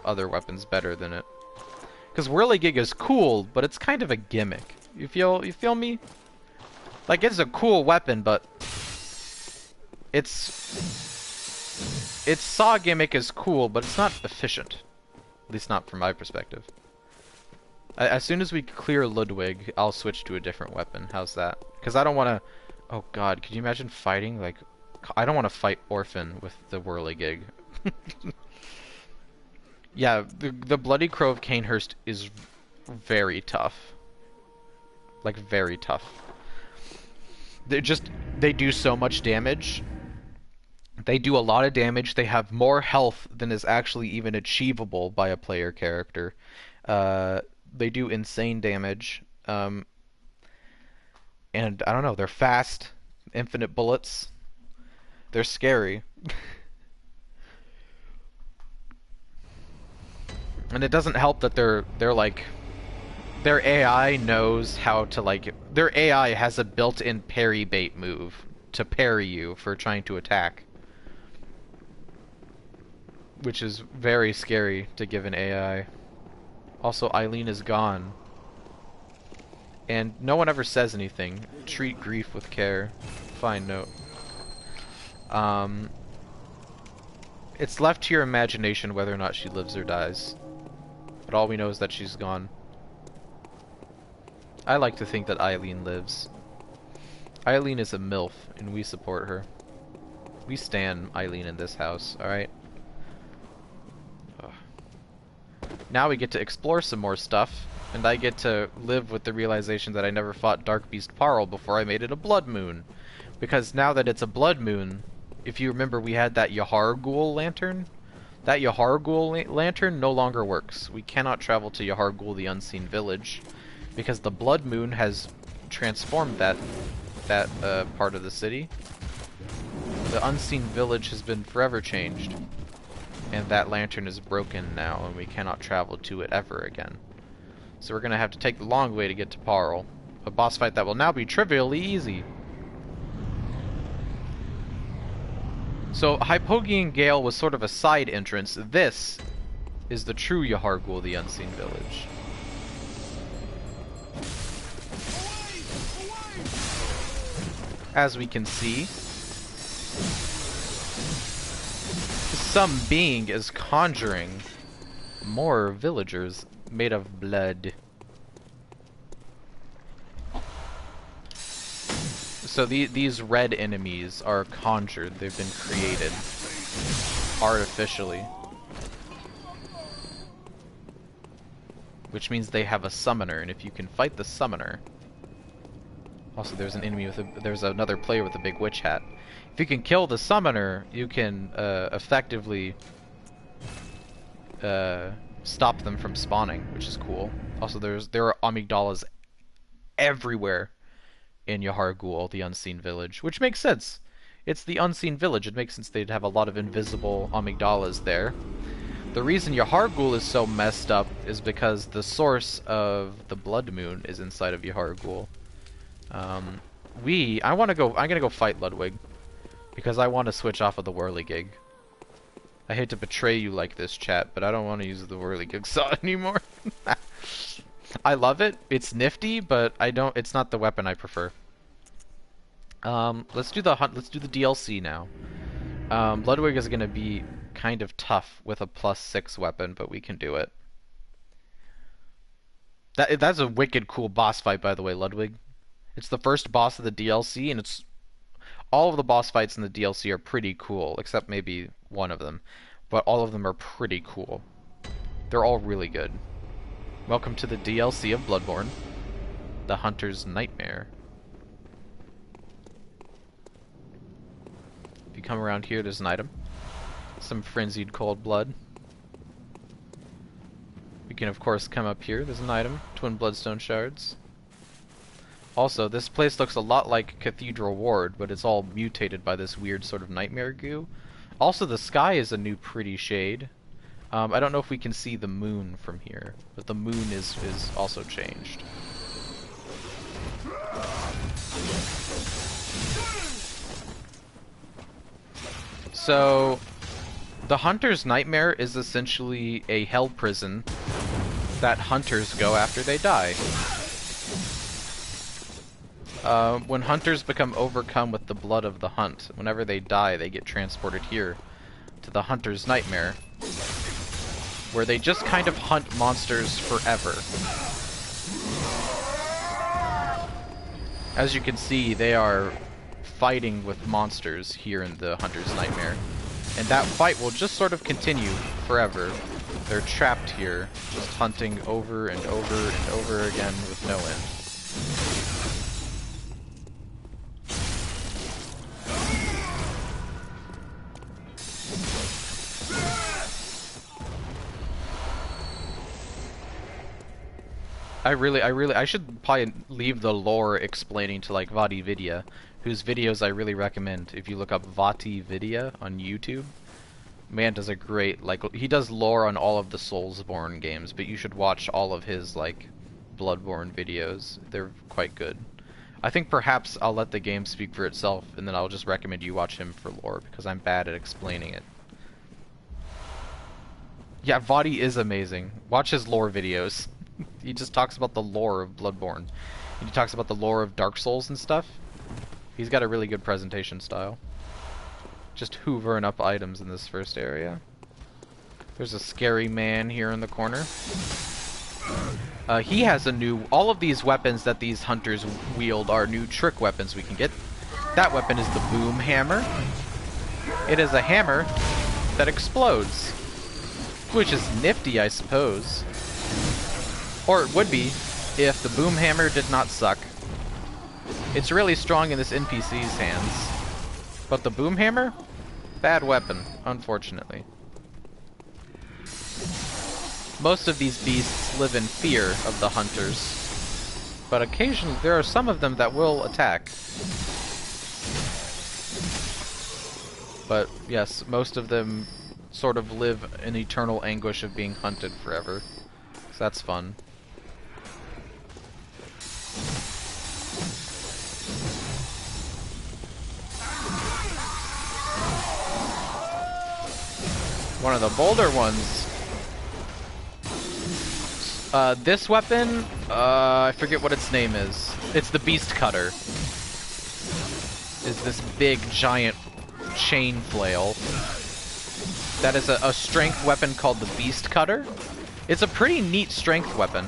other weapons better than it. Because Whirligig is cool, but it's kind of a gimmick. You feel me? Like, it's a cool weapon, but... Its saw gimmick is cool, but it's not efficient. At least not from my perspective. As soon as we clear Ludwig, I'll switch to a different weapon. How's that? Because I don't want to... Oh god, could you imagine fighting? Like, I don't want to fight Orphan with the Whirligig. Yeah, the Bloody Crow of Canehurst is very tough. Like, very tough. They do so much damage. They do a lot of damage. They have more health than is actually even achievable by a player character. They do insane damage. And I don't know, they're fast, infinite bullets. They're scary. And it doesn't help that they're like... Their AI knows how to, like... Their AI has a built-in parry bait move to parry you for trying to attack. Which is very scary to give an AI. Also, Eileen is gone. And no one ever says anything. Treat grief with care. Fine note. It's left to your imagination whether or not she lives or dies. But all we know is that she's gone. I like to think that Eileen lives. Eileen is a MILF, and we support her. We stan Eileen in this house, alright? Now we get to explore some more stuff, and I get to live with the realization that I never fought Dark Beast Parl before I made it a Blood Moon. Because now that it's a Blood Moon, if you remember we had that Yahar'gul lantern? That Yahar'gul lantern no longer works. We cannot travel to Yahar'gul, the Unseen Village, because the Blood Moon has transformed that part of the city. The Unseen Village has been forever changed. And that lantern is broken now, and we cannot travel to it ever again. So we're gonna have to take the long way to get to Parl. A boss fight that will now be trivially easy. So Hypogean Gale was sort of a side entrance. This is the true Yahar'gul, the Unseen Village. As we can see, some being is conjuring more villagers made of blood. So these red enemies are conjured. They've been created artificially. Which means they have a summoner, and if you can fight the summoner... Also, there's an enemy with there's another player with a big witch hat. If you can kill the summoner, you can effectively stop them from spawning, which is cool. Also, there are amygdalas everywhere in Yahar'gul, the Unseen Village, which makes sense. It's the Unseen Village. It makes sense they'd have a lot of invisible amygdalas there. The reason Yahar'gul is so messed up is because the source of the Blood Moon is inside of Yahar'gul. I'm gonna go fight Ludwig. Because I want to switch off of the Whirligig. I hate to betray you like this, chat, but I don't want to use the Whirligig saw anymore. I love it. It's nifty, but it's not the weapon I prefer. Let's do the DLC now. Ludwig is gonna be kind of tough with a +6 weapon, but we can do it. That's a wicked cool boss fight, by the way, Ludwig. It's the first boss of the DLC, and all of the boss fights in the DLC are pretty cool, except maybe one of them. But all of them are pretty cool. They're all really good. Welcome to the DLC of Bloodborne. The Hunter's Nightmare. If you come around here, there's an item. Some frenzied cold blood. We can of course come up here. There's an item. Twin bloodstone shards. Also, this place looks a lot like Cathedral Ward, but it's all mutated by this weird sort of nightmare goo. Also, the sky is a new pretty shade. I don't know if we can see the moon from here, but the moon is also changed. So, the Hunter's Nightmare is essentially a hell prison that hunters go after they die. When hunters become overcome with the blood of the hunt, whenever they die, they get transported here to the Hunter's Nightmare, where they just kind of hunt monsters forever. As you can see, they are fighting with monsters here in the Hunter's Nightmare, and that fight will just sort of continue forever. They're trapped here, just hunting over and over and over again with no end. I should probably leave the lore explaining to like VaatiVidya, whose videos I really recommend. If you look up VaatiVidya on YouTube, man does a great, like, he does lore on all of the Soulsborne games, but you should watch all of his like Bloodborne videos. They're quite good. I think perhaps I'll let the game speak for itself, and then I'll just recommend you watch him for lore, because I'm bad at explaining it. Yeah, Vaati is amazing. Watch his lore videos. He just talks about the lore of Bloodborne. He talks about the lore of Dark Souls and stuff. He's got a really good presentation style. Just hoovering up items in this first area. There's a scary man here in the corner. He has a new... All of these weapons that these hunters wield are new trick weapons we can get. That weapon is the boom hammer. It is a hammer that explodes, which is nifty, I suppose. Or it would be if the boom hammer did not suck. It's really strong in this NPC's hands. But the boom hammer? Bad weapon, unfortunately. Most of these beasts live in fear of the hunters. But occasionally there are some of them that will attack. But yes, most of them sort of live in eternal anguish of being hunted forever. So that's fun. One of the bolder ones. This weapon, I forget what its name is. It's the Beast Cutter. Is this big, giant chain flail. That is a strength weapon called the Beast Cutter. It's a pretty neat strength weapon.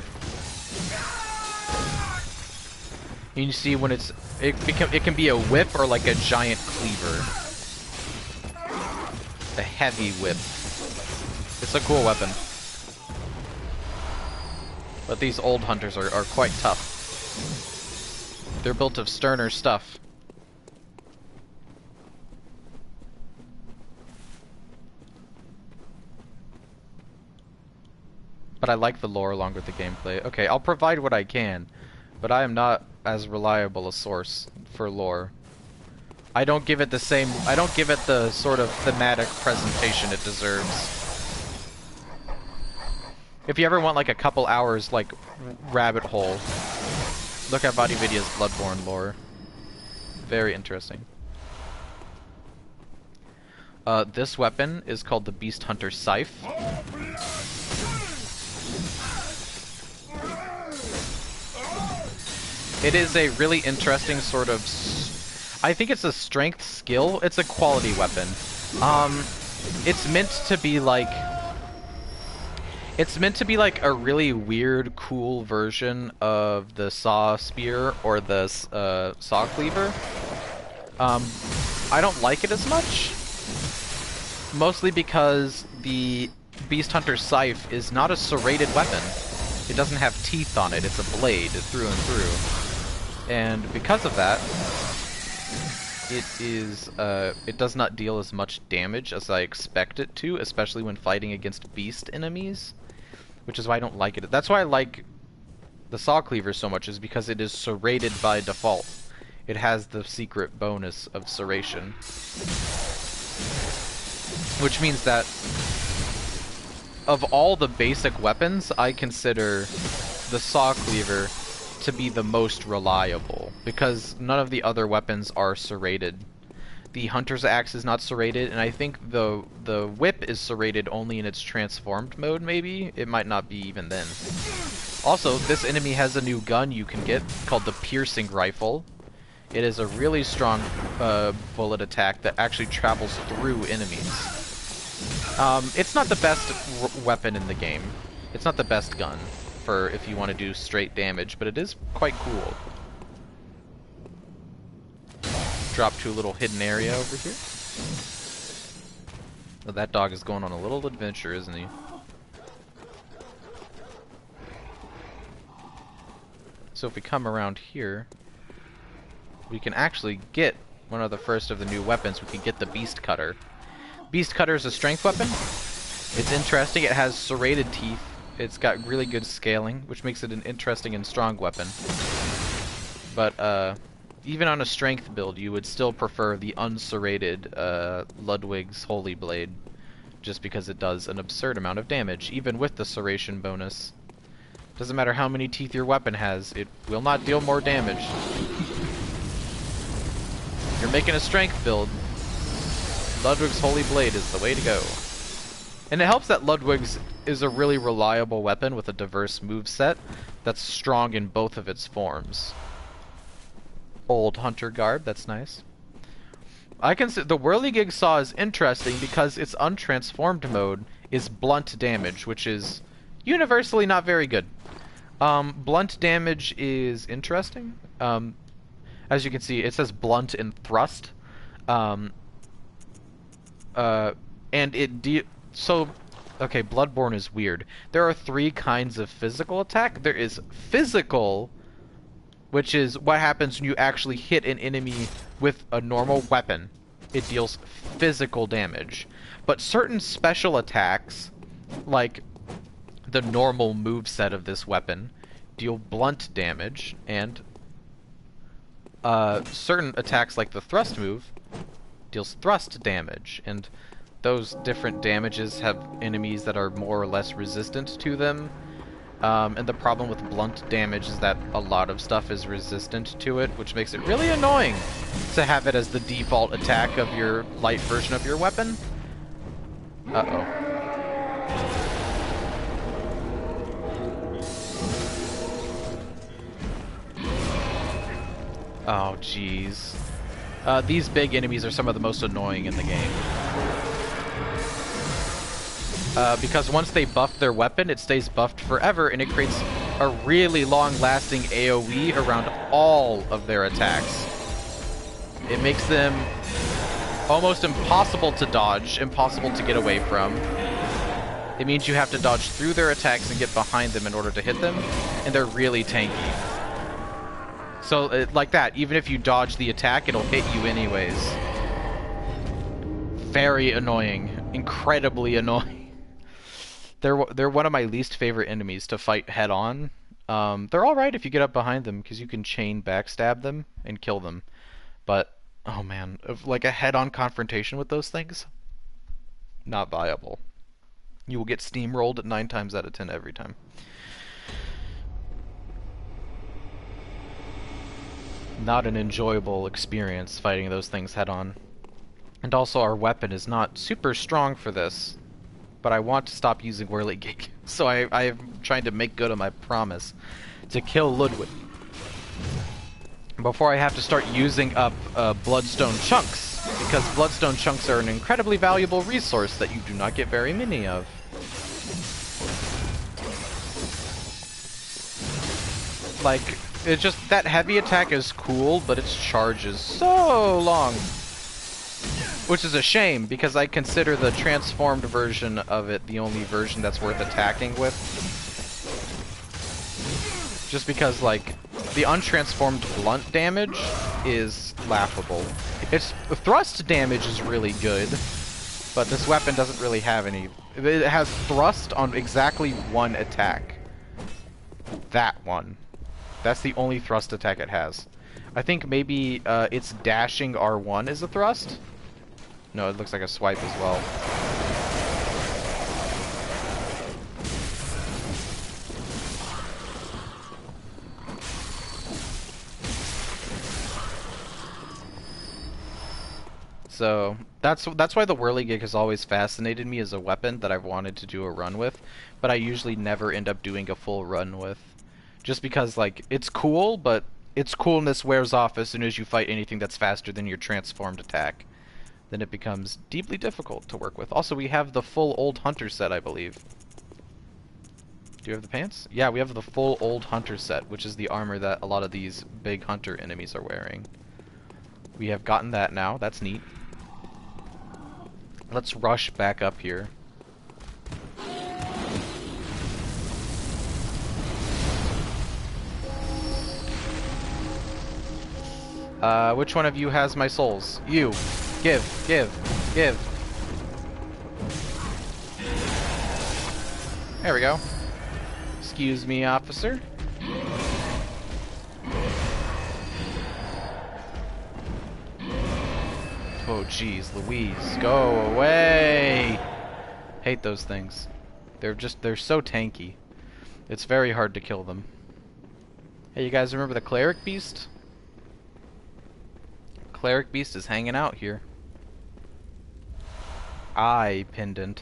You can see when it can be a whip or like a giant cleaver. A heavy whip. It's a cool weapon. But these old hunters are quite tough. They're built of sterner stuff. But I like the lore along with the gameplay. Okay, I'll provide what I can, but I am not as reliable a source for lore. I don't give it the sort of thematic presentation it deserves. If you ever want like a couple hours like rabbit hole, look at VaatiVidya's Bloodborne lore. Very interesting. This weapon is called the Beast Hunter Scythe. It is a really interesting sort of... I think it's a strength skill. It's a quality weapon. It's meant to be like... It's meant to be like a really weird, cool version of the saw spear or the saw cleaver. I don't like it as much. Mostly because the Beast Hunter Scythe is not a serrated weapon. It doesn't have teeth on it. It's a blade through and through. And because of that, it does not deal as much damage as I expect it to, especially when fighting against beast enemies, which is why I don't like it. That's why I like the Saw Cleaver so much, is because it is serrated by default. It has the secret bonus of serration, which means that of all the basic weapons, I consider the Saw Cleaver to be the most reliable, because none of the other weapons are serrated. The Hunter's Axe is not serrated, and I think the Whip is serrated only in its transformed mode, maybe? It might not be even then. Also, this enemy has a new gun you can get called the Piercing Rifle. It is a really strong bullet attack that actually travels through enemies. It's not the best weapon in the game. It's not the best gun for if you want to do straight damage, but it is quite cool. Drop to a little hidden area over here. Well, that dog is going on a little adventure, isn't he? So if we come around here, we can actually get one of the first of the new weapons. We can get the Beast Cutter. Beast Cutter is a strength weapon. It's interesting. It has serrated teeth. It's got really good scaling, which makes it an interesting and strong weapon. But even on a strength build, you would still prefer the unserrated Ludwig's Holy Blade, just because it does an absurd amount of damage, even with the serration bonus. Doesn't matter how many teeth your weapon has, it will not deal more damage. If you're making a strength build, Ludwig's Holy Blade is the way to go. And it helps that Ludwig's is a really reliable weapon with a diverse moveset that's strong in both of its forms. Old hunter garb, that's nice. I consider the Whirligig Saw is interesting because its untransformed mode is blunt damage, which is universally not very good. Blunt damage is interesting. As you can see, it says blunt and thrust. And it okay, Bloodborne is weird. There are 3 kinds of physical attack. There is physical, which is what happens when you actually hit an enemy with a normal weapon. It deals physical damage. But certain special attacks, like the normal moveset of this weapon, deal blunt damage, and certain attacks like the thrust move deals thrust damage, and those different damages have enemies that are more or less resistant to them. And the problem with blunt damage is that a lot of stuff is resistant to it, which makes it really annoying to have it as the default attack of your light version of your weapon. Uh-oh. Oh, jeez. These big enemies are some of the most annoying in the game. Because once they buff their weapon, it stays buffed forever, and it creates a really long-lasting AoE around all of their attacks. It makes them almost impossible to dodge, impossible to get away from. It means you have to dodge through their attacks and get behind them in order to hit them, and they're really tanky. So, like that, even if you dodge the attack, it'll hit you anyways. Very annoying. Incredibly annoying. They're one of my least favorite enemies to fight head-on. They're alright if you get up behind them, because you can chain backstab them and kill them. But, oh man, like a head-on confrontation with those things? Not viable. You will get steamrolled 9 times out of 10 every time. Not an enjoyable experience fighting those things head-on. And also our weapon is not super strong for this. But I want to stop using Whirligig, so I'm trying to make good on my promise to kill Ludwig before I have to start using up Bloodstone Chunks, because Bloodstone Chunks are an incredibly valuable resource that you do not get very many of. Like, it's just, that heavy attack is cool, but its charge is so long. Which is a shame, because I consider the transformed version of it the only version that's worth attacking with. Just because, like, the untransformed blunt damage is laughable. Its thrust damage is really good, but this weapon doesn't really have any. It has thrust on exactly one attack. That one. That's the only thrust attack it has. I think maybe its dashing R1 is a thrust? No, it looks like a swipe as well. So that's why the whirligig has always fascinated me as a weapon that I've wanted to do a run with, but I usually never end up doing a full run with. Just because, like, it's cool, but its coolness wears off as soon as you fight anything that's faster than your transformed attack. Then it becomes deeply difficult to work with. Also, we have the full old hunter set, I believe. Do you have the pants? Yeah, we have the full old hunter set, which is the armor that a lot of these big hunter enemies are wearing. We have gotten that now. That's neat. Let's rush back up here. Which one of you has my souls? You. Give. There we go. Excuse me, officer. Oh, jeez, Louise, go away! Hate those things. They're so tanky. It's very hard to kill them. Hey, you guys remember the Cleric Beast? Cleric Beast is hanging out here. Eye pendant.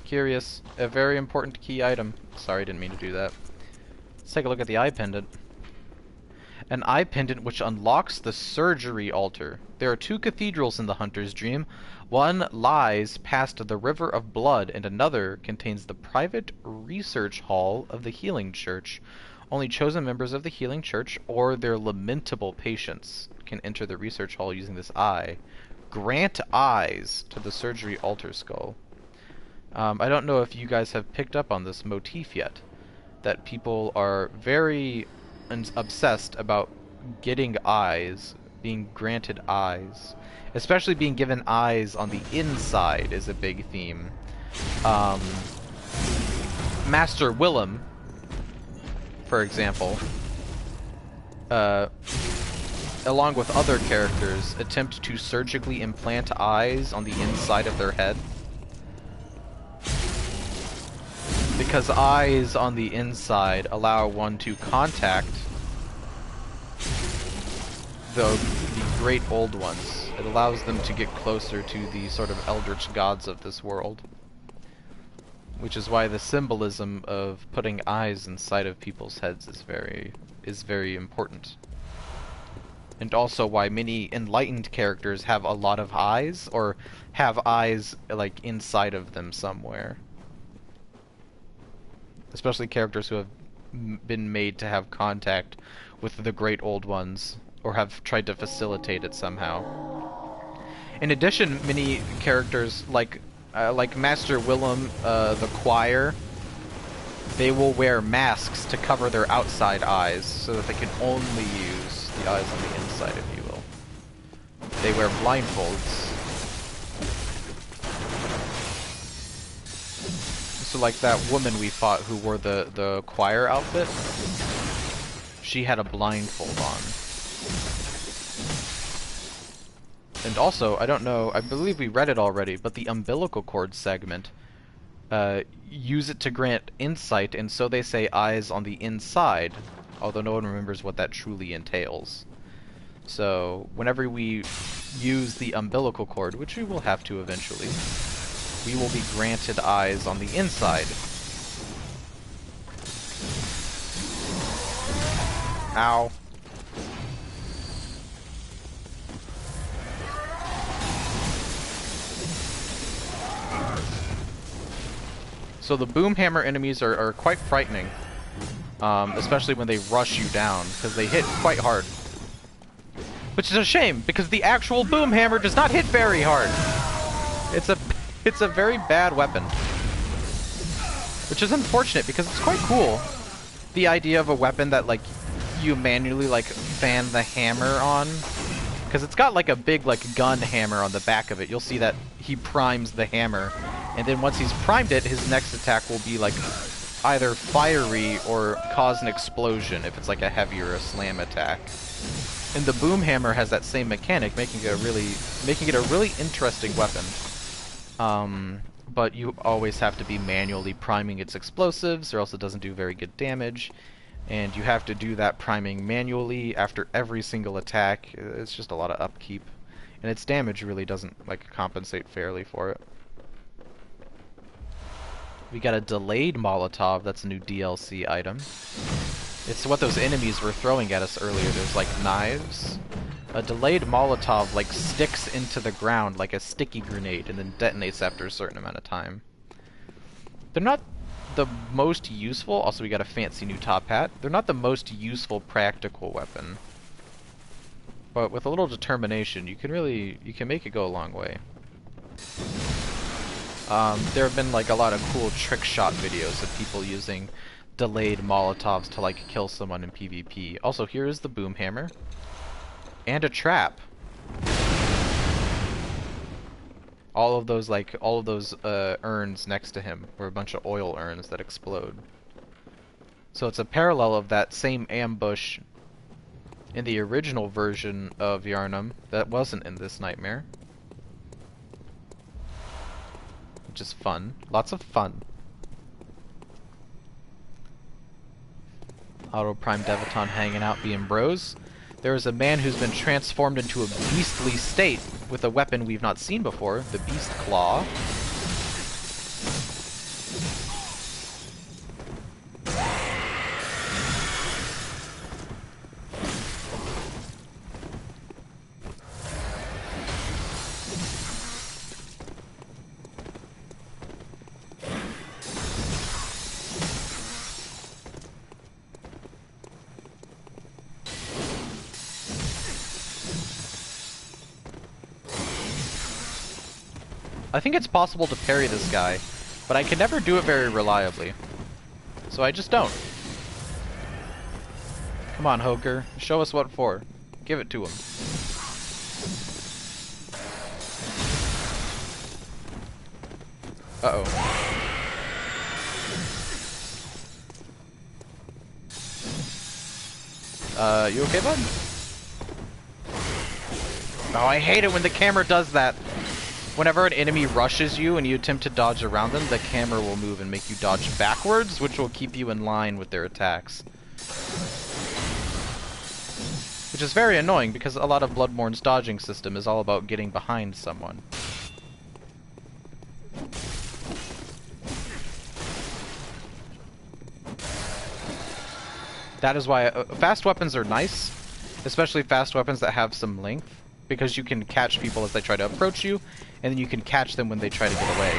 Curious. A very important key item. Sorry, didn't mean to do that. Let's take a look at the eye pendant. An eye pendant which unlocks the surgery altar. There are 2 cathedrals in the Hunter's Dream. One lies past the River of Blood, and another contains the private research hall of the Healing Church. Only chosen members of the Healing Church or their lamentable patients can enter the research hall using this eye. Grant eyes to the surgery altar skull. I don't know if you guys have picked up on this motif yet, that people are very obsessed about getting eyes, being granted eyes. Especially being given eyes on the inside is a big theme. Master Willem, for example, along with other characters, attempt to surgically implant eyes on the inside of their head. Because eyes on the inside allow one to contact the great old ones. It allows them to get closer to the sort of eldritch gods of this world. Which is why the symbolism of putting eyes inside of people's heads is very important. And also why many enlightened characters have a lot of eyes, or have eyes like inside of them somewhere. Especially characters who have been made to have contact with the great old ones, or have tried to facilitate it somehow. In addition, many characters like Master Willem, the choir, they will wear masks to cover their outside eyes, so that they can only use the eyes on the inside, if you will. They wear blindfolds. So like that woman we fought who wore the choir outfit, she had a blindfold on. And also, I don't know, I believe we read it already, but the umbilical cord segment, use it to grant insight, and so they say eyes on the inside, although no one remembers what that truly entails. So, whenever we use the umbilical cord, which we will have to eventually, we will be granted eyes on the inside. Ow. So the boomhammer enemies are quite frightening, especially when they rush you down, because they hit quite hard. Which is a shame, because the actual boomhammer does not hit very hard. It's a very bad weapon. Which is unfortunate, because it's quite cool. The idea of a weapon that, like, you manually like fan the hammer on, because it's got like a big like gun hammer on the back of it. You'll see that he primes the hammer, and then once he's primed it, his next attack will be like either fiery or cause an explosion if it's like a heavy or a slam attack. And the boom hammer has that same mechanic, making it a really interesting weapon. But you always have to be manually priming its explosives, or else it doesn't do very good damage. And you have to do that priming manually after every single attack. It's just a lot of upkeep. And its damage really doesn't like compensate fairly for it. We got a delayed Molotov, that's a new DLC item. It's what those enemies were throwing at us earlier. There's like knives. A delayed Molotov like sticks into the ground like a sticky grenade and then detonates after a certain amount of time. They're not the most useful. Also, we got a fancy new top hat. They're not the most useful practical weapon. But with a little determination, you can make it go a long way. There have been like a lot of cool trick shot videos of people using delayed Molotovs to like kill someone in PvP. Also, here is the boom hammer and a trap. All of those urns next to him were a bunch of oil urns that explode. So it's a parallel of that same ambush in the original version of Yharnam that wasn't in this nightmare. Which is fun. Lots of fun. Auto Prime Devaton hanging out being bros. There is a man who's been transformed into a beastly state with a weapon we've not seen before, the Beast Claw. I think it's possible to parry this guy, but I can never do it very reliably. So I just don't. Come on, Hoker. Show us what for. Give it to him. Uh-oh. You okay, bud? Oh, I hate it when the camera does that. Whenever an enemy rushes you and you attempt to dodge around them, the camera will move and make you dodge backwards, which will keep you in line with their attacks. Which is very annoying, because a lot of Bloodborne's dodging system is all about getting behind someone. That is why fast weapons are nice, especially fast weapons that have some length, because you can catch people as they try to approach you, and then you can catch them when they try to get away.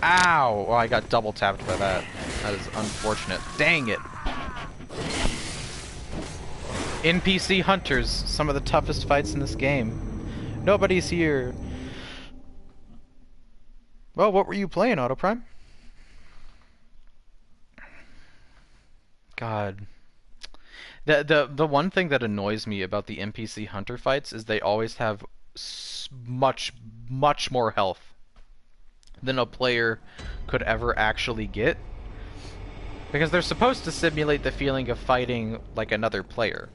Ow! Oh, I got double tapped by that. That is unfortunate. Dang it! NPC hunters, some of the toughest fights in this game. Nobody's here. Well, what were you playing, Autoprime? God. The one thing that annoys me about the NPC hunter fights is they always have much more health than a player could ever actually get, because they're supposed to simulate the feeling of fighting like another player,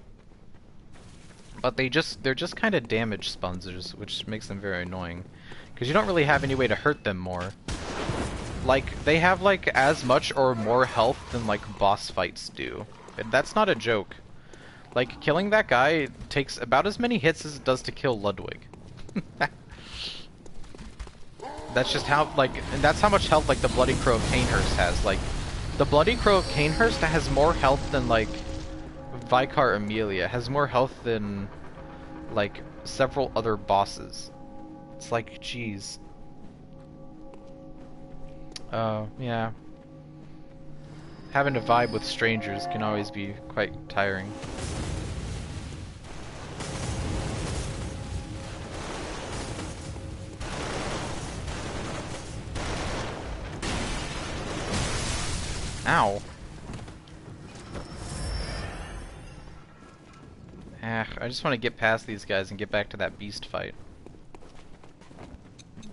but they're just kind of damage spongers, which makes them very annoying, because you don't really have any way to hurt them more. Like, they have like as much or more health than like boss fights do. And that's not a joke. Like, killing that guy takes about as many hits as it does to kill Ludwig. That's just how, like, and that's how much health, like, the Bloody Crow of Cainhurst has. Like, the Bloody Crow of Cainhurst has more health than, like, Vicar Amelia. Has more health than, like, several other bosses. It's like, jeez. Yeah. Having to vibe with strangers can always be quite tiring. Ow. I just want to get past these guys and get back to that beast fight.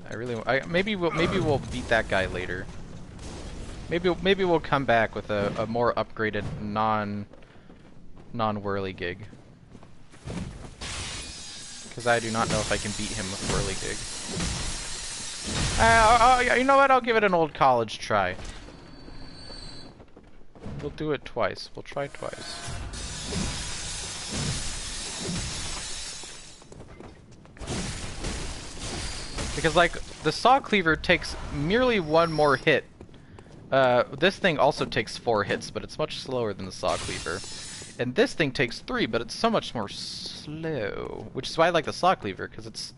Maybe we'll beat that guy later. Maybe we'll come back with a more upgraded non-whirligig. Because I do not know if I can beat him with whirligig. You know what? I'll give it an old college try. We'll do it twice. We'll try twice. Because, like, the saw cleaver takes merely one more hit. This thing also takes 4 hits, but it's much slower than the saw cleaver. And this thing takes 3, but it's so much more slow. Which is why I like the saw cleaver, because it's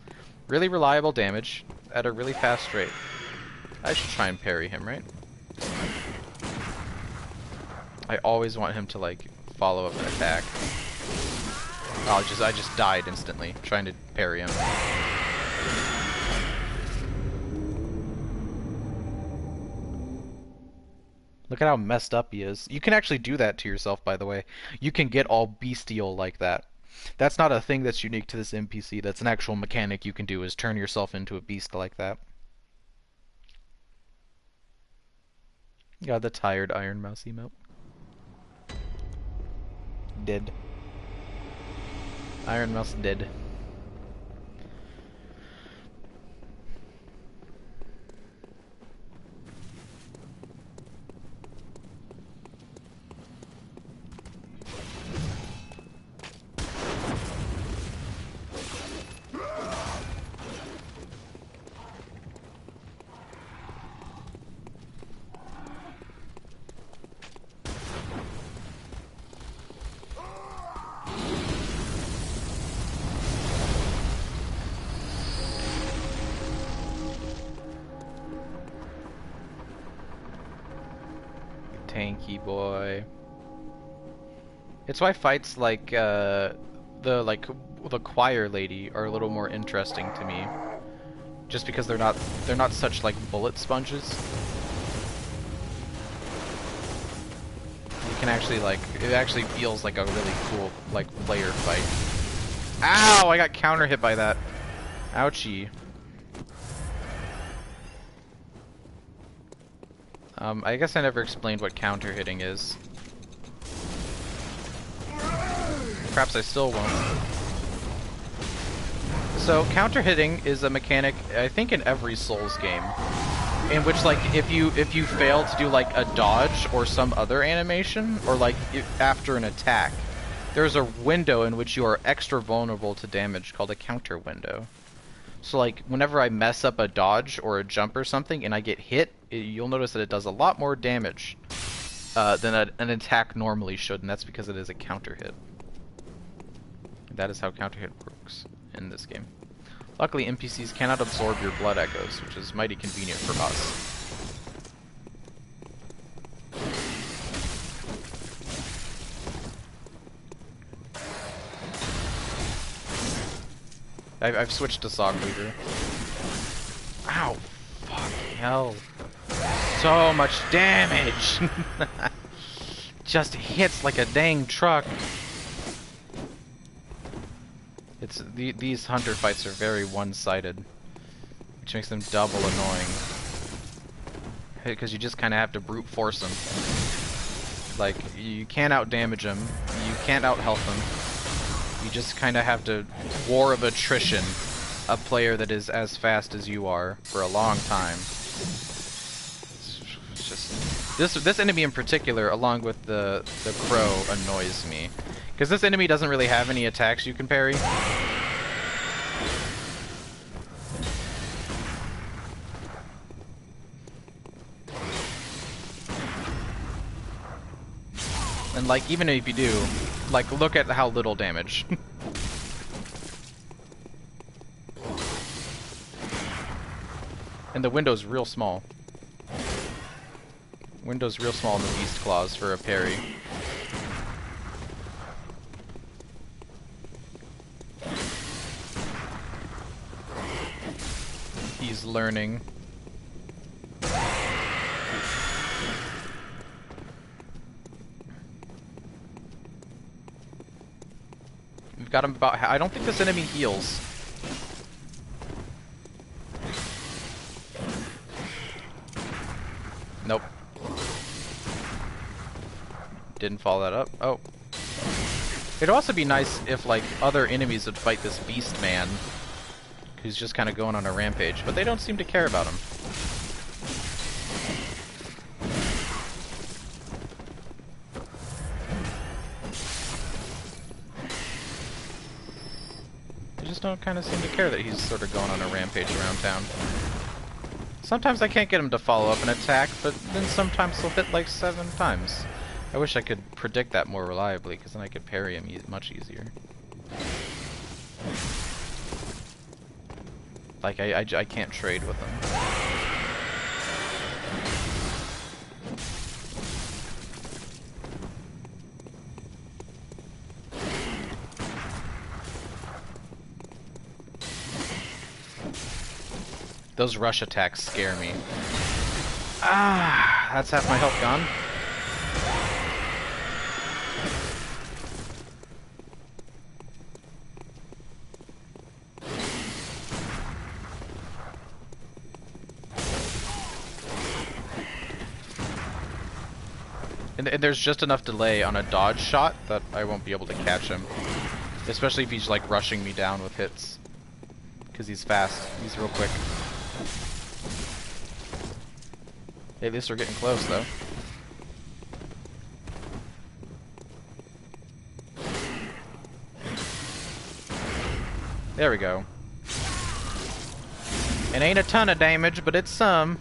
really reliable damage at a really fast rate. I should try and parry him, right? I always want him to, like, follow up an attack. Oh, I just died instantly trying to parry him. Look at how messed up he is. You can actually do that to yourself, by the way. You can get all bestial like that. That's not a thing that's unique to this NPC. That's an actual mechanic you can do, is turn yourself into a beast like that. Got the tired Iron Mouse emote. Dead. Iron Mouse dead. Tanky boy. It's why fights like the choir lady are a little more interesting to me. Just because they're not such like bullet sponges. You can actually it actually feels like a really cool like player fight. Ow! I got counter hit by that. Ouchie. I guess I never explained what counter hitting is. Perhaps I still won't. So counter hitting is a mechanic, I think, in every Souls game, in which like if you fail to do like a dodge or some other animation, or like after an attack, there's a window in which you are extra vulnerable to damage called a counter window. So like whenever I mess up a dodge or a jump or something and I get hit, you'll notice that it does a lot more damage than an attack normally should, and that's because it is a counter hit. That is how counter hit works in this game. Luckily, NPCs cannot absorb your blood echoes, which is mighty convenient for us. I've switched to saw cleaver. Ow! Fucking hell. So much damage! Just hits like a dang truck. These hunter fights are very one-sided, which makes them double annoying. Because you just kind of have to brute force them. Like, you can't out-damage them, you can't out-health them. You just kind of have to war of attrition a player that is as fast as you are for a long time. It's just this enemy in particular, along with the crow, annoys me. Because this enemy doesn't really have any attacks you can parry. And like, even if you do, like, look at how little damage. And the window's real small. Window's real small in the beast claws for a parry. He's learning. Got him about... I don't think this enemy heals. Nope. Didn't follow that up. Oh. It'd also be nice if, like, other enemies would fight this beast man, who's just kind of going on a rampage, but they don't seem to care about him. They just don't kind of seem to care that he's sort of going on a rampage around town. Sometimes I can't get him to follow up an attack, but then sometimes he'll hit like 7 times. I wish I could predict that more reliably, because then I could parry him much easier. Like, I can't trade with him. Those rush attacks scare me. Ah, that's half my health gone. And there's just enough delay on a dodge shot that I won't be able to catch him. Especially if he's like rushing me down with hits. Because he's fast. He's real quick. Hey, at least we're getting close though. There we go. It ain't a ton of damage, but it's some.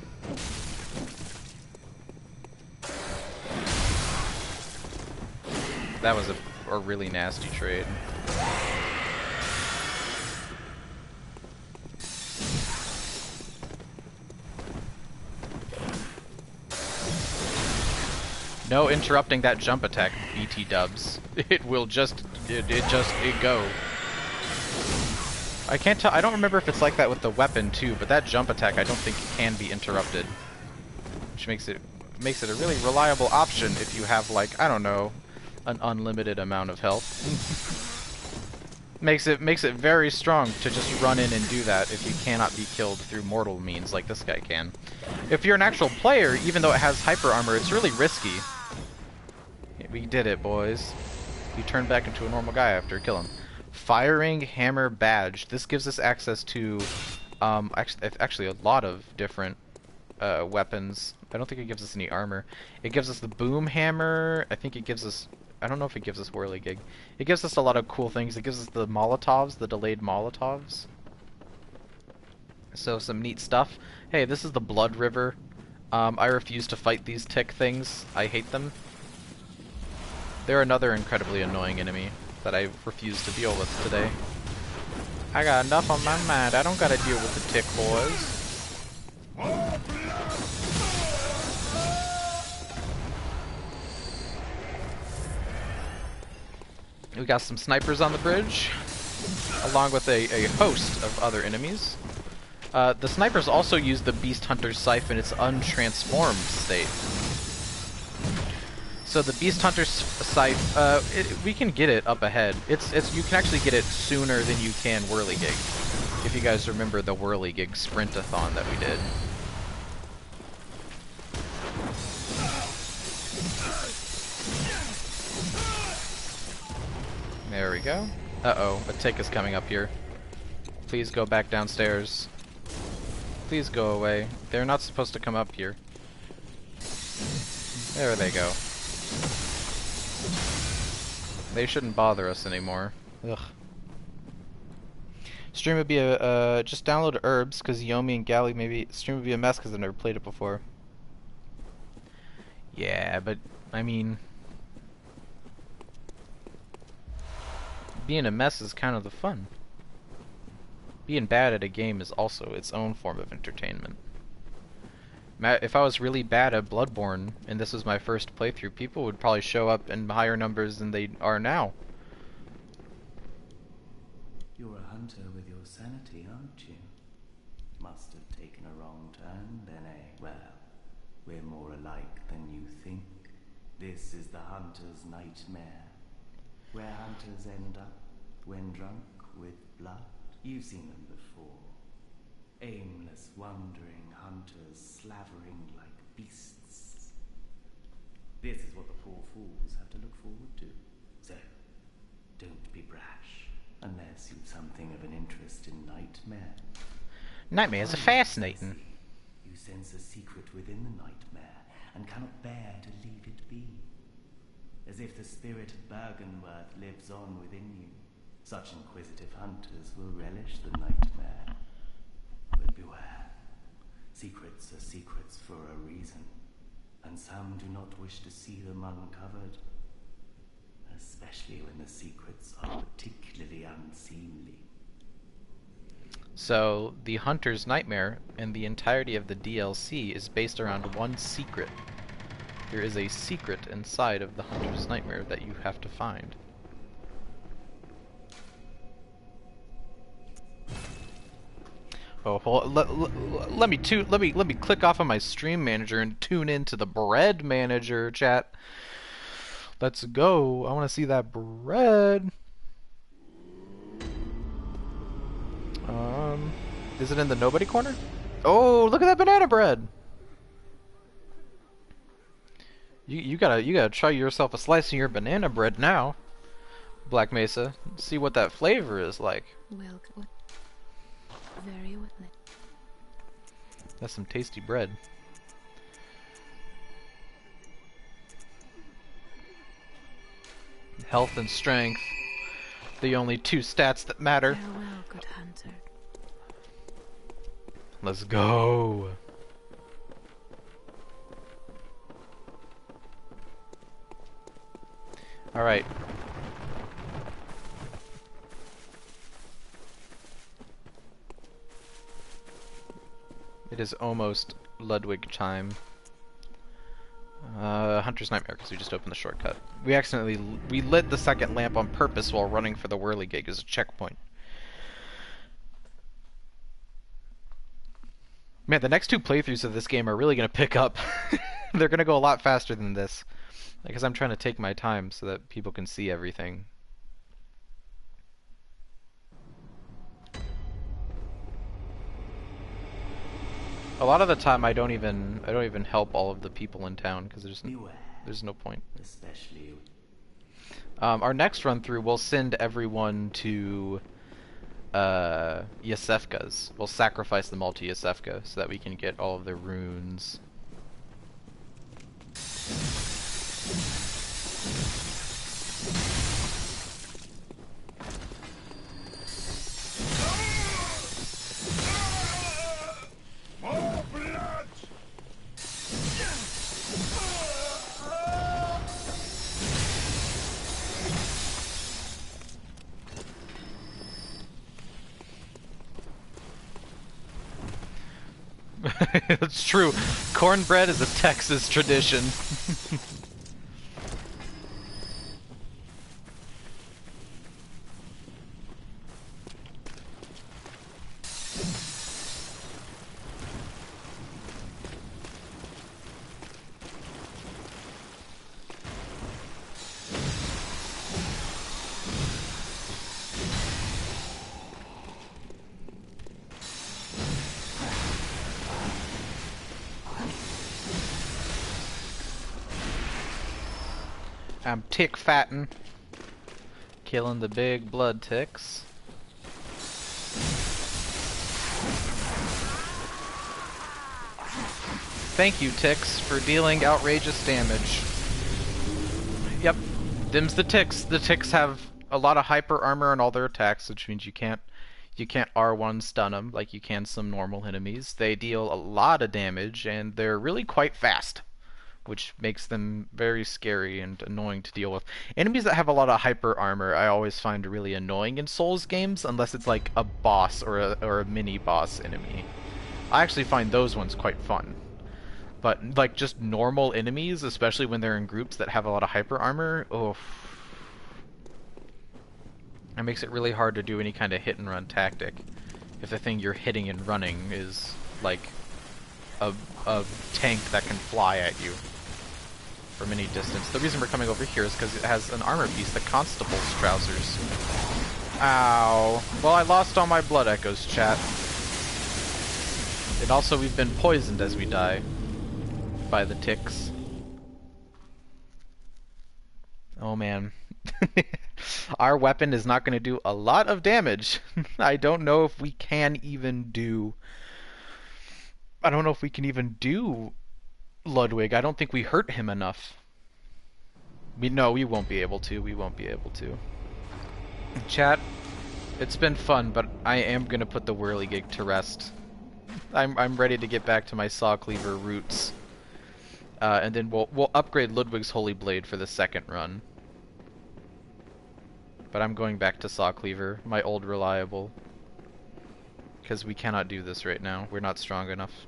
That was a really nasty trade. No interrupting that jump attack, BT dubs. It will just, it go. I can't tell, I don't remember if it's like that with the weapon too, but that jump attack I don't think can be interrupted. Which makes it a really reliable option if you have like, I don't know, an unlimited amount of health. makes it very strong to just run in and do that if you cannot be killed through mortal means like this guy can. If you're an actual player, even though it has hyper armor, it's really risky. We did it, boys. We turned back into a normal guy after killing him. Firing hammer badge. This gives us access to actually a lot of different weapons. I don't think it gives us any armor. It gives us the boom hammer. I think it gives us... I don't know if it gives us whirligig. It gives us a lot of cool things. It gives us the Molotovs, the delayed Molotovs. So some neat stuff. Hey, this is the Blood River. I refuse to fight these tick things. I hate them. They're another incredibly annoying enemy that I refuse to deal with today. I got enough on my mind. I don't gotta deal with the tick boys. We got some snipers on the bridge, along with a host of other enemies. The snipers also use the Beast Hunter's Scythe in its untransformed state. So the Beast Hunter's Scythe, we can get it up ahead. You can actually get it sooner than you can Whirligig. If you guys remember the Whirligig Sprintathon that we did. There we go. Uh-oh, a tick is coming up here. Please go back downstairs. Please go away. They're not supposed to come up here. There they go. They shouldn't bother us anymore. Ugh. Stream would be just download herbs, because Yomi and Galley maybe... Stream would be a mess because I've never played it before. Yeah, but, I mean... Being a mess is kind of the fun. Being bad at a game is also its own form of entertainment. If I was really bad at Bloodborne, and this was my first playthrough, people would probably show up in higher numbers than they are now. You're a hunter with your sanity, aren't you? Must have taken a wrong turn, then, eh? Well, we're more alike than you think. This is the hunter's nightmare, where hunters end up when drunk with blood. You've seen them before. Aimless, wandering hunters, slavering like beasts. This is what the poor fools have to look forward to. So, don't be brash, unless you've something of an interest in nightmare. Nightmares are fascinating. You sense a secret within the nightmare, and cannot bear to leave it be. As if the spirit of Bergenworth lives on within you. Such inquisitive hunters will relish the nightmare. But beware. Secrets are secrets for a reason, and some do not wish to see them uncovered. Especially when the secrets are particularly unseemly. So, the Hunter's Nightmare and the entirety of the DLC is based around one secret. There is a secret inside of the Hunter's Nightmare that you have to find. Oh, well, let me click off on my stream manager and tune into the bread manager, chat. Let's go. I want to see that bread. Is it in the nobody corner? Oh, look at that banana bread. You gotta try yourself a slice of your banana bread now, Black Mesa. See what that flavor is like. Well, very well. That's some tasty bread. Health and strength, the only two stats that matter. Farewell, good hunter. Let's go. All right. It is almost Ludwig time. Hunter's Nightmare, because we just opened the shortcut. We lit the second lamp on purpose while running for the whirligig as a checkpoint. Man, the next two playthroughs of this game are really going to pick up. They're going to go a lot faster than this. Because I'm trying to take my time so that people can see everything. A lot of the time I don't even help all of the people in town because there's no point. Especially our next run through we'll send everyone to Yasefka's. We'll sacrifice them all to Yasefka so that we can get all of their runes. More blood! It's true. Cornbread is a Texas tradition. I'm tick fatting, killing the big blood ticks. Thank you, ticks, for dealing outrageous damage. Yep, them's the ticks. The ticks have a lot of hyper armor on all their attacks, which means you can't R1 stun them like you can some normal enemies. They deal a lot of damage, and they're really quite fast, which makes them very scary and annoying to deal with. Enemies that have a lot of hyper armor I always find really annoying in Souls games, unless it's like a boss or a mini boss enemy. I actually find those ones quite fun. But like just normal enemies, especially when they're in groups that have a lot of hyper armor, oh, it makes it really hard to do any kind of hit and run tactic if the thing you're hitting and running is like a tank that can fly at you from any distance. The reason we're coming over here is because it has an armor piece, the Constable's Trousers. Ow. Well, I lost all my blood echoes, chat. And also, we've been poisoned as we die by the ticks. Oh man. Our weapon is not going to do a lot of damage. I don't know if we can even do... I don't know if we can even do Ludwig. I don't think we hurt him enough. No, we won't be able to. We won't be able to. Chat, it's been fun, but I am going to put the whirligig to rest. I'm ready to get back to my saw cleaver roots. And then we'll upgrade Ludwig's Holy Blade for the second run. But I'm going back to saw cleaver, my old reliable. Because we cannot do this right now. We're not strong enough.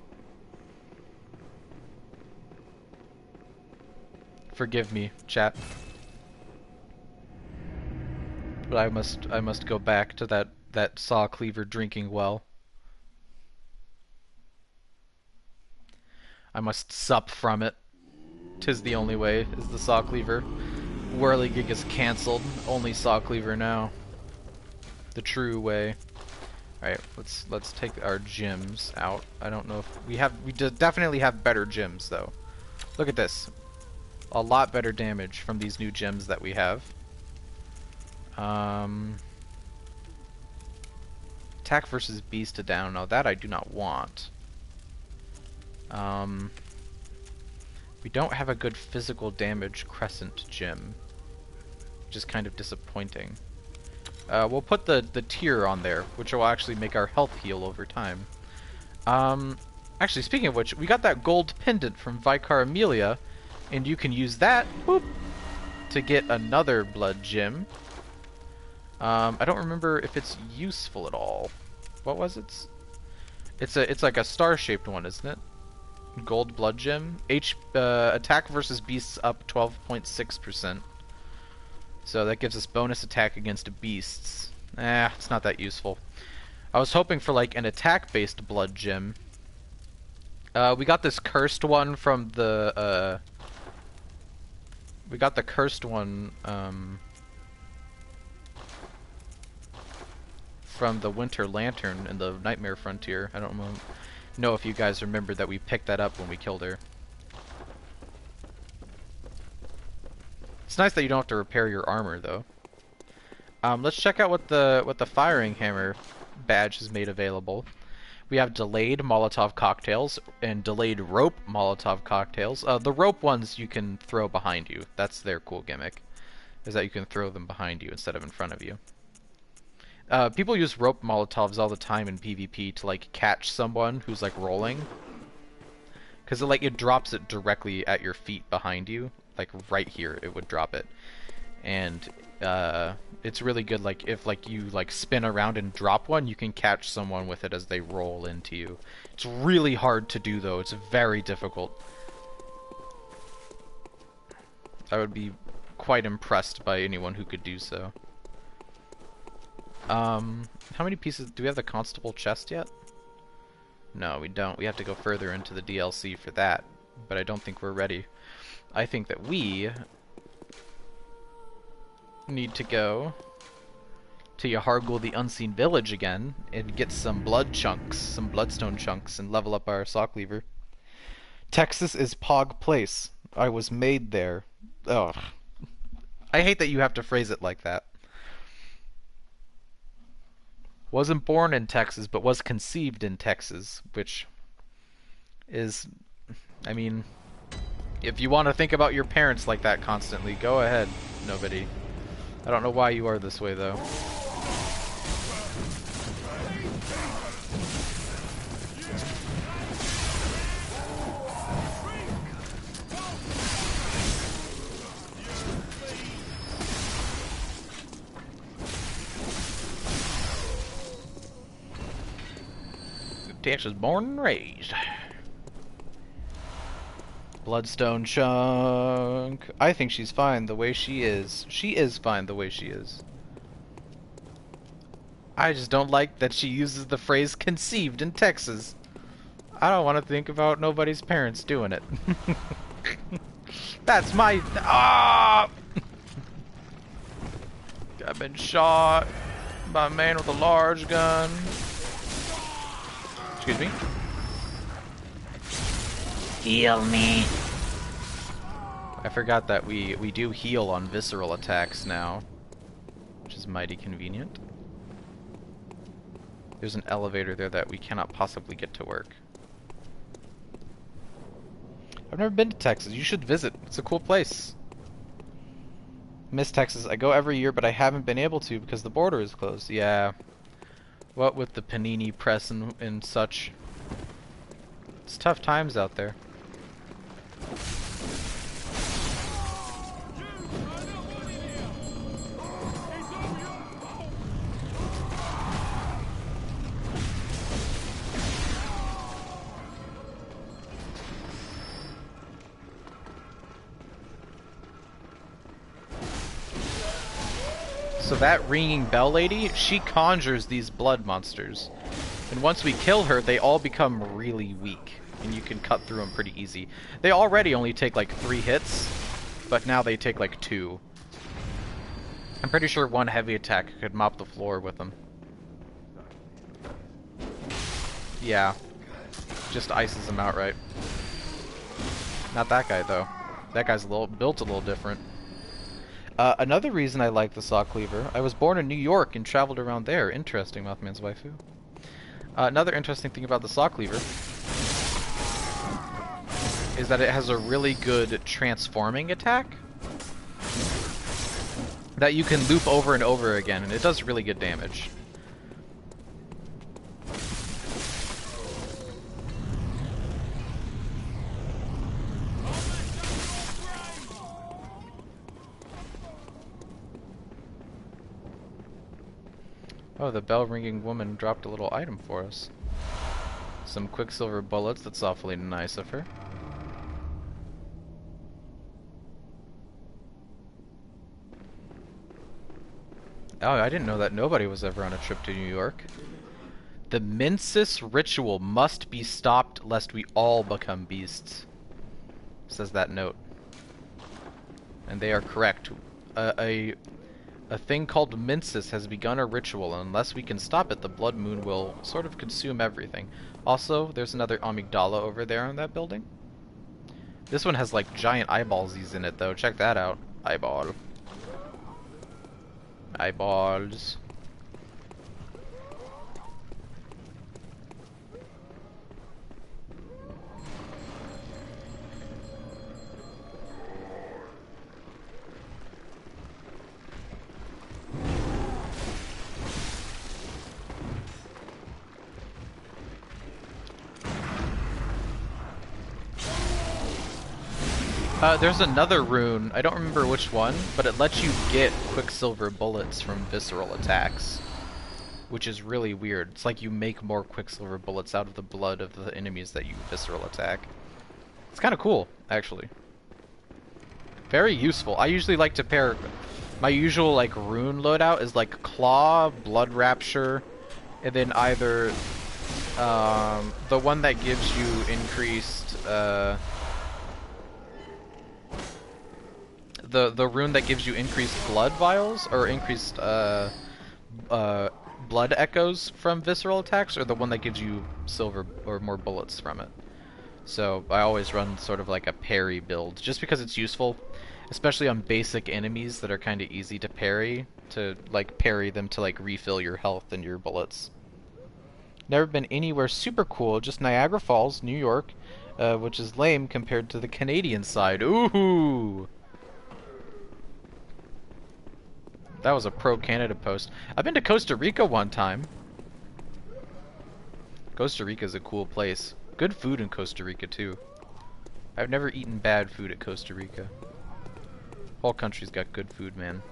Forgive me, chat. But I must go back to that saw cleaver drinking well. I must sup from it. 'Tis the only way, is the saw cleaver. Whirligig is cancelled. Only saw cleaver now. The true way. Alright, let's take our gems out. I don't know if we definitely have better gems though. Look at this. A lot better damage from these new gems that we have. Attack versus beast to down. Now that I do not want. We don't have a good physical damage crescent gem, which is kind of disappointing. We'll put the tier on there, which will actually make our health heal over time. Actually, speaking of which, we got that gold pendant from Vicar Amelia, and you can use that to get another blood gem. I don't remember if it's useful at all. What was it? It's like a star-shaped one, isn't it? Gold blood gem. Attack versus beasts up 12.6%. So that gives us bonus attack against beasts. It's not that useful. I was hoping for like an attack-based blood gem. We got this cursed one from the we got the cursed one from the Winter Lantern in the Nightmare Frontier. I don't know if you guys remember that we picked that up when we killed her. It's nice that you don't have to repair your armor though. Let's check out what the firing hammer badge has made available. We have delayed Molotov cocktails and delayed rope Molotov cocktails. The rope ones you can throw behind you. That's their cool gimmick, is that you can throw them behind you instead of in front of you. People use rope Molotovs all the time in PvP to like catch someone who's like rolling, because it drops it directly at your feet behind you, like right here. It would drop it, and it's really good. Like if you spin around and drop one, you can catch someone with it as they roll into you. It's really hard to do though. It's very difficult. I would be quite impressed by anyone who could do so. How many pieces do we have? The constable chest yet? No, we don't. We have to go further into the DLC for that, but I don't think we're ready. I think that we need to go to Yahargul the Unseen Village again and get some blood chunks, some bloodstone chunks, and level up our saw cleaver. Texas is Pog Place. I was made there. Ugh. I hate that you have to phrase it like that. Wasn't born in Texas, but was conceived in Texas, which is, I mean, if you want to think about your parents like that constantly, go ahead, nobody. I don't know why you are this way, though. Texas born and raised. Bloodstone chunk. I think she's fine the way she is. She is fine the way she is. I just don't like that she uses the phrase conceived in Texas. I don't want to think about nobody's parents doing it. That's my... Ah! I've been shot. by a man with a large gun. Excuse me. Heal me. I forgot that we do heal on visceral attacks now, which is mighty convenient. There's an elevator there that we cannot possibly get to work. I've never been to Texas. You should visit. It's a cool place. Miss Texas. I go every year, but I haven't been able to because the border is closed. Yeah. What with the panini press and such. It's tough times out there. So that ringing bell lady, she conjures these blood monsters. And once we kill her, they all become really weak. And you can cut through them pretty easy. They already only take like 3 hits, but now they take like 2. I'm pretty sure one heavy attack could mop the floor with them. Yeah. Just ices them outright. Not that guy though. That guy's built a little different. Another reason I like the saw cleaver, I was born in New York and traveled around there. Interesting, Mothman's waifu. Another interesting thing about the saw cleaver is that it has a really good transforming attack that you can loop over and over again, and it does really good damage. Oh, the bell-ringing woman dropped a little item for us. Some quicksilver bullets, that's awfully nice of her. Oh, I didn't know that nobody was ever on a trip to New York. The Mensis ritual must be stopped lest we all become beasts, says that note. And they are correct. A thing called Mensis has begun a ritual, and unless we can stop it, the blood moon will sort of consume everything. Also, there's another amygdala over there in that building. This one has like giant eyeballsies in it though, check that out. Eyeball. Eyeballs. There's another rune, I don't remember which one, but it lets you get quicksilver bullets from visceral attacks, which is really weird. It's like you make more quicksilver bullets out of the blood of the enemies that you visceral attack. It's kind of cool, actually. Very useful. I usually like to pair, my usual like rune loadout is like Claw, Blood Rapture, and then either the one that gives you increased the rune that gives you increased blood vials, or increased blood echoes from visceral attacks, or the one that gives you silver or more bullets from it. So I always run sort of like a parry build, just because it's useful, especially on basic enemies that are kind of easy to parry them to like refill your health and your bullets. Never been anywhere super cool, just Niagara Falls, New York, which is lame compared to the Canadian side. Ooh! That was a pro-Canada post. I've been to Costa Rica one time. Costa Rica's a cool place. Good food in Costa Rica, too. I've never eaten bad food at Costa Rica. Whole country's got good food, man.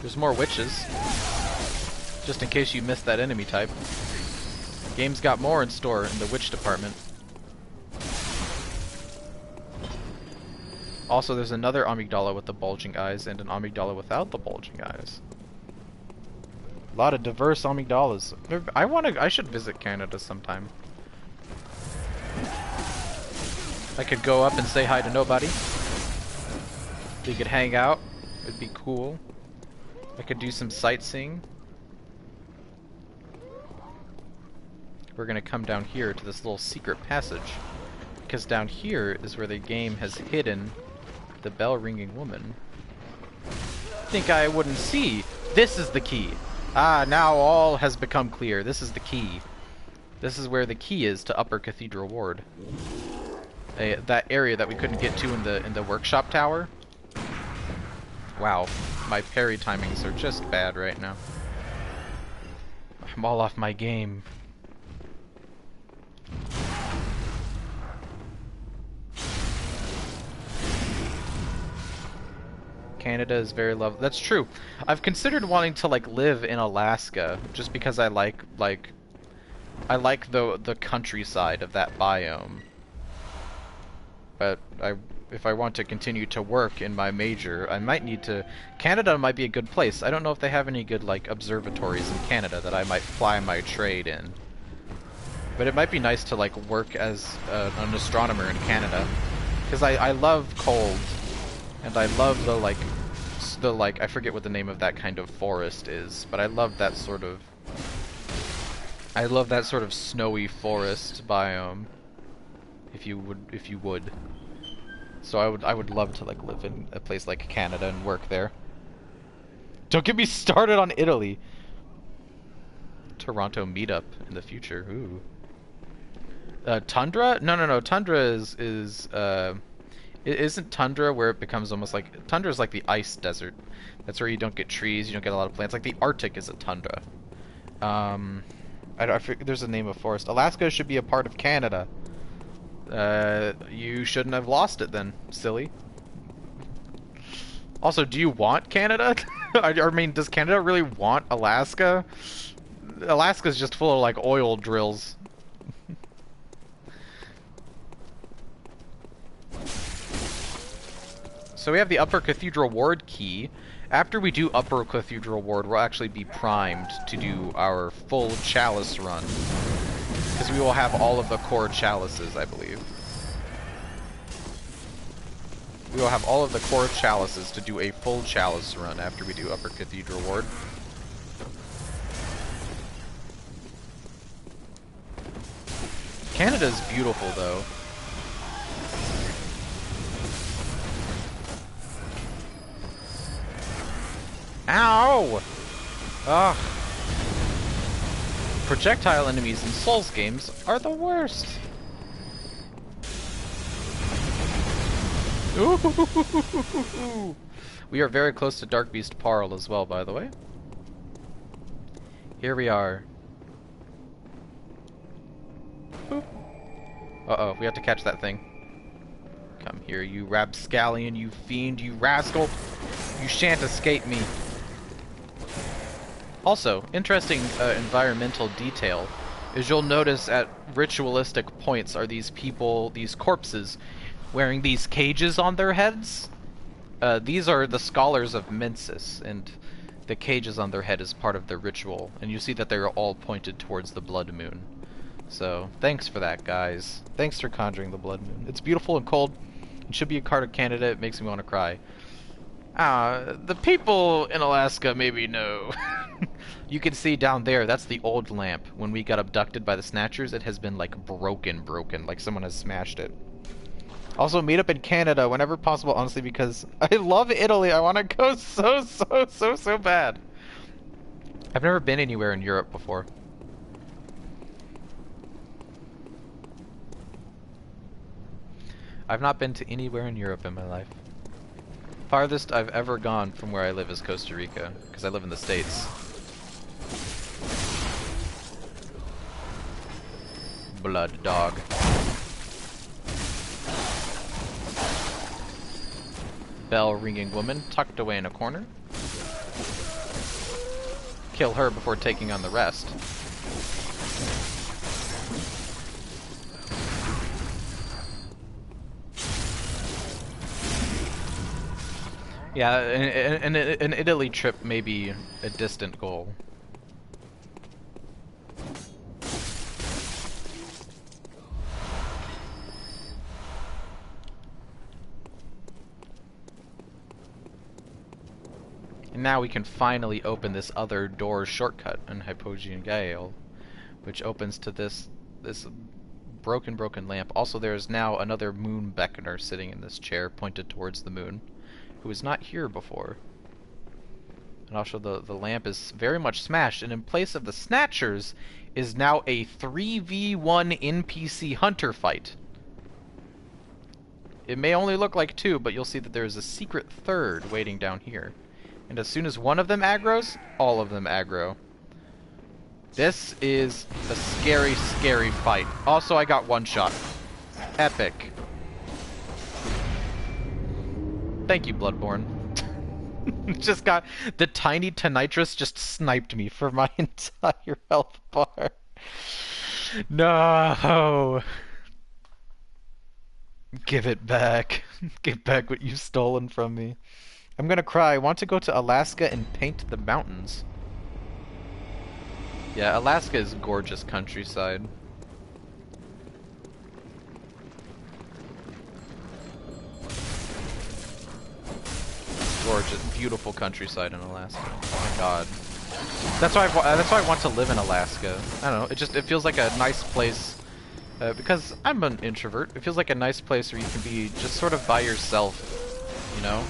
There's more witches. Just in case you missed that enemy type. Game's got more in store in the witch department. Also, there's another amygdala with the bulging eyes and an amygdala without the bulging eyes. A lot of diverse amygdalas. I should visit Canada sometime. I could go up and say hi to nobody. We could hang out. It'd be cool. I could do some sightseeing. We're gonna come down here to this little secret passage, because down here is where the game has hidden the bell-ringing woman. Think I wouldn't see. This is the key. Ah, now all has become clear. This is the key. This is where the key is to Upper Cathedral Ward. That area that we couldn't get to in the workshop tower. Wow, my parry timings are just bad right now. I'm all off my game. Canada is very lovely. That's true. I've considered wanting to like live in Alaska just because I like the countryside of that biome. But if I want to continue to work in my major, I might need to... Canada might be a good place. I don't know if they have any good like observatories in Canada that I might fly my trade in. But it might be nice to like work as an astronomer in Canada, because I love cold, and I love the like I forget what the name of that kind of forest is, but I love that sort of snowy forest biome. If you would. So I would love to like live in a place like Canada and work there. Don't get me started on Italy. Toronto meetup in the future. Ooh. Tundra? No. Tundra isn't tundra where it becomes almost like... Tundra is like the ice desert. That's where you don't get trees, you don't get a lot of plants. Like the Arctic is a tundra. I forget, there's a name of forest. Alaska should be a part of Canada. You shouldn't have lost it then, silly. Also, do you want Canada? I mean, does Canada really want Alaska? Alaska's just full of like oil drills. So we have the Upper Cathedral Ward key. After we do Upper Cathedral Ward, we'll actually be primed to do our full chalice run. Because we will have all of the core chalices, I believe. We will have all of the core chalices to do a full chalice run after we do Upper Cathedral Ward. Canada's beautiful, though. Ow! Ugh. Projectile enemies in Souls games are the worst. Ooh. We are very close to Dark Beast Parl as well, by the way. Here we are. Boop. Uh-oh, we have to catch that thing. Come here, you rapscallion, you fiend, you rascal. You shan't escape me. Also, interesting environmental detail is you'll notice at ritualistic points are these people, these corpses, wearing these cages on their heads. These are the scholars of Mensis, and the cages on their head is part of their ritual. And you see that they're all pointed towards the blood moon. So, thanks for that, guys. Thanks for conjuring the blood moon. It's beautiful and cold. It should be a card of Canada. It makes me want to cry. The people in Alaska maybe know. You can see down there, that's the old lamp. When we got abducted by the Snatchers, it has been like broken, like someone has smashed it. Also, meet up in Canada whenever possible, honestly, because I love Italy. I want to go so bad. I've never been anywhere in Europe before. I've not been to anywhere in Europe in my life. Farthest I've ever gone from where I live is Costa Rica, because I live in the States. Blood dog. Bell ringing woman tucked away in a corner. Kill her before taking on the rest. Yeah, an Italy trip may be a distant goal. Now we can finally open this other door shortcut in Hypogean Gale, which opens to this broken lamp. Also, there is now another moon beckoner sitting in this chair pointed towards the moon, who was not here before. And also the lamp is very much smashed, and in place of the Snatchers is now a 3v1 NPC hunter fight. It may only look like two, but you'll see that there is a secret third waiting down here. And as soon as one of them aggroes, all of them aggro. This is a scary, scary fight. Also, I got one shot. Epic. Thank you, Bloodborne. Just got... The tiny Tonitrus just sniped me for my entire health bar. No! Give it back. Give back what you've stolen from me. I'm gonna cry. I want to go to Alaska and paint the mountains. Yeah, Alaska is gorgeous countryside. Gorgeous, beautiful countryside in Alaska. Oh my god. That's why I want to live in Alaska. I don't know. It feels like a nice place. Because I'm an introvert. It feels like a nice place where you can be just sort of by yourself. You know?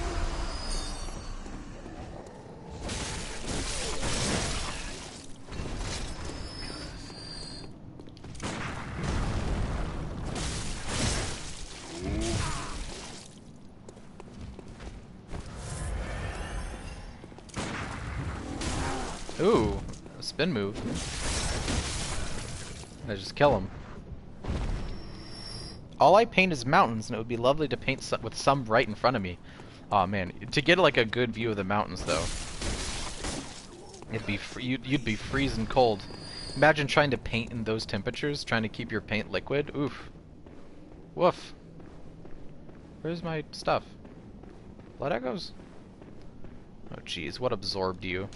Ooh, a spin move. I just kill him. All I paint is mountains, and it would be lovely to paint with some right in front of me. Oh man, to get like a good view of the mountains though, you'd be freezing cold. Imagine trying to paint in those temperatures, trying to keep your paint liquid. Oof. Woof. Where's my stuff? Blood echoes? Oh jeez, what absorbed you?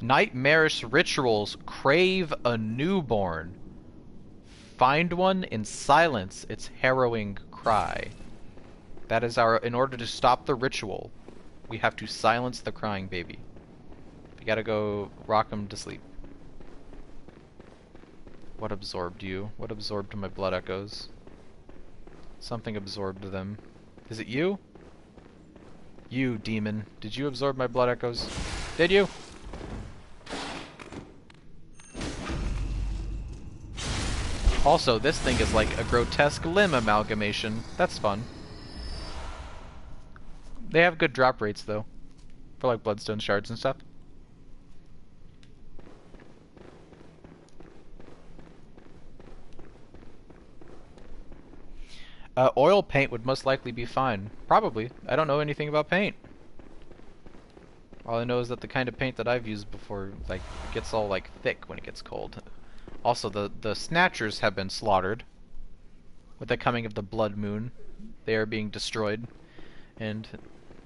Nightmarish rituals crave a newborn. Find one and silence its harrowing cry. That is in order to stop the ritual, we have to silence the crying baby. We gotta go rock him to sleep. What absorbed you? What absorbed my blood echoes? Something absorbed them. Is it you? You, demon. Did you absorb my blood echoes? Did you? Also, this thing is like a grotesque limb amalgamation. That's fun. They have good drop rates, though. For like bloodstone shards and stuff. Oil paint would most likely be fine. Probably. I don't know anything about paint. All I know is that the kind of paint that I've used before, like, gets all, like, thick when it gets cold. Also, the Snatchers have been slaughtered. With the coming of the Blood Moon, they are being destroyed. And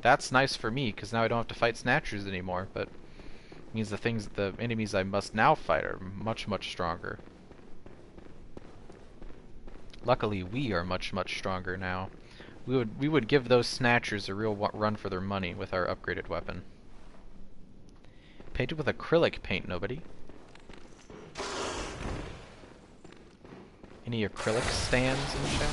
that's nice for me, because now I don't have to fight Snatchers anymore, but it means the enemies I must now fight are much, much stronger. Luckily, we are much, much stronger now. We would give those Snatchers a real run for their money with our upgraded weapon. Painted with acrylic paint, nobody. Any acrylic stands in chat?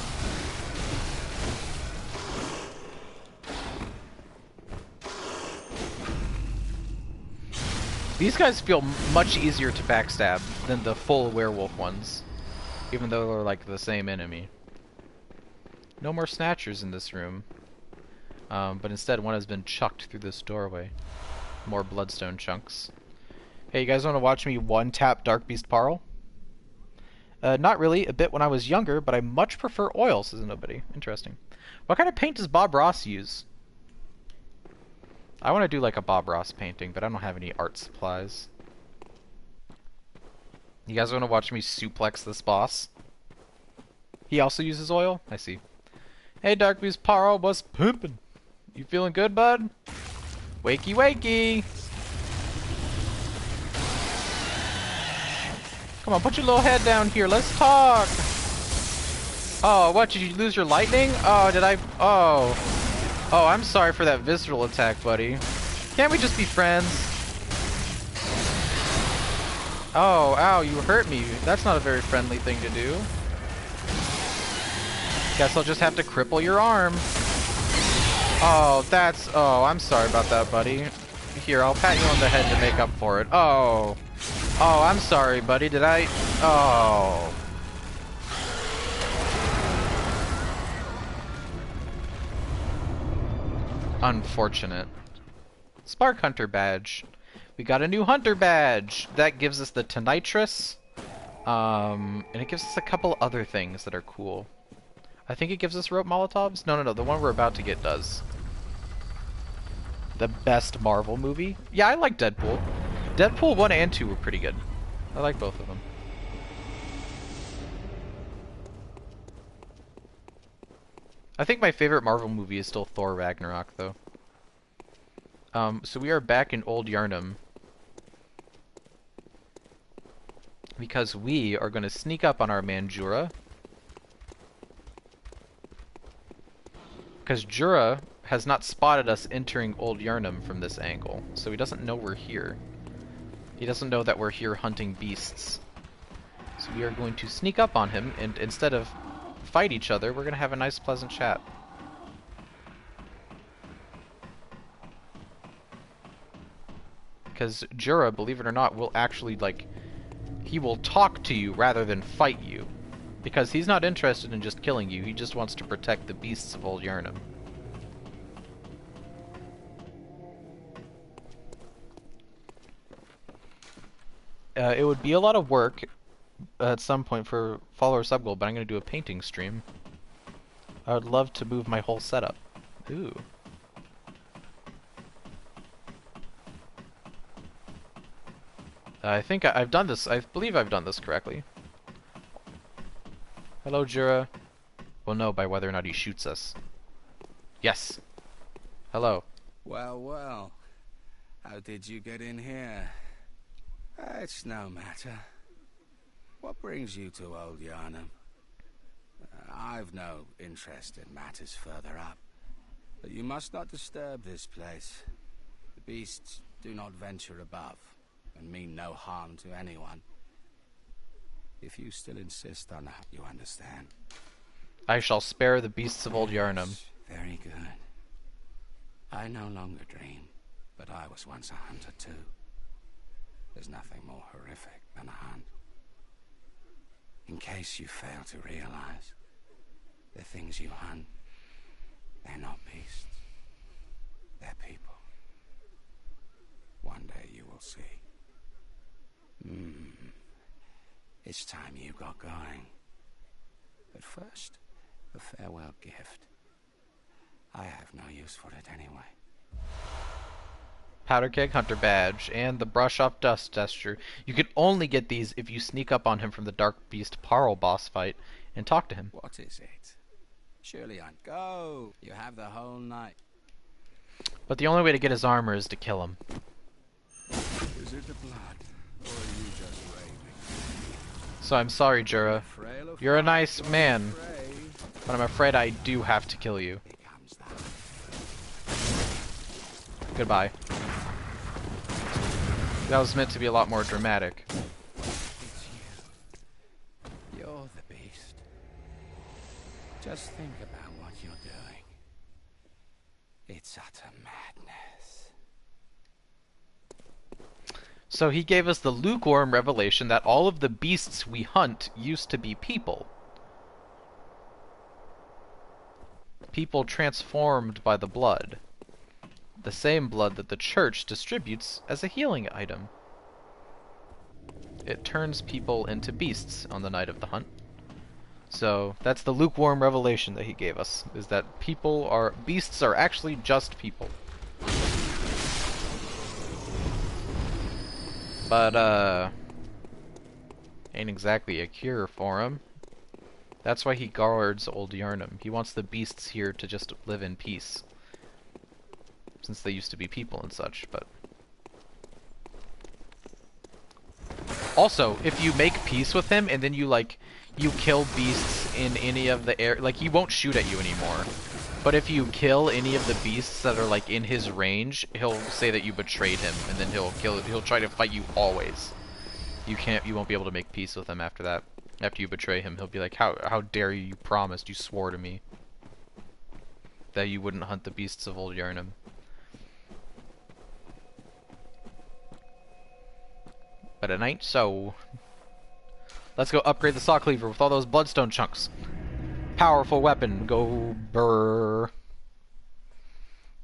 These guys feel much easier to backstab than the full werewolf ones, even though they're like the same enemy. No more Snatchers in this room, but instead one has been chucked through this doorway. More bloodstone chunks. Hey, you guys want to watch me one-tap Dark Beast Parl? Not really. A bit when I was younger, but I much prefer oil, says nobody. Interesting. What kind of paint does Bob Ross use? I want to do like a Bob Ross painting, but I don't have any art supplies. You guys want to watch me suplex this boss? He also uses oil? I see. Hey, Dark Beast Parl, what's pimpin'? You feeling good, bud? Wakey, wakey! Come on, put your little head down here. Let's talk. Oh, what? Did you lose your lightning? Oh, did I? Oh. Oh, I'm sorry for that visceral attack, buddy. Can't we just be friends? Oh, ow, you hurt me. That's not a very friendly thing to do. Guess I'll just have to cripple your arm. Oh, that's... Oh, I'm sorry about that, buddy. Here, I'll pat you on the head to make up for it. Oh. Oh, I'm sorry, buddy. Did I... Oh. Unfortunate. Spark Hunter badge. We got a new Hunter badge. That gives us the Tonitrus. And it gives us a couple other things that are cool. I think it gives us rope Molotovs? No. The one we're about to get does. The best Marvel movie? Yeah, I like Deadpool. Deadpool 1 and 2 were pretty good. I like both of them. I think my favorite Marvel movie is still Thor Ragnarok, though. So we are back in Old Yarnum. Because we are going to sneak up on our man Jura. Because Jura has not spotted us entering Old Yarnum from this angle, so he doesn't know we're here. He doesn't know that we're here hunting beasts. So we are going to sneak up on him, and instead of fight each other, we're going to have a nice pleasant chat. Because Jura, believe it or not, will actually, like, he will talk to you rather than fight you. Because he's not interested in just killing you, he just wants to protect the beasts of Old Yarnum. It would be a lot of work at some point for follower sub goal, but I'm going to do a painting stream. I would love to move my whole setup. Ooh. I think I've done this. I believe I've done this correctly. Hello, Jura. We'll know by whether or not he shoots us. Yes. Hello. Well, well. How did you get in here? It's no matter. What brings you to Old Yarnum? I've no interest in matters further up. But you must not disturb this place. The beasts do not venture above, and mean no harm to anyone. If you still insist on that, you understand. I shall spare the beasts of Old Yarnum. Very good. I no longer dream, but I was once a hunter too. There's nothing more horrific than a hunt. In case you fail to realize, the things you hunt, they're not beasts. They're people. One day you will see. It's time you got going. But first, a farewell gift. I have no use for it anyway. Powder Keg Hunter Badge, and the Brush Off Dust Gesture. You can only get these if you sneak up on him from the Dark Beast Parl boss fight and talk to him. What is it? Surely I'd go. You have the whole night. But the only way to get his armor is to kill him. Is it the blood, or are you just raving? So I'm sorry, Jura. You're a nice man, but I'm afraid I do have to kill you. Goodbye. That was meant to be a lot more dramatic. It's you. You're the beast. Just think about what you're doing. It's utter madness. So he gave us the lukewarm revelation that all of the beasts we hunt used to be people. People transformed by the blood. The same blood that the church distributes as a healing item. It turns people into beasts on the night of the hunt. So that's the lukewarm revelation that he gave us, is that beasts are actually just people. But ain't exactly a cure for him. That's why he guards Old Yarnum. He wants the beasts here to just live in peace. Since they used to be people and such, but... Also, if you make peace with him and then you kill beasts in any of the air, like, he won't shoot at you anymore. But if you kill any of the beasts that are like in his range, he'll say that you betrayed him, and then he'll try to fight you always. You won't be able to make peace with him after that. After you betray him, he'll be like, how dare you, you promised, you swore to me that you wouldn't hunt the beasts of Old Yharnam. But it ain't so. Let's go upgrade the saw cleaver with all those bloodstone chunks. Powerful weapon, go brrr.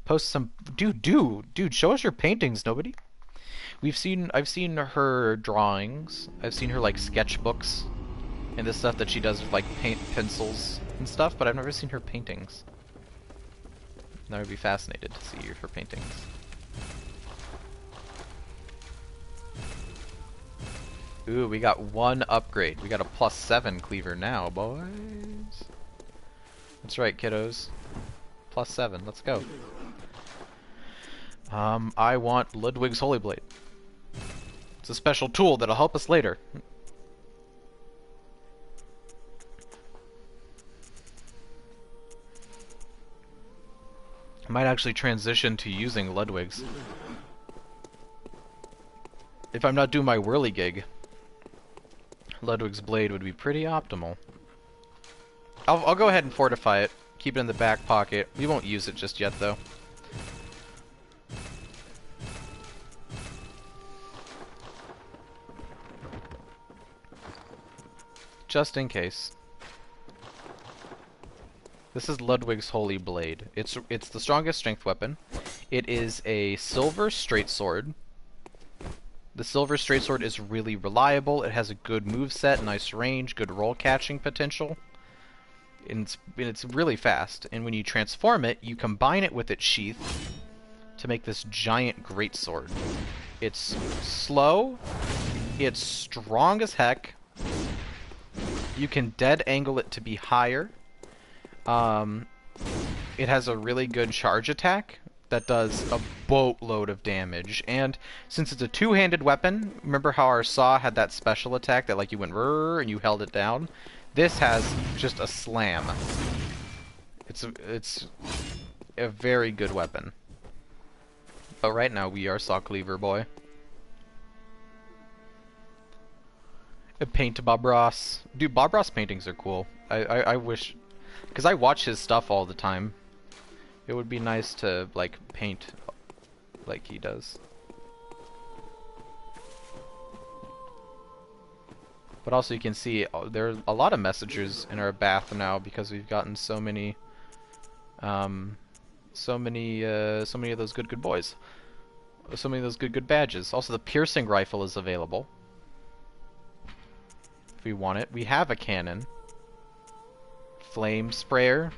Post some, dude, show us your paintings, nobody. I've seen her drawings, I've seen her like sketchbooks, and the stuff that she does with like paint pencils and stuff, but I've never seen her paintings. And I would be fascinated to see her paintings. Ooh, we got one upgrade. We got a +7 cleaver now, boys. That's right, kiddos. +7, let's go. I want Ludwig's Holy Blade. It's a special tool that'll help us later. I might actually transition to using Ludwig's. If I'm not doing my whirligig, Ludwig's blade would be pretty optimal. I'll go ahead and fortify it. Keep it in the back pocket. We won't use it just yet, though. Just in case. This is Ludwig's Holy Blade. It's the strongest strength weapon. It is a silver straight sword. The silver straight sword is really reliable. It has a good moveset, nice range, good roll catching potential. And it's really fast. And when you transform it, you combine it with its sheath to make this giant greatsword. It's slow. It's strong as heck. You can dead angle it to be higher. It has a really good charge attack that does a boatload of damage, and since it's a two-handed weapon, remember how our saw had that special attack that like you went rrrr and you held it down? This has just a slam. It's a very good weapon. But right now we are saw cleaver boy. Paint Bob Ross. Dude, Bob Ross paintings are cool. I wish, because I watch his stuff all the time. It would be nice to like paint like he does. But also you can see there are a lot of messengers in our bath now because we've gotten so many so many of those good boys. So many of those good badges. Also the piercing rifle is available. If we want it. We have a cannon. Flame sprayer.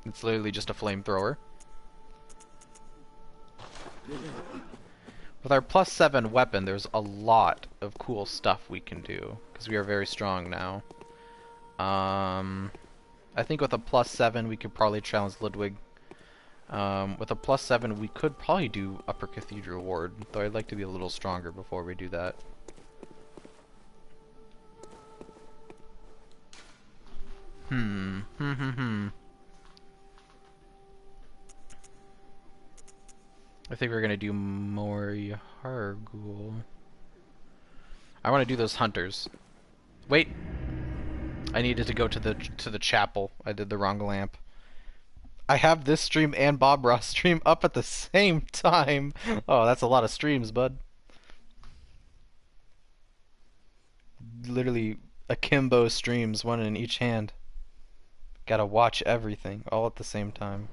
It's literally just a flamethrower. With our +7 weapon, there's a lot of cool stuff we can do, because we are very strong now. I think with a +7 we could probably challenge Ludwig. With a +7 we could probably do Upper Cathedral Ward, though I'd like to be a little stronger before we do that. I think we're gonna do more Yargul. I want to do those hunters. Wait, I needed to go to the chapel. I did the wrong lamp. I have this stream and Bob Ross stream up at the same time. Oh, that's a lot of streams, bud. Literally akimbo streams, one in each hand. Gotta watch everything all at the same time.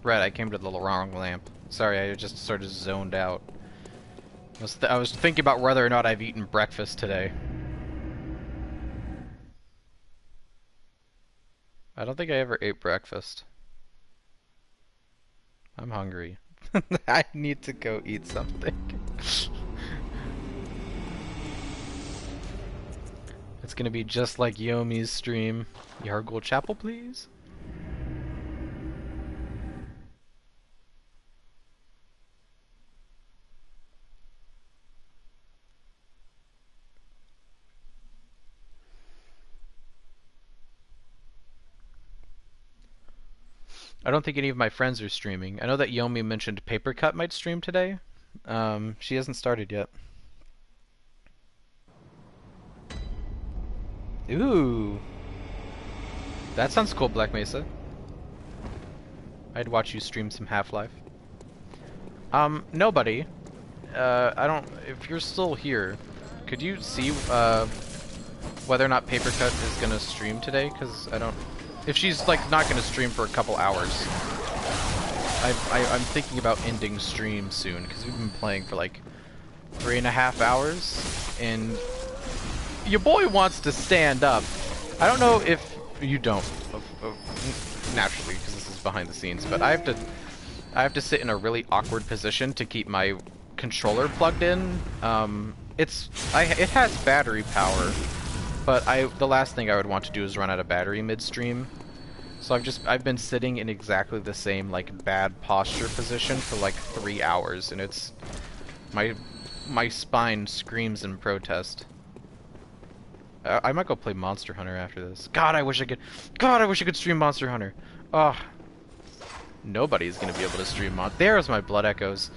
Right, I came to the wrong lamp. Sorry, I just sort of zoned out. I was thinking about whether or not I've eaten breakfast today. I don't think I ever ate breakfast. I'm hungry. I need to go eat something. gonna be just like Yomi's stream. Yargul Chapel, please. I don't think any of my friends are streaming. I know that Yomi mentioned Papercut might stream today. She hasn't started yet. Ooh. That sounds cool, Black Mesa. I'd watch you stream some Half-Life. Nobody. I don't... If you're still here, could you see, whether or not Papercut is gonna stream today? Because I don't... If she's, like, not gonna stream for a couple hours, I'm thinking about ending stream soon, because we've been playing for, like, 3.5 hours, and your boy wants to stand up. I don't know if you don't, naturally, because this is behind the scenes, but I have to sit in a really awkward position to keep my controller plugged in. It has battery power, but the last thing I would want to do is run out of battery midstream. So I've been sitting in exactly the same, like, bad posture position for like 3 hours, and it's my spine screams in protest. I might go play Monster Hunter after this. God, I wish I could stream Monster Hunter. Oh, nobody's gonna be able to stream There's my Blood Echoes.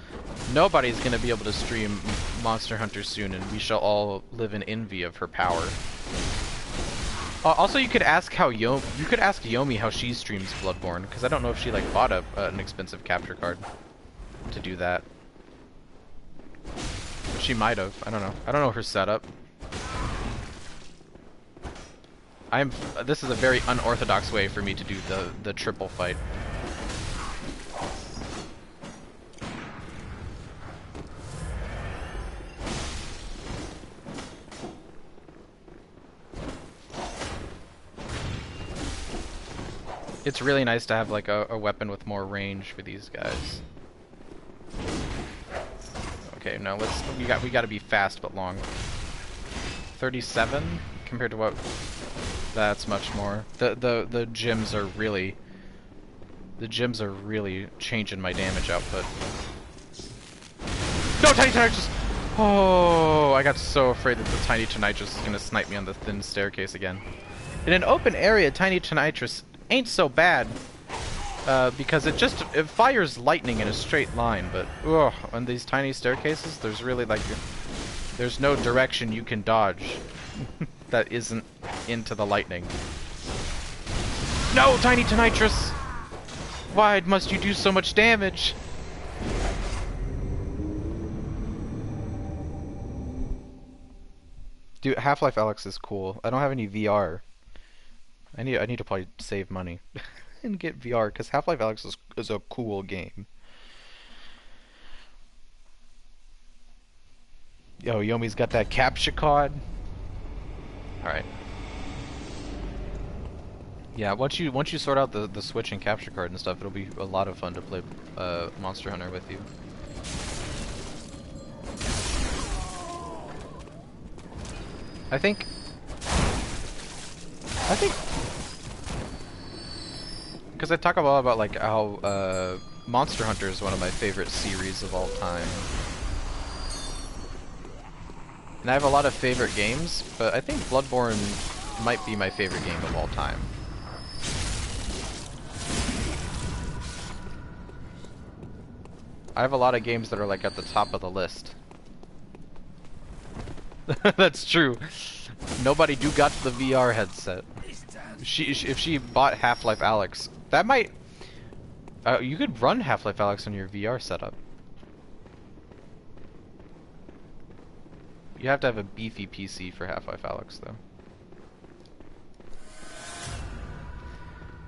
Nobody's gonna be able to stream Monster Hunter soon, and we shall all live in envy of her power. Also, you could ask Yomi how she streams Bloodborne, because I don't know if she like bought an expensive capture card to do that. She might have. I don't know. I don't know her setup. This is a very unorthodox way for me to do the triple fight. It's really nice to have like a weapon with more range for these guys. Okay, now we got to be fast but long. 37 compared to what? That's much more. The gyms are really changing my damage output. No, Tiny Tonitrus! Oh, I got so afraid that the Tiny Tonitrus is gonna snipe me on the thin staircase again. In an open area, Tiny Tonitrus ain't so bad, because it fires lightning in a straight line, but on these tiny staircases, there's really like, there's no direction you can dodge that isn't into the lightning. No, Tiny Tonitrus! Why must you do so much damage? Dude, Half-Life Alyx is cool. I don't have any VR. I need to probably save money and get VR, because Half-Life Alyx is a cool game. Yo, Yomi's got that capture card. Alright. Yeah, once you sort out the Switch and capture card and stuff, it'll be a lot of fun to play Monster Hunter with you. I think because I talk a lot about like how Monster Hunter is one of my favorite series of all time. And I have a lot of favorite games, but I think Bloodborne might be my favorite game of all time. I have a lot of games that are like at the top of the list. That's true. Nobody do got the VR headset. If she bought Half-Life Alyx, that might... you could run Half-Life Alyx on your VR setup. You have to have a beefy PC for Half-Life Alyx,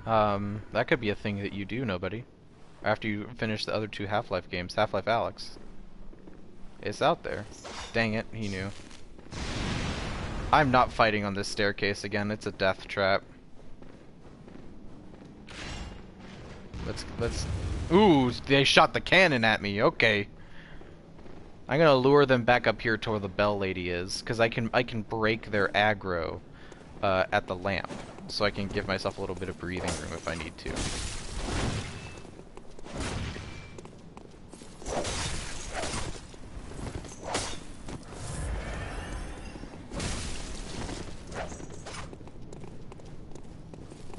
though. That could be a thing that you do, nobody. After you finish the other 2 Half-Life games, Half-Life Alyx. It's out there. Dang it, he knew. I'm not fighting on this staircase again, it's a death trap. Let's... Ooh, they shot the cannon at me, okay. I'm gonna lure them back up here to where the bell lady is, because I can break their aggro at the lamp, so I can give myself a little bit of breathing room if I need to.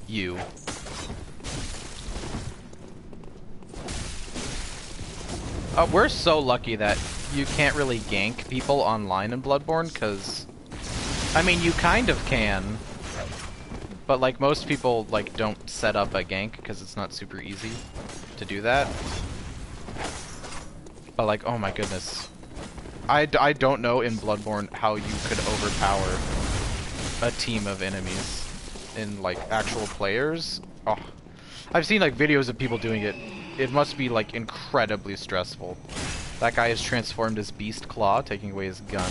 You. We're so lucky that you can't really gank people online in Bloodborne, because, I mean, you kind of can, but, like, most people, like, don't set up a gank, because it's not super easy to do that. But, like, oh my goodness. I don't know in Bloodborne how you could overpower a team of enemies in, like, actual players. Oh, I've seen, like, videos of people doing it. It must be, like, incredibly stressful. That guy is transformed as Beast Claw, taking away his gun.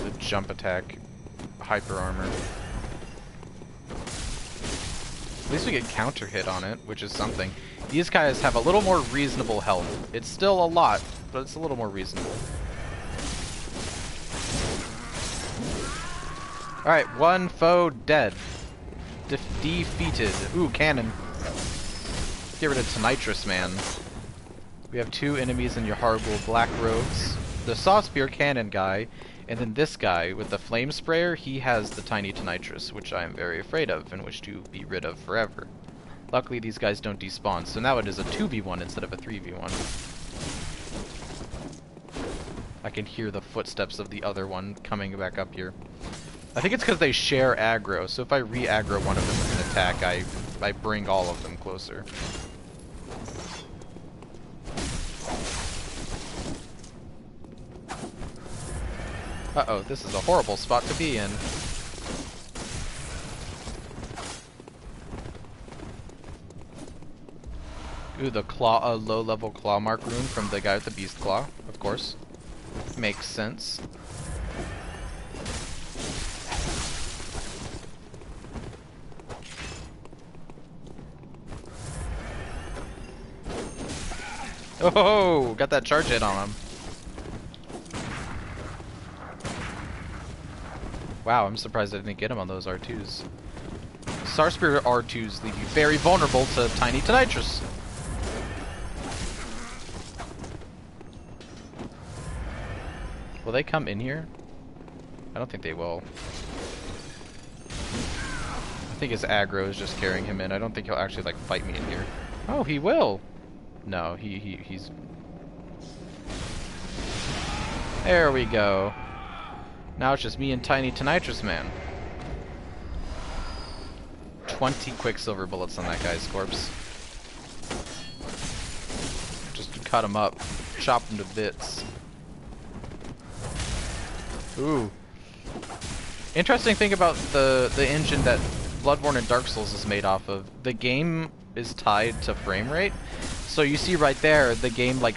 The jump attack. Hyper armor. At least we get counter hit on it, which is something. These guys have a little more reasonable health. It's still a lot, but it's a little more reasonable. Alright, one foe dead. Defeated. Ooh, cannon. Get rid of Tonitrus, man. We have two enemies in your horrible black robes. The Saw Spear cannon guy, and then this guy with the flame sprayer, he has the tiny Tonitrus, which I am very afraid of and wish to be rid of forever. Luckily these guys don't despawn, so now it is a 2v1 instead of a 3v1. I can hear the footsteps of the other one coming back up here. I think it's because they share aggro, so if I re-aggro one of them with an attack, I bring all of them closer. Uh-oh, this is a horrible spot to be in. Ooh, the claw, low-level claw mark rune from the guy with the beast claw, of course. Makes sense. Oh, got that charge hit on him. Wow, I'm surprised I didn't get him on those R2s. Star Spear R2s leave you very vulnerable to tiny Tonitrus. Will they come in here? I don't think they will. I think his aggro is just carrying him in. I don't think he'll actually, like, fight me in here. Oh, he will! No, he's... There we go. Now it's just me and tiny Tonitrus man. 20 quicksilver bullets on that guy's corpse. Just cut him up. Chop him to bits. Ooh. Interesting thing about the engine that Bloodborne and Dark Souls is made off of. The game is tied to frame rate. So you see right there, the game like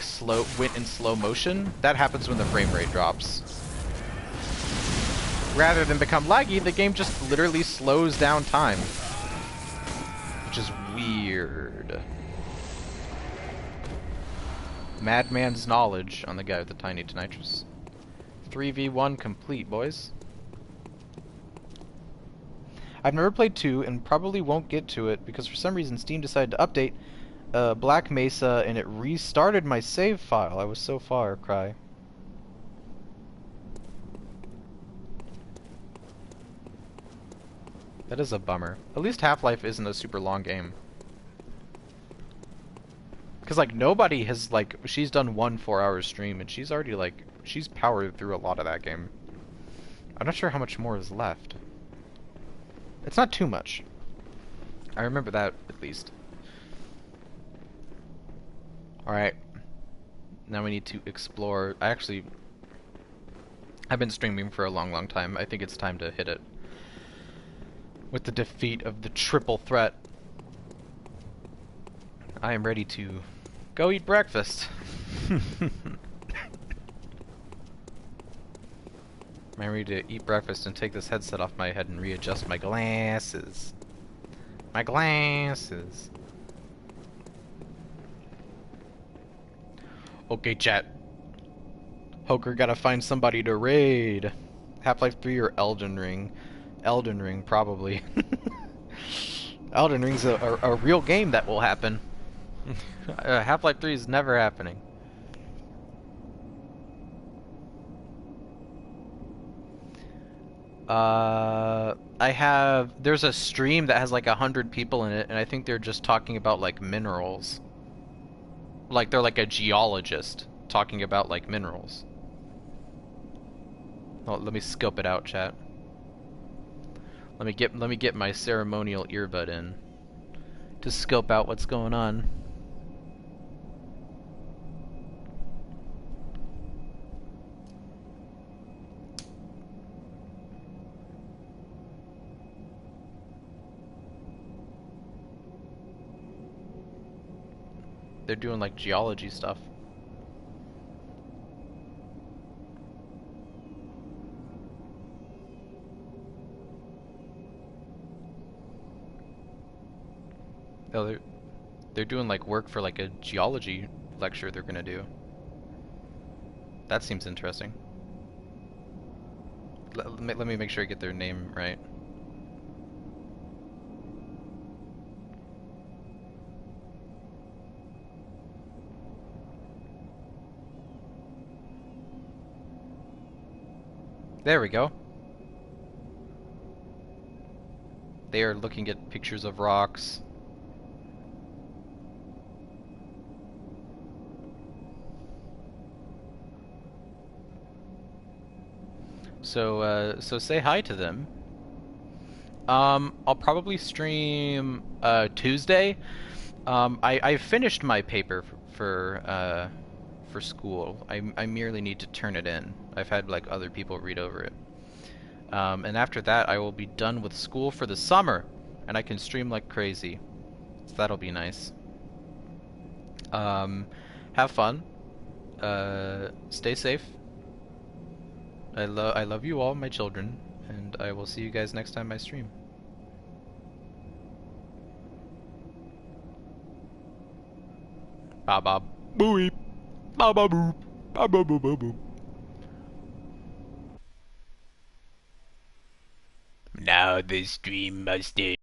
went in slow motion. That happens when the frame rate drops. Rather than become laggy, the game just literally slows down time. Which is weird. Madman's knowledge on the guy with the tiny Tonitrus. 3v1 complete, boys. I've never played 2 and probably won't get to it because for some reason Steam decided to update Black Mesa and it restarted my save file. I was so far cry. That is a bummer. At least Half-Life isn't a super long game. Because, like, nobody has, like, she's done one 4-hour stream, and she's already, like, she's powered through a lot of that game. I'm not sure how much more is left. It's not too much. I remember that, at least. Alright. Now we need to explore. I've been streaming for a long time. I think it's time to hit it. With the defeat of the triple threat, I am ready to go eat breakfast. I'm ready to eat breakfast and take this headset off my head and readjust my glasses. My glasses. Okay, chat. Hoker gotta find somebody to raid. Half-Life 3 or Elden Ring. Elden Ring, probably. Elden Ring's a real game that will happen. Half-Life 3 is never happening. There's a stream that has like 100 people in it, and I think they're just talking about like minerals. Like they're like a geologist talking about like minerals. Oh, let me scope it out, chat. Let me get my ceremonial earbud in to scope out what's going on. They're doing like geology stuff. Oh, they're doing like work for like a geology lecture they're gonna do. That seems interesting. Let me make sure I get their name right. There we go. They are looking at pictures of rocks. So say hi to them. I'll probably stream Tuesday. I finished my paper for school. I merely need to turn it in. I've had like other people read over it. And after that, I will be done with school for the summer, and I can stream like crazy. So that'll be nice. Have fun. Stay safe. I love you all, my children, and I will see you guys next time I stream. Ba ba boo ba ba boop ba ba boo boo boo. Now the stream must end.